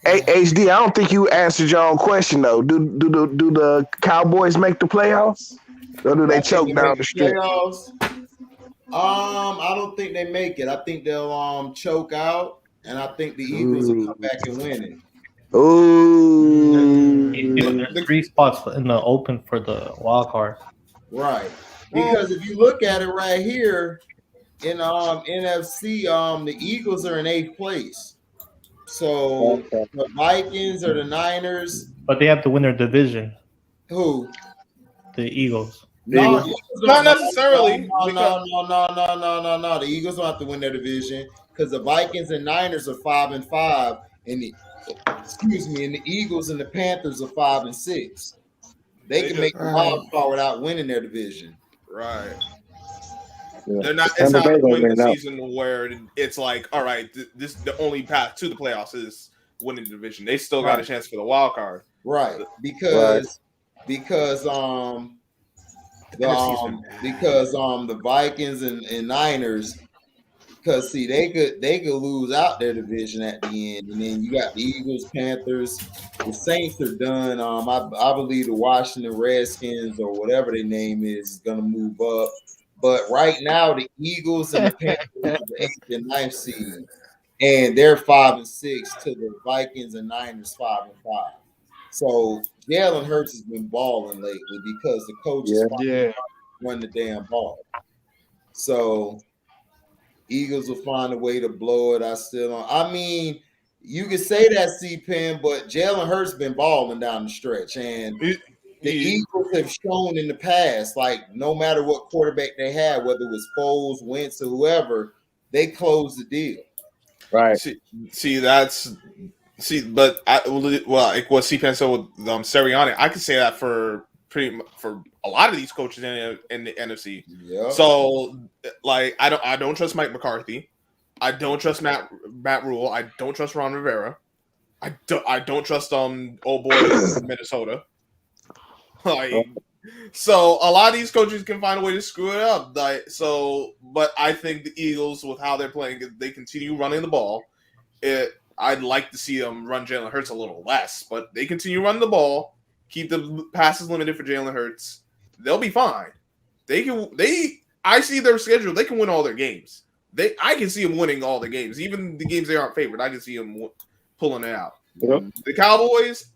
I don't think you answered your own question though. Do the Cowboys make the playoffs, or do they choke down the stretch? I don't think they make it. I think they'll choke out, and I think the Eagles will come back and win it. Ooh, there's 3 spots in the open for the wild card. Right, because if you look at it right here. In NFC, the Eagles are in 8th place. So the Vikings or the Niners. But they have to win their division. Who? The Eagles. No, not necessarily. No. The Eagles don't have to win their division because the Vikings and Niners are 5-5, and the Eagles and the Panthers are 5-6. They can make the wild card without winning their division. Right. Yeah. It's not a point in the season where it's like, all right, this the only path to the playoffs is winning the division. They still got a chance for the wild card, right? Because the Vikings and Niners, because see they could lose out their division at the end, and then you got the Eagles, Panthers, the Saints are done. I believe the Washington Redskins or whatever their name is going to move up. But right now, the Eagles and the Panthers are the 8th and 9th seed, and they're 5-6 to the Vikings and Niners 5-5. So Jalen Hurts has been balling lately because the coaches run the damn ball. So Eagles will find a way to blow it. I mean, you can say that, C-Pen, but Jalen Hurts been balling down the stretch, and the Eagles have shown in the past, like no matter what quarterback they had, whether it was Foles, Wentz, or whoever, they closed the deal. Right. But like what C-Pen said with Sirianni, I could say that for a lot of these coaches in the NFC. Yep. So like I don't trust Mike McCarthy. I don't trust Matt Rule. I don't trust Ron Rivera. I don't trust old boy from Minnesota. So a lot of these coaches can find a way to screw it up. But I think the Eagles, with how they're playing, if they continue running the ball, I'd like to see them run Jalen Hurts a little less. But they continue running the ball, keep the passes limited for Jalen Hurts. They'll be fine. I see their schedule. They can win all their games. I can see them winning all the games, even the games they aren't favored. I can see them pulling it out. Yep. The Cowboys.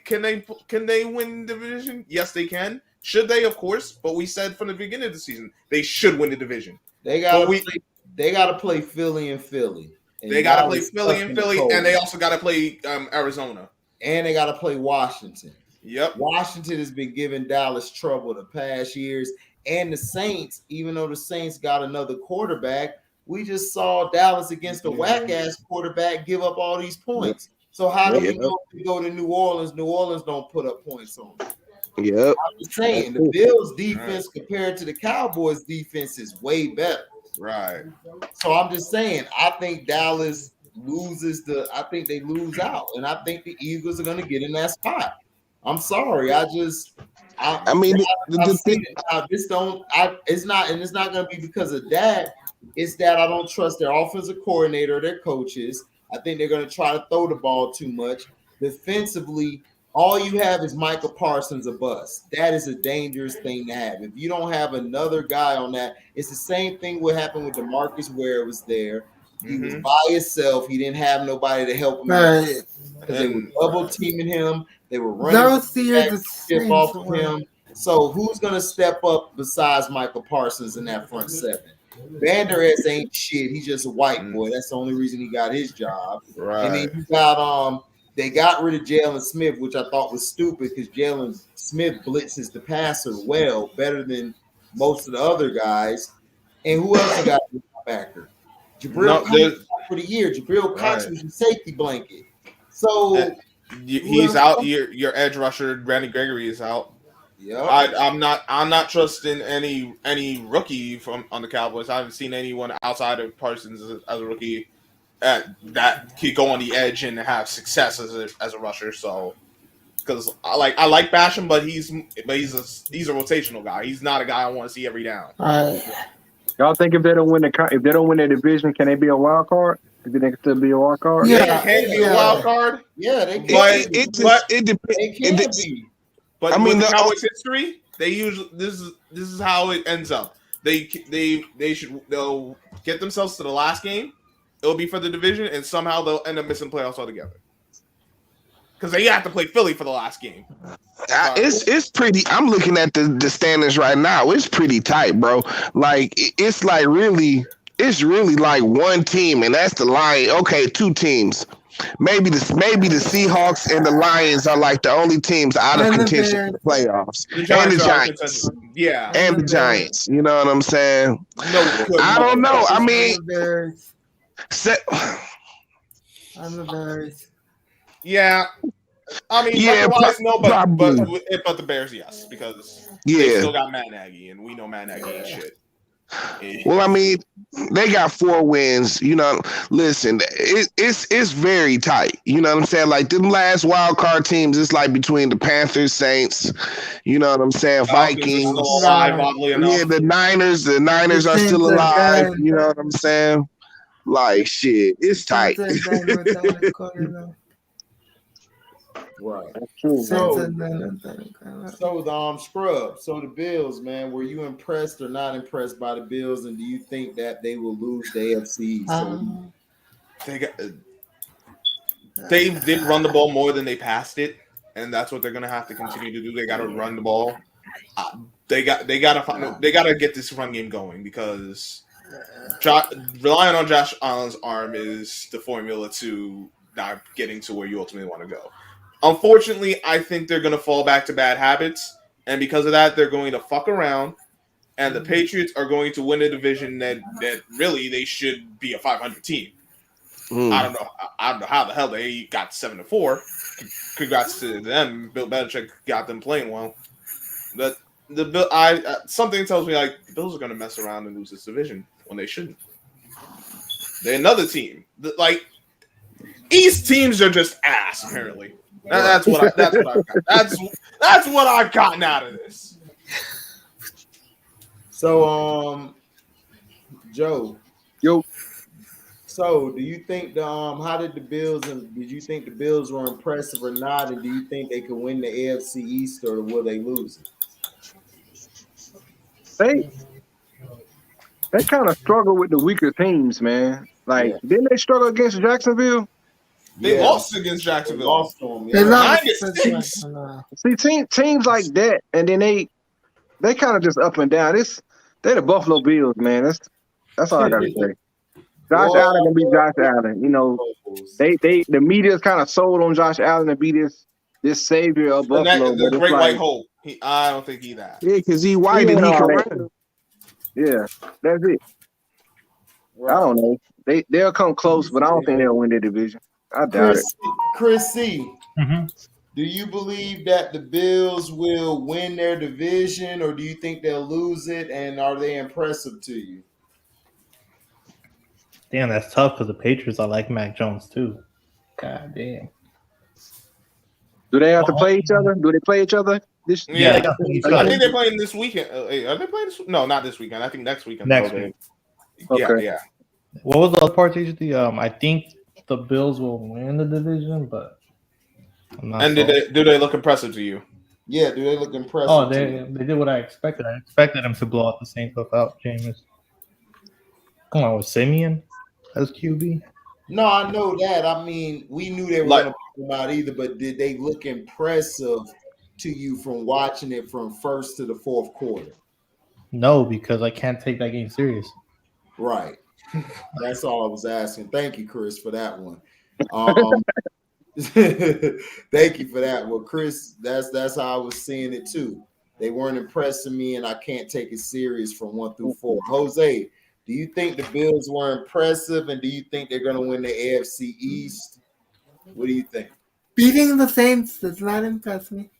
Can they win the division? Yes, they can. Should they? Of course. But we said from the beginning of the season they should win the division. They got to play Philly and Philly. They got to play Philly and Philly, and they also got to play Arizona. And they got to play Washington. Yep. Washington has been giving Dallas trouble the past years, and the Saints. Even though the Saints got another quarterback, we just saw Dallas against a whack-ass quarterback give up all these points. So how do we know if we go to New Orleans? New Orleans don't put up points on them. Yep. I'm just saying the Bills' defense compared to the Cowboys' defense is way better. Right. So I'm just saying I think Dallas loses I think they lose out, and I think the Eagles are going to get in that spot. I'm sorry. It's not going to be because of that. It's that I don't trust their offensive coordinator, their coaches. I think they're going to try to throw the ball too much. Defensively, all you have is Michael Parsons a bust. That is a dangerous thing to have. If you don't have another guy on that, it's the same thing what happened with DeMarcus Ware was there. He was by himself. He didn't have nobody to help him out. Because they were double teaming him. They were running off of him. So who's gonna step up besides Michael Parsons in that front seven? Vander Esch ain't shit. He's just a white boy. That's the only reason he got his job. Right. And then you got they got rid of Jalen Smith, which I thought was stupid because Jalen Smith blitzes the passer well, better than most of the other guys. And who else got a linebacker? Jabril Cox for the year. Jabril Cox was your safety blanket. So he's out. Your edge rusher, Randy Gregory, is out. Yeah, I'm not trusting any rookie on the Cowboys. I haven't seen anyone outside of Parsons as a rookie that could go on the edge and have success as a rusher. So, because I like Basham, but he's a rotational guy. He's not a guy I want to see every down. Y'all think if they don't win their division, can they be a wild card? If they can still be a wild card? Yeah, they can be a wild card. Yeah, they can. But it depends. But I mean, the Cowboys' history, they usually this is how it ends up. They'll get themselves to the last game. It'll be for the division, and somehow they'll end up missing playoffs altogether. Because they have to play Philly for the last game. It's pretty. I'm looking at the standings right now. It's pretty tight, bro. Like it's really like one team, and that's the Lions. Okay, two teams. Maybe the Seahawks and the Lions are like the only teams out of contention for the playoffs. And the Giants. Yeah. And the Giants. You know what I'm saying? I don't know. I mean, yeah. I mean, no, but the Bears, yes, because they still got Matt Nagy, and we know Matt Nagy ain't shit. Well, I mean, they got 4 wins. You know, listen, it's very tight. You know what I'm saying? Like them last wild card teams, it's like between the Panthers, Saints. You know what I'm saying? Vikings. Alive, yeah, the Niners. The Niners are still alive. You know what I'm saying? Like shit, it's tight. Right. That's true. So the scrub. So the Bills, man, were you impressed or not impressed by the Bills, and do you think that they will lose the AFC? They did run the ball more than they passed it, and that's what they're gonna have to continue to do. They got to run the ball. They got to get this run game going because relying on Josh Allen's arm is the formula to not getting to where you ultimately want to go. Unfortunately, I think they're going to fall back to bad habits, and because of that, they're going to fuck around, and the Patriots are going to win a division that really they should be a 500 team. I don't know how the hell they got 7-4. Congrats to them. Bill Belichick got them playing well. But something tells me like the Bills are going to mess around and lose this division when they shouldn't. They're another team. Like East teams are just ass apparently. That's what I've got. That's what I've gotten out of this. So, Joe. Yo. So, do you think how did the Bills and did you think the Bills were impressive or not? And do you think they could win the AFC East or will they lose it? They kind of struggle with the weaker teams, man. Like, didn't they struggle against Jacksonville? They lost against Jacksonville. Lost to them. They lost. 9-6. See, teams like that, and then they kind of just up and down. They're the Buffalo Bills, man. That's all I gotta say. Josh Allen gonna be Josh Allen. You know, the media's kind of sold on Josh Allen to be this savior of Buffalo. The great white hope. I don't think he that. Yeah, because he white and he can run. Yeah, that's it. I don't know. They'll come close, but I don't think they'll win their division. I doubt it. Chris C. Mm-hmm. Do you believe that the Bills will win their division, or do you think they'll lose it? And are they impressive to you? Damn, that's tough because the Patriots are like Mac Jones too. God damn. Do they have to play each other? Do they play each other? I think they're playing this weekend. Are they playing this? No, not this weekend. I think next weekend. Next week. Okay. Yeah. What was the other part, TJT? I think the Bills will win the division, but I'm not and sure. do they look impressive to you? Yeah, do they look impressive? Oh, they did what I expected. I expected them to blow out the Saints without Jameis. Come on, with Simeon as QB? No, I know that. I mean, we knew they were going to put them out either, but did they look impressive to you from watching it from first to the fourth quarter? No, because I can't take that game serious. Right. That's all I was asking. Thank you, Chris, for that one. Thank you for that. Well, Chris, that's how I was seeing it too. They weren't impressing me, and I can't take it serious from 1 through 4. Jose, do you think the Bills were impressive, and do you think they're going to win the AFC East? What do you think? Beating the Saints does not impress me.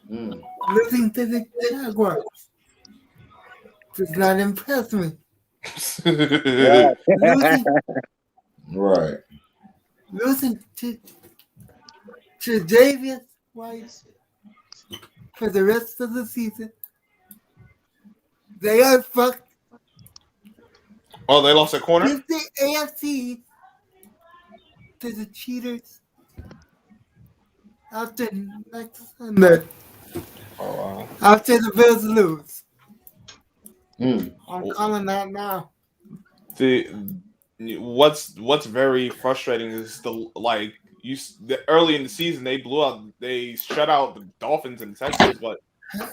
Losing to the Jaguars does not impress me. Losing to Davis White for the rest of the season. They are fucked. Oh, they lost a corner? Give the AFC to the cheaters after next Sunday. Oh, wow. After the Bills lose. I'm calling that now. What's very frustrating is early in the season they shut out the Dolphins and Texans, but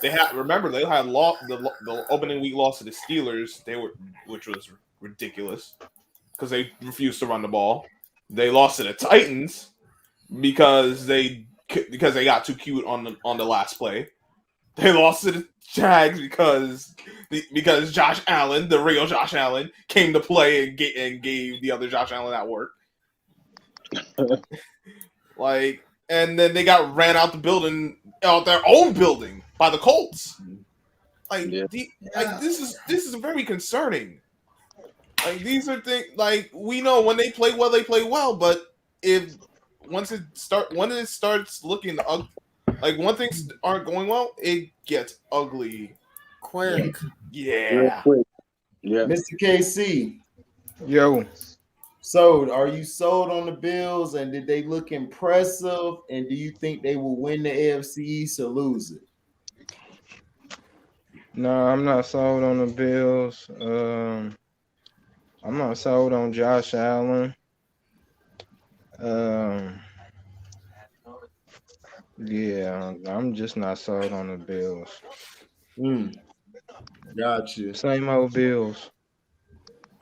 they had lost the opening week loss to the Steelers, which was ridiculous because they refused to run the ball. They lost to the Titans because they got too cute on the last play. They lost to the Jags because Josh Allen, the real Josh Allen, came to play and gave the other Josh Allen that work. And then they got ran out their own building by the Colts. This is very concerning. These are things we know when they play well, but once it starts looking ugly, when things aren't going well, it gets ugly quick. Yeah. Mr. KC. Yo. So, are you sold on the Bills, and did they look impressive? And do you think they will win the AFC East or lose it? No, I'm not sold on the Bills. I'm not sold on Josh Allen. Yeah, I'm just not sold on the Bills. Got you. Same old Bills.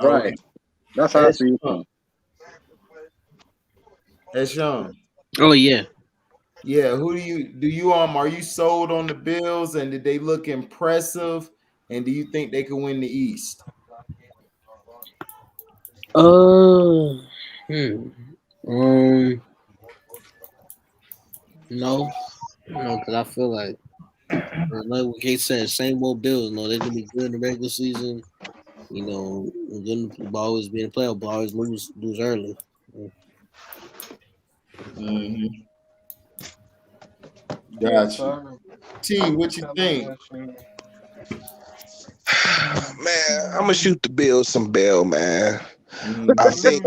Right. That's how I see it. Hey, Sean. Oh yeah. Yeah, are you sold on the Bills, and did they look impressive? And do you think they can win the East? No, because I feel like what Kate said, same old Bills. No, they're gonna be good in the regular season. Good, always be in the playoff, but always lose early. Gotcha. T, what you think? Man, I'm gonna shoot the Bills some bail, man. I think.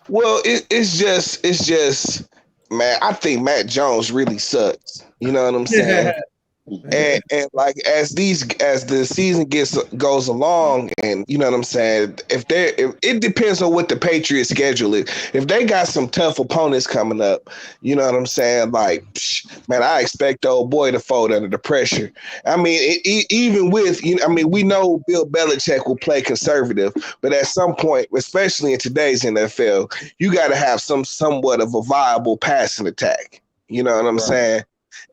It's just, man. I think Matt Jones really sucks. You know what I'm saying? And as the season goes along, and you know what I'm saying, if it depends on what the Patriots schedule is. If they got some tough opponents coming up, you know what I'm saying, man, I expect the old boy to fold under the pressure. I mean, even with we know Bill Belichick will play conservative, but at some point, especially in today's NFL, you got to have somewhat of a viable passing attack. You know what I'm saying?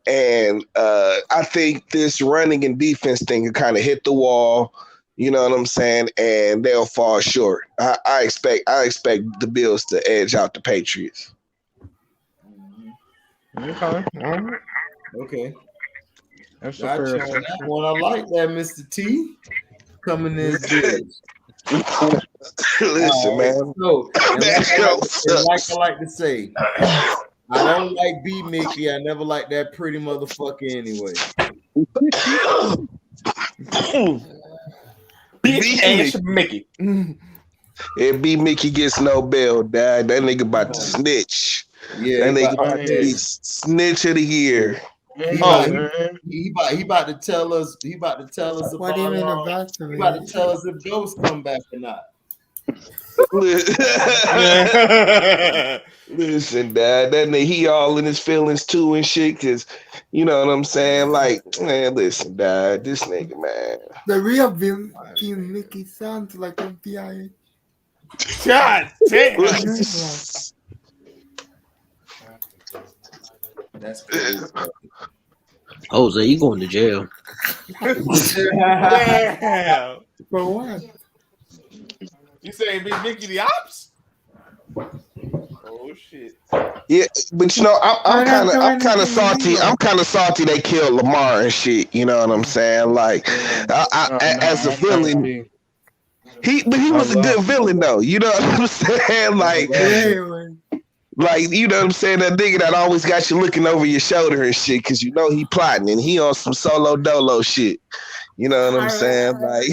And I think this running and defense thing can kind of hit the wall, you know what I'm saying, and they'll fall short. I expect the Bills to edge out the Patriots. Okay. That's gotcha. Well, I like that, Mr. T. Coming in good. Listen, man. So, like I like to say, I don't like B Mickey. I never liked that pretty motherfucker anyway. Bitch Mickey. If B Mickey gets no bail, dad, that nigga about to snitch. Yeah, that nigga about to be snitch of the year. He about to tell us. He about to tell us what do you mean about he about to tell us if ghosts come back or not. Listen, Dad, that nigga, he all in his feelings too and shit, cause you know what I'm saying? Like, man, listen, Dad, this nigga, man. The real Team Mickey sounds like a PIA. God damn. That's crazy. Jose, you going to jail? Damn. For what? You saying Big Mickey the ops? Oh shit. Yeah, but you know, I'm kind of salty. I'm kind of salty they killed Lamar and shit. You know what I'm saying? Like, as a villain, he was a good villain though. You know what I'm saying? Like, you know what I'm saying? That nigga that always got you looking over your shoulder and shit, because you know he plotting and he on some solo dolo shit. You know what I'm saying? Like,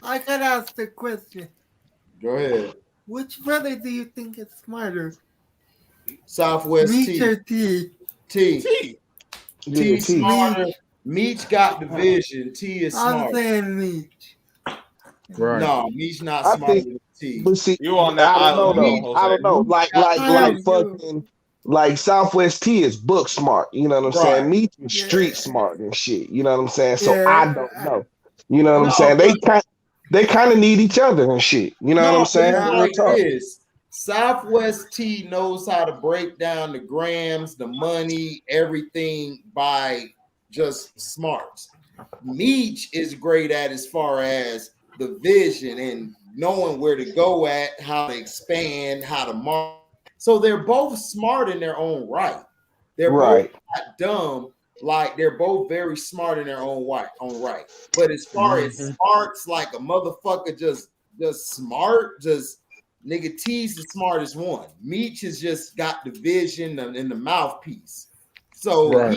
I gotta ask the question. Go ahead. Which brother do you think is smarter? Southwest Meech T. or T? T. T smarter. Meech got the vision. T is smart. I'm saying Meech. Right. No, Meech not smarter than T. but see, You on that I don't island, know. Jose. I don't know. Like fucking. Like Southwest T is book smart, you know what I'm saying? Me is street smart and shit, you know what I'm saying? So I don't know, you know what I'm saying? They kind of need each other and shit, you know what I'm saying? Like this, Southwest T knows how to break down the grams, the money, everything by just smarts. Meech is great at as far as the vision and knowing where to go at, how to expand, how to market. So they're both smart in their own right. They're both not dumb. Like they're both very smart in their own right. But as far as smarts, like a motherfucker just smart, just nigga T's the smartest one. Meech has just got the vision and the mouthpiece. So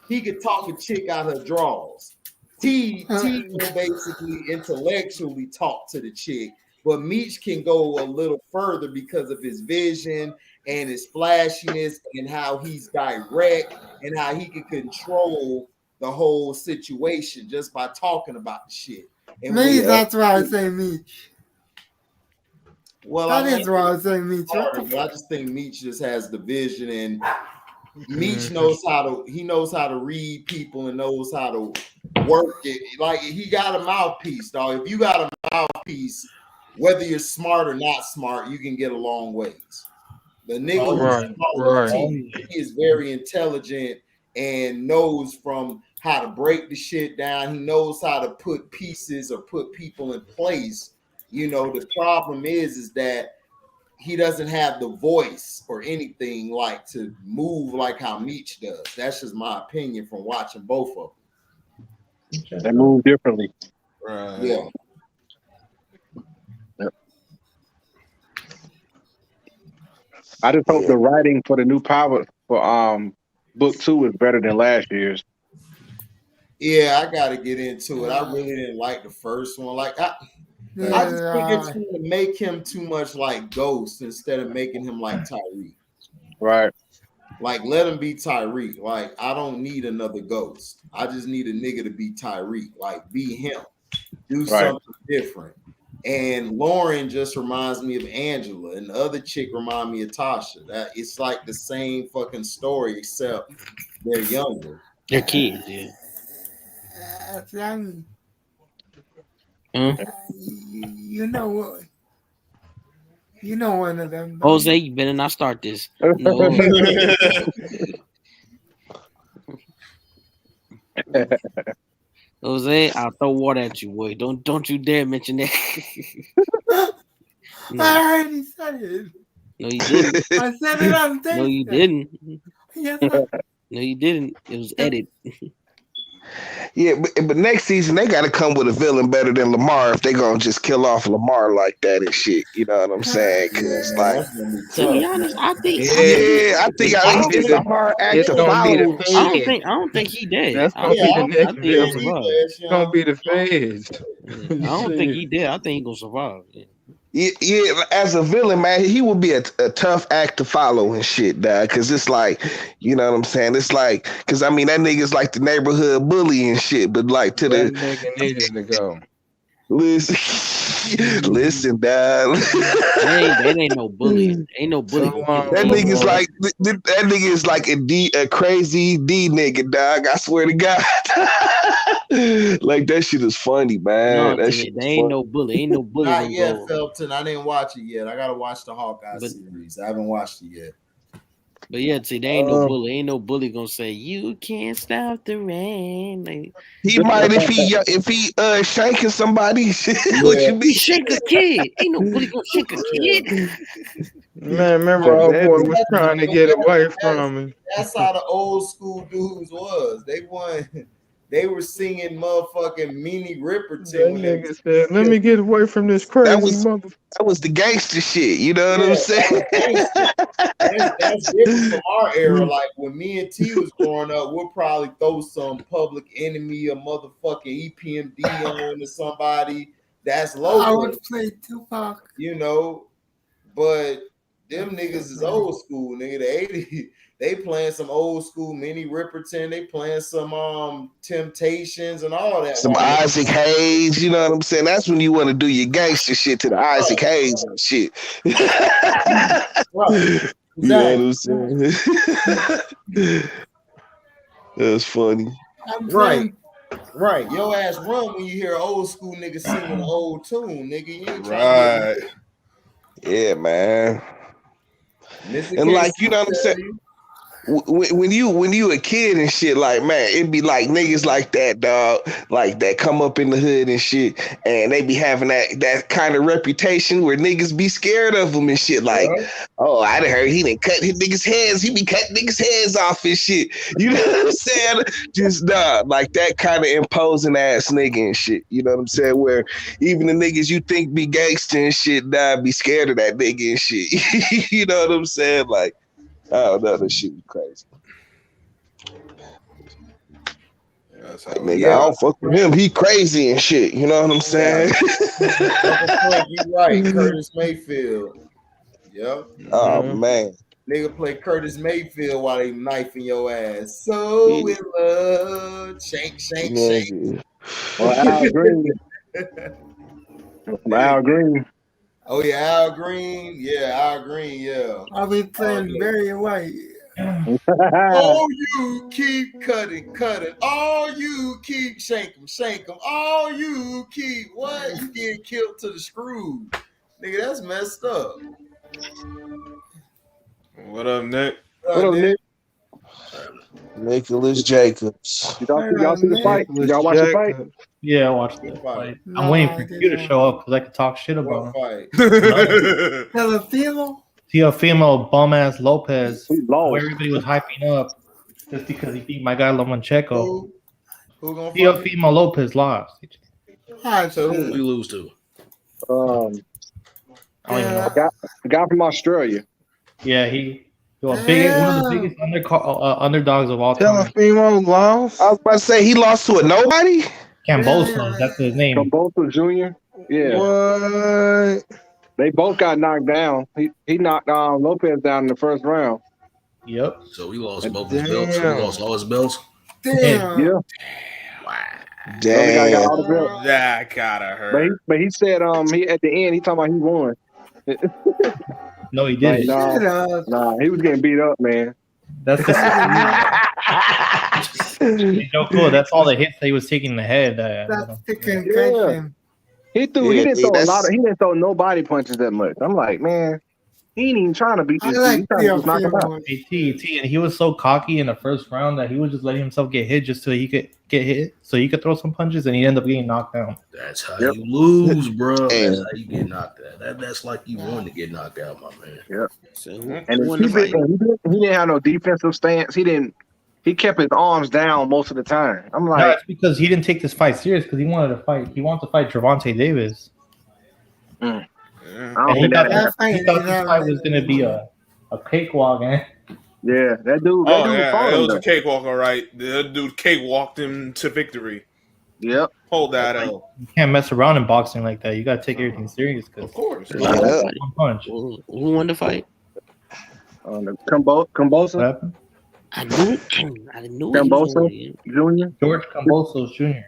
he could talk a chick out her drawers. T will basically intellectually talk to the chick. But Meech can go a little further because of his vision and his flashiness and how he's direct and how he can control the whole situation just by talking about the shit. And maybe that's why I say Meech. Well, that is why I say Meech. I just think Meech just has the vision, and Meech knows how to read people and knows how to work it. Like he got a mouthpiece, dog. If you got a mouthpiece, whether you're smart or not smart, you can get a long ways. The nigga he is very intelligent and knows from how to break the shit down. He knows how to put pieces or put people in place. You know, the problem is that he doesn't have the voice or anything like to move like how Meech does. That's just my opinion from watching both of them. They move differently. Right. Yeah. I just hope the writing for the new Power for book 2 is better than last year's. Yeah, I got to get into it. I really didn't like the first one. Like I just think it's going to make him too much like Ghost instead of making him like Tyreek. Right. Like let him be Tyreek. Like I don't need another Ghost. I just need a nigga to be Tyreek. Like be him. Do something different. And Lauren just reminds me of Angela, and the other chick reminds me of Tasha. That it's like the same fucking story, except they're younger. They're kids, yeah. You know what? You know one of them. Jose, you better not start this. No. Jose, I'll throw water at you, boy. Don't you dare mention that. No. I already said it. No, you didn't. I said it on tape. No, you didn't. Yes, No, you didn't. It was edited. Yeah, but next season they got to come with a villain better than Lamar if they gonna just kill off Lamar like that and shit. You know what I'm saying? Because like, to be honest, I think it's a hard act to follow. I don't think he did. That's gonna be the next villain. It's gonna be the Feds. I don't think he did. I think he gonna survive. Yeah, as a villain, man, he would be a tough act to follow and shit, dog. Because it's like, you know what I'm saying? It's like, because I mean, that nigga's like the neighborhood bully and shit, but like to that nigga needed to go. Listen, dog. That ain't no bully. Ain't no bully. That nigga's like that nigga is like a crazy D nigga, dog. I swear to God. Like that shit is funny, man. No, they ain't no bully. Ain't no bully. Not yet, Felton. I didn't watch it yet. I gotta watch the Hawkeye series. I haven't watched it yet. But yeah, see, there ain't no bully. Ain't no bully gonna say you can't stop the rain. Like, he might if he shanking somebody. What you mean? Shake a kid. Ain't no bully gonna shake a kid. Man, remember old boy was trying to get away from him. That's how the old school dudes was. They were singing motherfucking Minnie Riperton. That nigga said, "Let me get away from this crazy mother." That was the gangster shit. You know what I'm saying? That's different from our era. Like when me and T was growing up, we'll probably throw some Public Enemy or motherfucking EPMD on to somebody. That's local. I would play Tupac. You know, but them niggas is old school, nigga. The 80s. They playing some old school Minnie Riperton. They playing some Temptations and all that. Some Isaac Hayes, you know what I'm saying? That's when you want to do your gangster shit to the Isaac Hayes and shit. Right. You know what I'm saying? That's funny. Right. Your ass run when you hear an old school nigga singing an old tune, nigga. You ain't right. Yeah, man. And like, you know what I'm saying? When you a kid and shit, like, man, it'd be like niggas like that, dog, like that come up in the hood and shit, and they be having that kind of reputation where niggas be scared of them and shit. Like, oh, I done heard he done cut his niggas' heads. He be cutting niggas' heads off and shit. You know what I'm saying? Just like that kind of imposing ass nigga and shit. You know what I'm saying? Where even the niggas you think be gangster and shit, be scared of that nigga and shit. You know what I'm saying? Like, I don't know, that shit was crazy. Like, nigga, I don't fuck with him. He crazy and shit. You know what I'm saying? You right, Curtis Mayfield. Yep. Oh man. Nigga play Curtis Mayfield while they knifing your ass. So in love. Shake. Well, Al Green. Al Green. Oh yeah, Al Green. Yeah, Al Green. Yeah. I'll be playing Barry White. Oh, you keep cutting. Oh, you keep shake 'em. Oh, you keep what? You get killed to the screw. Nigga, that's messed up. What up, Nick? What up, Nick? Nicholas Jacobs. Y'all see the fight? Y'all watch the fight? Yeah, I watched the fight. I'm waiting for you to show up because I could talk shit about him. Teofimo bum ass Lopez, who everybody was hyping up just because he beat my guy Lomachenko. Teofimo Lopez lost. So who did we lose to? I don't even know. The guy from Australia. Yeah, one of the biggest underdogs of all time. Teofimo lost. I was about to say he lost to a nobody. Camboso, that's his name. Camboso Jr. Yeah. What? They both got knocked down. He knocked Lopez down in the first round. Yep. So he lost both his belts. So he lost all his belts. Damn. Yeah. Wow. Damn. That gotta hurt. But he said he at the end he talking about he won. No, he didn't. Nah, he was getting beat up, man. That's the no cool. That's all the hits that he was taking in the head. That's the concussion. He didn't throw no body punches that much. I'm like, man, he ain't even trying to beat this dude. He trying to just knock him out. And he was so cocky in the first round that he was just letting himself get hit just so he could get hit, so he could throw some punches, and he ended up getting knocked down. That's how you lose, bro. That's how you get knocked out. That's like you won to get knocked out, my man. Yep. So he didn't have no defensive stance. He kept his arms down most of the time. I'm like, that's because he didn't take this fight serious because he wanted to fight. He wanted to fight Gervonta Davis. I He thought this fight was going to be a cakewalk, man. Yeah, that dude. It was a cakewalk, all right. The dude cakewalked him to victory. Yep. Hold that up. You can't mess around in boxing like that. You got to take everything serious. Of course. One punch. Who won the fight? Camboso. What happened? I knew Camboso Jr. George Camboso Jr.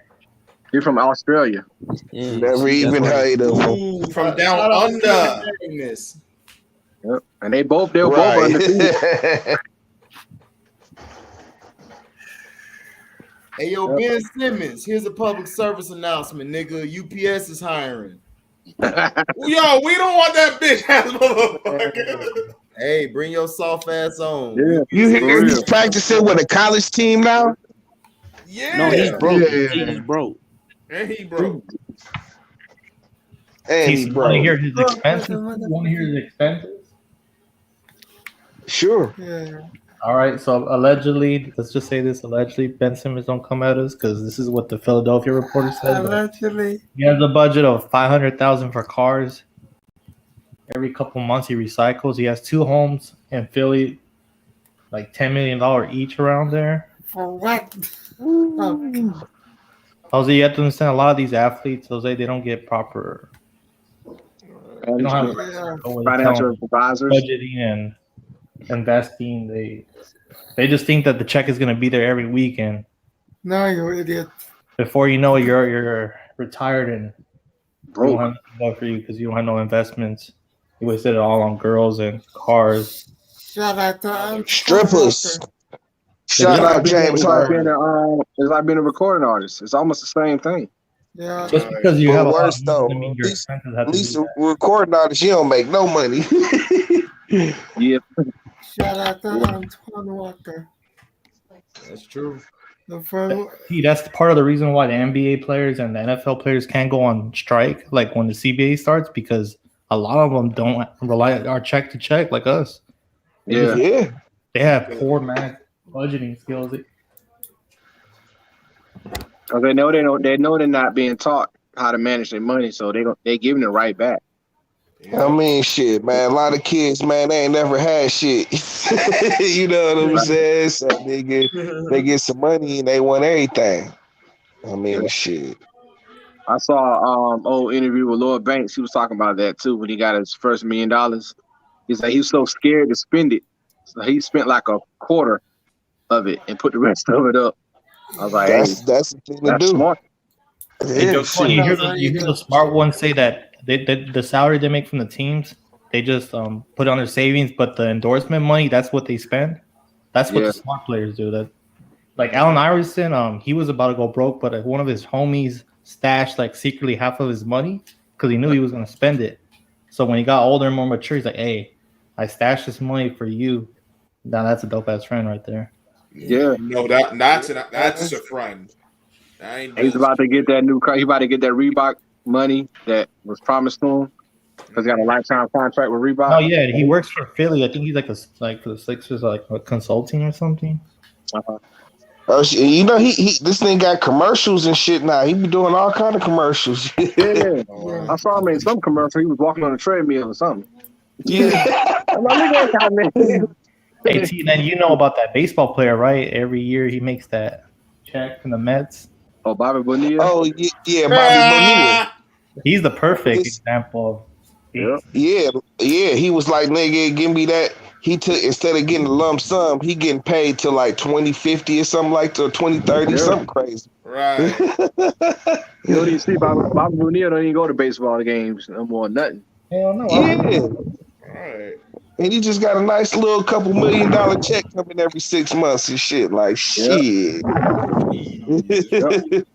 You're from Australia. Yeah, Never see, even heard of him. Ooh, from down under. Yep. And they both both Right. undefeated. Hey, yo, Ben Simmons, here's a public service announcement, nigga. UPS is hiring. Yo, we don't want that bitch ass motherfucker. Hey, bring your soft ass on. Yeah. You hear he's practicing with a college team now? Yeah. No, he's broke. Yeah. He's broke. And he broke. And Casey, he you want to hear broke. his expenses? You want to hear his expenses? Sure. Yeah. All right, so allegedly, let's just say this: allegedly, Ben Simmons don't come at us because this is what the Philadelphia reporter said. Allegedly. He has a budget of $500,000 for cars. Every couple months, he recycles. He has 2 homes in Philly, like $10 million each around there. For what? Oh, Jose, you have to understand a lot of these athletes, Jose, they don't get proper. They don't have Financial advisors. budgeting and investing. They just think that the check is going to be there every weekend. no, you idiot. Before you know it, you're retired and you Broke. don't have nothing left for you because you don't have no investments. You wasted it all on girls and cars. Shout out to Strippers. Shout out James It's like Harden. being a recording artist. It's almost the same thing. Yeah. Just because you But have a lot worse of though, money, doesn't mean your expenses have At to least be a recording artist, you don't make no money. Yeah. Shout out to Antoine Walker. That's true. The first, See, that's part of the reason why the NBA players and the NFL players can't go on strike, like when the CBA starts, because a lot of them don't rely on our check to check like us. Yeah. Yeah. They have poor math budgeting skills. Because they know they're not being taught how to manage their money, so they giving it right back. I mean, shit, man. A lot of kids, man, they ain't never had shit. You know what I'm saying? So they get some money and they want everything. I mean, shit. I saw old interview with Lloyd Banks. He was talking about that too when he got his first $1 million. He's like he was so scared to spend it, so he spent like a quarter of it and put the rest of it up. I was like, That's the thing to that's do. smart. Yeah, You shit. hear the smart ones say that the salary they make from the teams, they just put on their savings, but the endorsement money, that's what they spend. That's what Yeah. the smart players do. That, like Allen Iverson, he was about to go broke, but one of his homies stashed like secretly half of his money because he knew he was going to spend it. So when he got older and more mature, he's like, "Hey, I stashed this money for you." Now that's a dope ass friend right there. Yeah. No, that's a friend. He's about to get that new car. He's about to get that Reebok money that was promised to him because he got a lifetime contract with Reebok. Oh yeah, he works for Philly. I think he's like for the Sixers, like a consulting or something. Uh-huh. Oh, shit. You know, he this thing got commercials and shit now. He be doing all kind of commercials. Yeah. I saw him in some commercial. He was walking on a treadmill or something. Yeah. I'm like, look at that guy, man. Hey T, then you know about that baseball player, right? Every year he makes that check from the Mets. Oh, Bobby Bonilla. Oh yeah, Bobby Bonilla. He's the perfect example of Yeah. He was like, nigga, give me that. He took, instead of getting a lump sum, he getting paid to like 2050 or something like that, or 2030, something crazy. Right. You don't even see Bobby Bonilla don't even go to baseball games no more. Nothing. Hell no. Yeah. Right. And he just got a nice little couple $1 million check coming every 6 months and shit. Like, shit. Yep.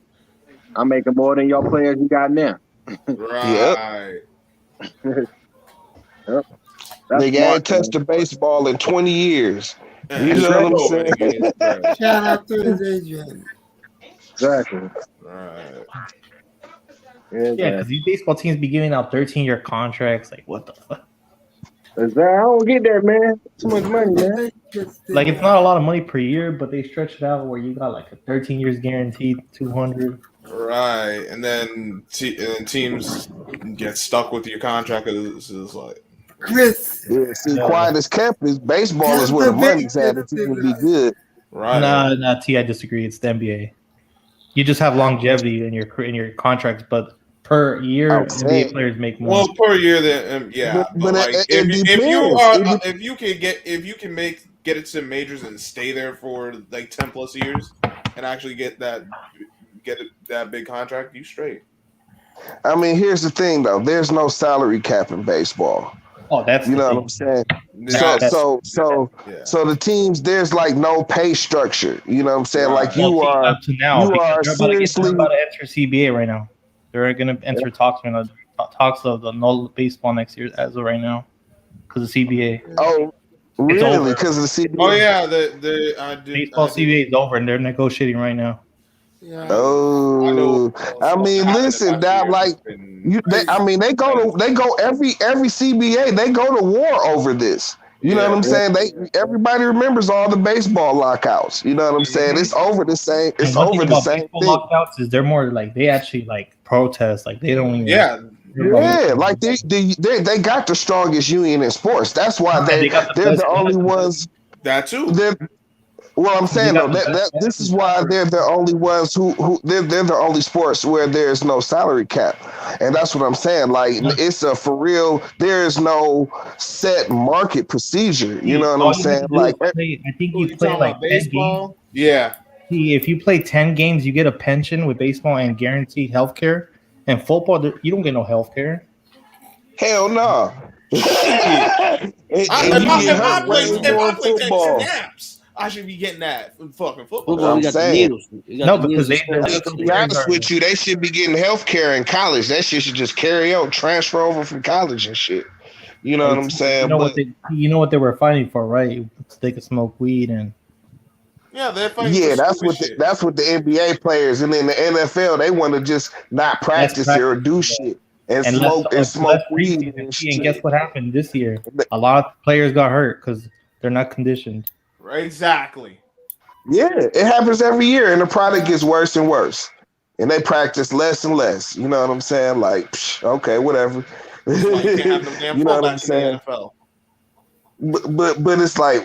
I'm making more than y'all players you got now. Right. Yep. Nigga, I ain't touched a baseball in 20 years. You know what I'm saying? Shout out to his agent. Exactly. Right. Yeah, because these baseball teams be giving out 13-year contracts. Like, what the fuck? Exactly. I don't get that, man. Too much money, man. Like, it's not a lot of money per year, but they stretch it out where you got like a 13 years guaranteed, 200. Right. And then teams get stuck with your contract. It's like, Chris. Yeah, see, quiet as kept is baseball is where the money's at. If it would be good. right. Nah, T, I disagree. It's the NBA. You just have longevity in your contracts, but per year, NBA players make more. Well, per year, then yeah. But like, if you can get it to majors and stay there for like 10 plus years, and actually get that get that big contract, you straight. I mean, here's the thing though. There's no salary cap in baseball. Oh, that's you know the what I'm saying. Yeah. So the teams, there's like no pay structure. You know what I'm saying? Right. Like you are up to now, you are they're seriously about to enter CBA right now. They're going to enter talks of the no baseball next year as of right now because of CBA. Oh, really? Because of the CBA? Oh yeah, baseball CBA is over and they're negotiating right now. Yeah. Oh, I mean, listen, that like you. They go every CBA. They go to war over this. You know what I'm saying? Everybody remembers all the baseball lockouts. You know what I'm saying? It's over the same. It's over the same thing. Lockouts is they're more like they actually like protest. Like they don't even. Yeah, like they got the strongest union in sports. That's why they're the only ones. That too. Well, I'm saying though this is why they're the only ones who they're the only sports where there's no salary cap, and that's what I'm saying. Like it's a for real. There is no set market procedure. You know what I'm saying? Like I think you play like baseball. 10 games. Yeah. See, if you play 10 games, you get a pension with baseball and guaranteed health care. And football, you don't get no health care. Hell no. If I play 10 snaps, I should be getting that in fucking football. I'm saying. Because to be honest with you, they should be getting health care in college. That shit should just carry on, transfer over from college and shit. You know what I'm saying? You know what they were fighting for, right? So they could smoke weed and. Yeah, they're fighting. Yeah, that's what the NBA players and then the NFL they want to just not practice it or do shit and smoke weed and shit. And guess what happened this year? A lot of players got hurt because they're not conditioned. Exactly. Yeah, it happens every year, and the product gets worse and worse, and they practice less and less. You know what I'm saying? Like, okay, whatever. You know what I'm saying? But it's like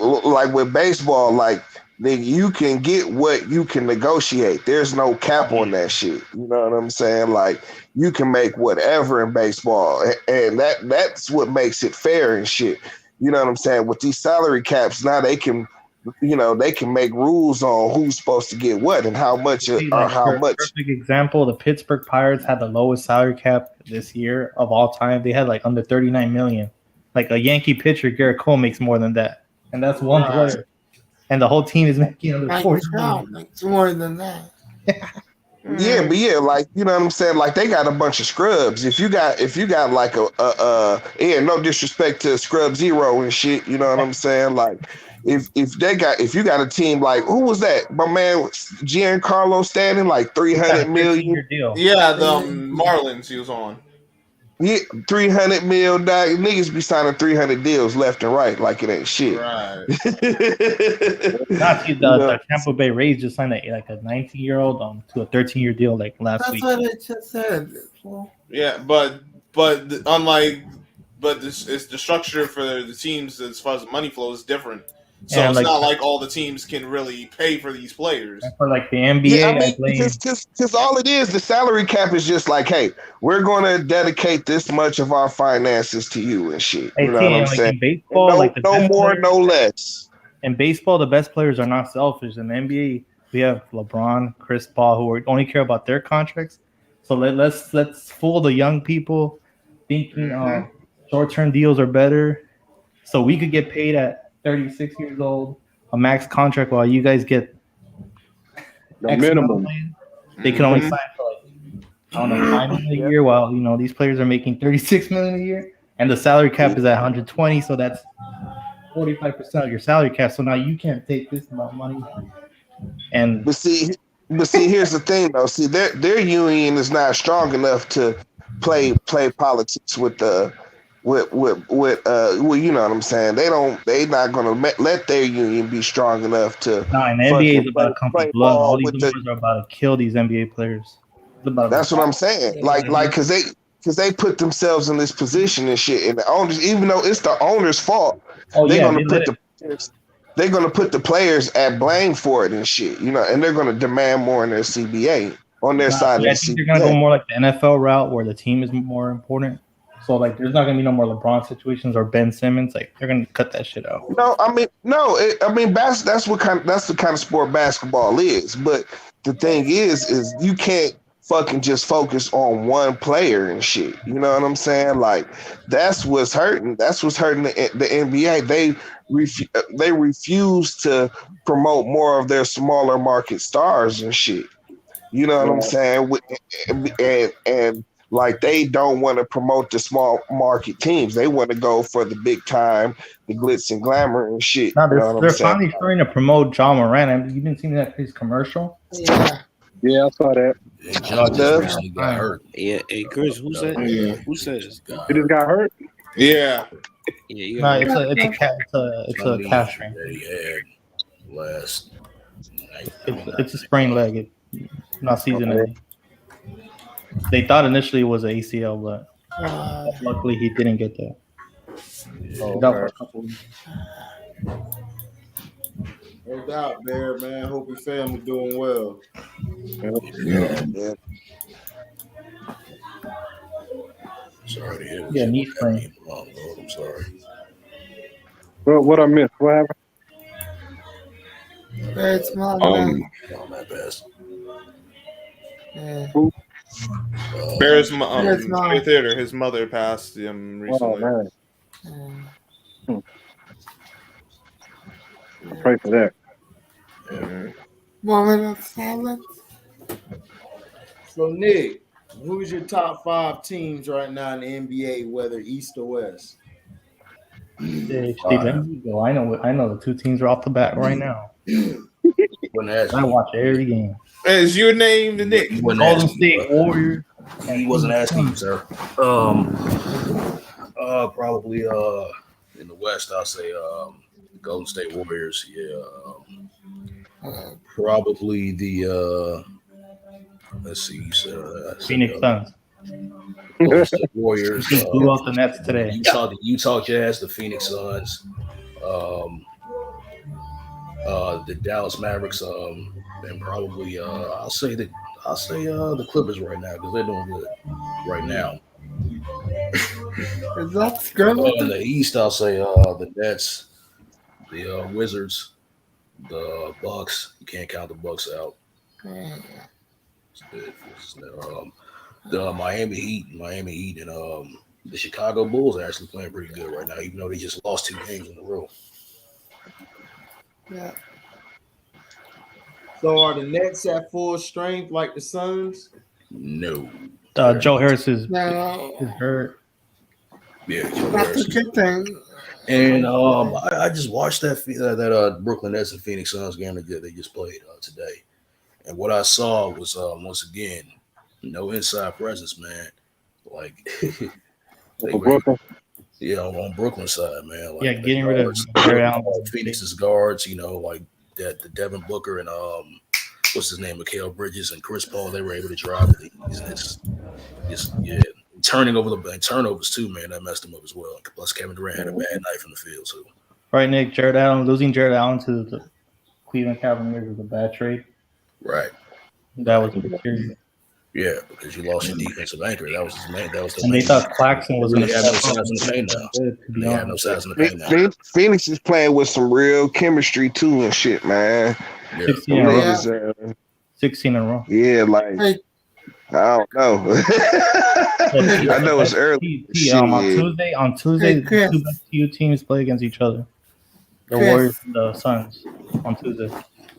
with baseball, like then you can get what you can negotiate. There's no cap on that shit. You know what I'm saying? Like you can make whatever in baseball, and that's what makes it fair and shit. You know what I'm saying? With these salary caps, now they can. You know, they can make rules on who's supposed to get what and how much or how much. Perfect example, the Pittsburgh Pirates had the lowest salary cap this year of all time. They had like under 39 million. Like a Yankee pitcher, Garrett Cole makes more than that. And that's one player. And the whole team is making under 40 million. It's more than that. Yeah, but yeah, like you know what I'm saying. Like they got a bunch of scrubs. If you got like no disrespect to Scrub Zero and shit, you know what I'm saying. Like if you got a team like who was that? My man Giancarlo Stanton, like 300 million. Yeah, the Marlins he was on. Yeah, 300 mil. Niggas be signing 300 deals left and right like it ain't shit. Right. The Tampa Bay Rays just signed like a 19-year-old to a 13-year deal like last week. That's what I just said. Yeah, but this is the structure for the teams as far as the money flow is different. So it's not like all the teams can really pay for these players. For like the NBA, because all it is, the salary cap is just like, hey, we're going to dedicate this much of our finances to you and shit. You know what I'm saying? In baseball, no more, no less. In baseball, the best players are not selfish. In the NBA, we have LeBron, Chris Paul, who only care about their contracts. So let's fool the young people thinking short-term deals are better, so we could get paid at 36 years old, a max contract, while you guys get the minimum. They can only sign for like, $5 million a year, while these players are making 36 million a year, and the salary cap is at 120, so that's 45% of your salary cap. So now you can't take this amount of money. And but see, here's the thing though. See, their union is not strong enough to play politics with the. With you know what I'm saying? They not gonna let their union be strong enough to. No, and the NBA is about to come from blood. All these numbers are about to kill these NBA players. That's what I'm saying. Like, because they put themselves in this position and shit, and the owners, even though it's the owner's fault, they're gonna put the players at blame for it and shit. And they're gonna demand more in their CBA on their side. I think they're gonna go more like the NFL route, where the team is more important. So there's not gonna be no more LeBron situations or Ben Simmons. Like they're gonna cut that shit out. No, that's the kind of sport basketball is. But the thing is you can't fucking just focus on one player and shit. You know what I'm saying? Like that's what's hurting. That's what's hurting the NBA. They refuse to promote more of their smaller market stars and shit. You know what I'm saying? And like they don't want to promote the small market teams. They want to go for the big time, the glitz and glamour and shit. No, You know what they're I'm saying? finally starting to promote John Moran. I mean, you didn't see that his commercial? Yeah, I saw that. And John just recently got hurt. Yeah, hey Chris, who said? Who says? He just got hurt. Yeah. Yeah, you No, got it's a calf strain. That he had last night. It's a sprained leg. Not season ending. They thought initially it was an ACL, but luckily he didn't get that. He's out for a couple weeks. No doubt there, man. Hope your family doing well. Yeah. Sorry to hear. Yeah, knee sprain. Oh, Lord, I'm sorry. Well, what I missed? What happened? It's my Oh, my best. Bear's Bear's mom. theater. His mother passed recently. Oh man. Pray for that. Moment of silence. So Nick, who's your top 5 teams right now in the NBA, whether East or West? Hey, Steve, let me go. I know the two teams are off the bat right now. I watch every game. Is your name the Nick? Golden State Warriors. He wasn't asking you, sir. Probably in the West, I'll say Golden State Warriors. Yeah. Probably the let's see, you said Phoenix Suns. Golden State Warriors. Blew out the Nets today. The Utah Jazz, the Phoenix Suns, the Dallas Mavericks, and probably I'll say the Clippers right now because they're doing good right now. That's good. In the East, I'll say the Nets, the Wizards, the Bucks. You can't count the Bucks out. The Miami Heat, and the Chicago Bulls are actually playing pretty good right now, even though they just lost 2 games in a row. Yeah. So are the Nets at full strength like the Suns? No. Joe Harris is No. hurt. Yeah, Joe That's Harris. a good thing. And I just watched that Brooklyn Nets and Phoenix Suns game that they just played today, and what I saw was once again no inside presence, man. Like they were, on Brooklyn side, man. Like, Yeah, getting rid of Phoenix's guards, like that the Devin Booker and what's his name, Mikal Bridges and Chris Paul. They were able to drive turnovers too, man. That messed them up as well. Plus, Kevin Durant had a bad night from the field too. Right, Nick. Losing Jared Allen to the Cleveland Cavaliers was a bad trade. Right. That was a big series. Yeah, because you lost your defensive anchor. That was his main. That was the And they thought Claxton was going to have no size in the paint now. They have no size in the paint now. Phoenix is playing with some real chemistry too and shit, man. 16 in a row. 16 in a row. Yeah, like I don't know. I know it's early. On Tuesday, the two best TU teams play against each other. The Warriors and the Suns on Tuesday.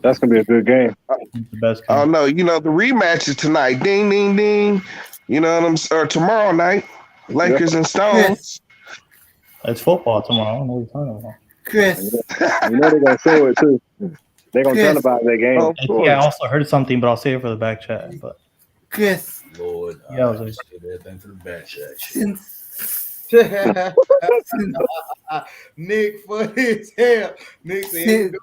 That's gonna be a good game. The best game. Oh no, the rematch is tonight. Ding, ding, ding. You know what I'm saying? Or tomorrow night, Lakers and Stones. It's football tomorrow. I don't know what you're talking about. Chris. You know they're gonna show it too. They're gonna tell about that game. I also heard something, but I'll say it for the back chat. But Chris. Lord, yeah, I was like, everything for the back chat. Nick, funny as hell. Nick said